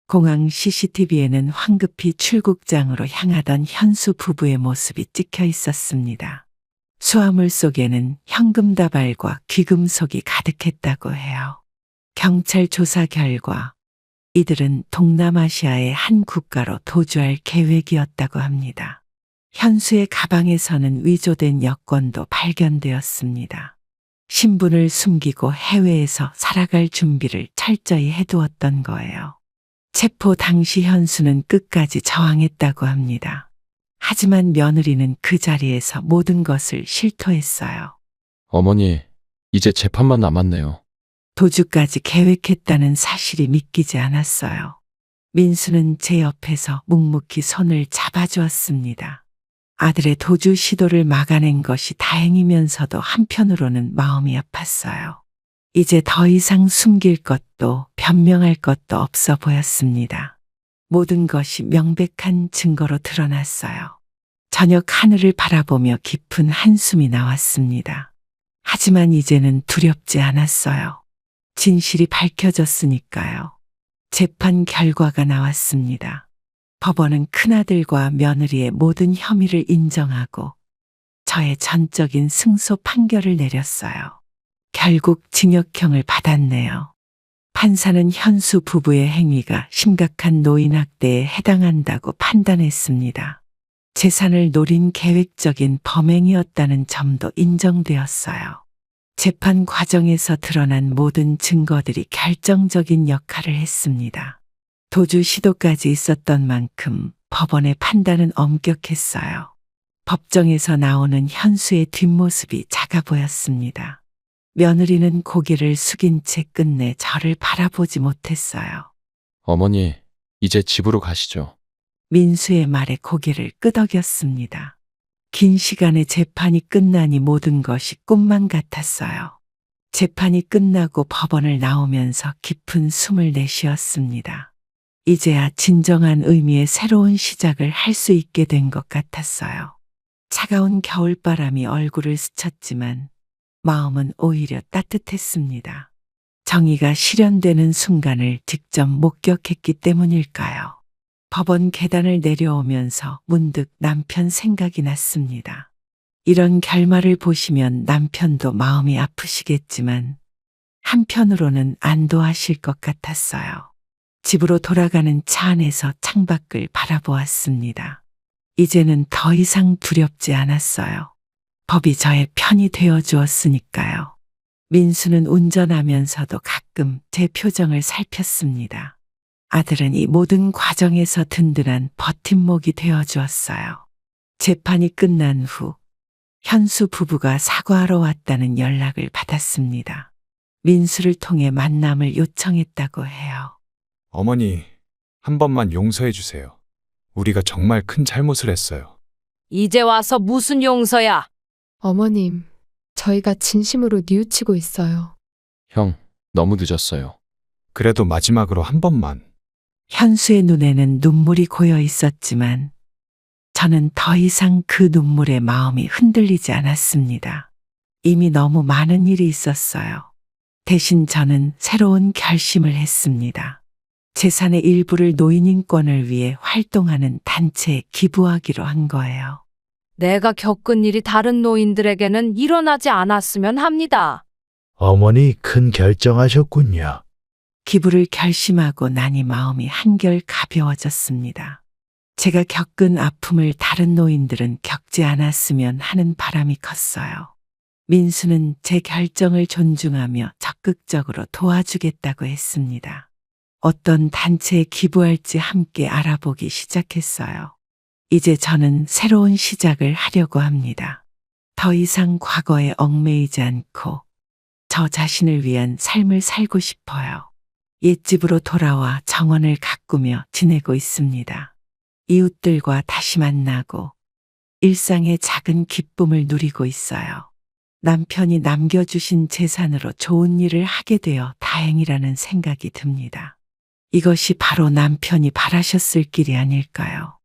공항 CCTV에는 황급히 출국장으로 향하던 현수 부부의 모습이 찍혀 있었습니다. 수화물 속에는 현금 다발과 귀금속이 가득했다고 해요. 경찰 조사 결과 이들은 동남아시아의 한 국가로 도주할 계획이었다고 합니다. 현수의 가방에서는 위조된 여권도 발견되었습니다. 신분을 숨기고 해외에서 살아갈 준비를 철저히 해두었던 거예요. 체포 당시 현수는 끝까지 저항했다고 합니다. 하지만 며느리는 그 자리에서 모든 것을 실토했어요.
어머니, 이제 재판만 남았네요.
도주까지 계획했다는 사실이 믿기지 않았어요. 민수는 제 옆에서 묵묵히 손을 잡아주었습니다. 아들의 도주 시도를 막아낸 것이 다행이면서도 한편으로는 마음이 아팠어요. 이제 더 이상 숨길 것도 변명할 것도 없어 보였습니다. 모든 것이 명백한 증거로 드러났어요. 저녁 하늘을 바라보며 깊은 한숨이 나왔습니다. 하지만 이제는 두렵지 않았어요. 진실이 밝혀졌으니까요. 재판 결과가 나왔습니다. 법원은 큰아들과 며느리의 모든 혐의를 인정하고 저의 전적인 승소 판결을 내렸어요. 결국 징역형을 받았네요. 판사는 현수 부부의 행위가 심각한 노인학대에 해당한다고 판단했습니다. 재산을 노린 계획적인 범행이었다는 점도 인정되었어요. 재판 과정에서 드러난 모든 증거들이 결정적인 역할을 했습니다. 도주 시도까지 있었던 만큼 법원의 판단은 엄격했어요. 법정에서 나오는 현수의 뒷모습이 작아 보였습니다. 며느리는 고개를 숙인 채 끝내 저를 바라보지 못했어요.
어머니, 이제 집으로 가시죠.
민수의 말에 고개를 끄덕였습니다. 긴 시간의 재판이 끝나니 모든 것이 꿈만 같았어요. 재판이 끝나고 법원을 나오면서 깊은 숨을 내쉬었습니다. 이제야 진정한 의미의 새로운 시작을 할 수 있게 된 것 같았어요. 차가운 겨울바람이 얼굴을 스쳤지만 마음은 오히려 따뜻했습니다. 정의가 실현되는 순간을 직접 목격했기 때문일까요? 법원 계단을 내려오면서 문득 남편 생각이 났습니다. 이런 결말을 보시면 남편도 마음이 아프시겠지만 한편으로는 안도하실 것 같았어요. 집으로 돌아가는 차 안에서 창밖을 바라보았습니다. 이제는 더 이상 두렵지 않았어요. 법이 저의 편이 되어 주었으니까요. 민수는 운전하면서도 가끔 제 표정을 살폈습니다. 아들은 이 모든 과정에서 든든한 버팀목이 되어 주었어요. 재판이 끝난 후 현수 부부가 사과하러 왔다는 연락을 받았습니다. 민수를 통해 만남을 요청했다고 해요.
어머니, 한 번만 용서해 주세요. 우리가 정말 큰 잘못을 했어요.
이제 와서 무슨 용서야?
어머님, 저희가 진심으로 뉘우치고 있어요.
형, 너무 늦었어요.
그래도 마지막으로 한 번만.
현수의 눈에는 눈물이 고여 있었지만 저는 더 이상 그 눈물에 마음이 흔들리지 않았습니다. 이미 너무 많은 일이 있었어요. 대신 저는 새로운 결심을 했습니다. 재산의 일부를 노인 인권을 위해 활동하는 단체에 기부하기로 한 거예요.
내가 겪은 일이 다른 노인들에게는 일어나지 않았으면 합니다.
어머니 큰 결정하셨군요.
기부를 결심하고 나니 마음이 한결 가벼워졌습니다. 제가 겪은 아픔을 다른 노인들은 겪지 않았으면 하는 바람이 컸어요. 민수는 제 결정을 존중하며 적극적으로 도와주겠다고 했습니다. 어떤 단체에 기부할지 함께 알아보기 시작했어요. 이제 저는 새로운 시작을 하려고 합니다. 더 이상 과거에 얽매이지 않고 저 자신을 위한 삶을 살고 싶어요. 옛집으로 돌아와 정원을 가꾸며 지내고 있습니다. 이웃들과 다시 만나고 일상의 작은 기쁨을 누리고 있어요. 남편이 남겨주신 재산으로 좋은 일을 하게 되어 다행이라는 생각이 듭니다. 이것이 바로 남편이 바라셨을 길이 아닐까요?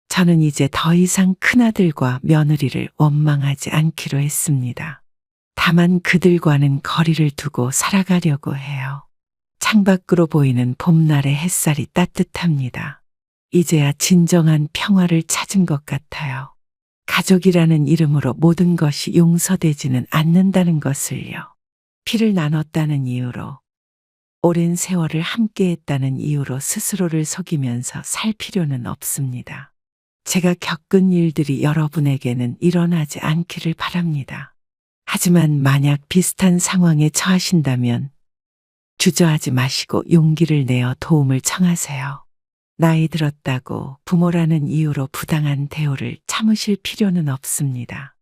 저는 이제 더 이상 큰아들과 며느리를 원망하지 않기로 했습니다. 다만 그들과는 거리를 두고 살아가려고 해요. 창밖으로 보이는 봄날의 햇살이 따뜻합니다. 이제야 진정한 평화를 찾은 것 같아요. 가족이라는 이름으로 모든 것이 용서되지는 않는다는 것을요. 피를 나눴다는 이유로, 오랜 세월을 함께했다는 이유로 스스로를 속이면서 살 필요는 없습니다. 제가 겪은 일들이 여러분에게는 일어나지 않기를 바랍니다. 하지만 만약 비슷한 상황에 처하신다면 주저하지 마시고 용기를 내어 도움을 청하세요. 나이 들었다고 부모라는 이유로 부당한 대우를 참으실 필요는 없습니다.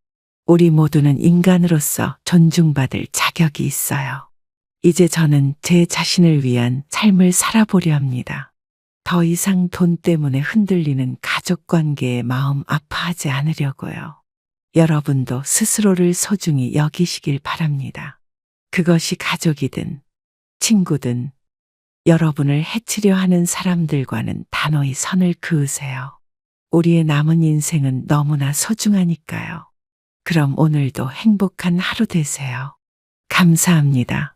우리 모두는 인간으로서 존중받을 자격이 있어요. 이제 저는 제 자신을 위한 삶을 살아보려 합니다. 더 이상 돈 때문에 흔들리는 가족 관계에 마음 아파하지 않으려고요. 여러분도 스스로를 소중히 여기시길 바랍니다. 그것이 가족이든 친구든 여러분을 해치려 하는 사람들과는 단호히 선을 그으세요. 우리의 남은 인생은 너무나 소중하니까요. 그럼 오늘도 행복한 하루 되세요. 감사합니다.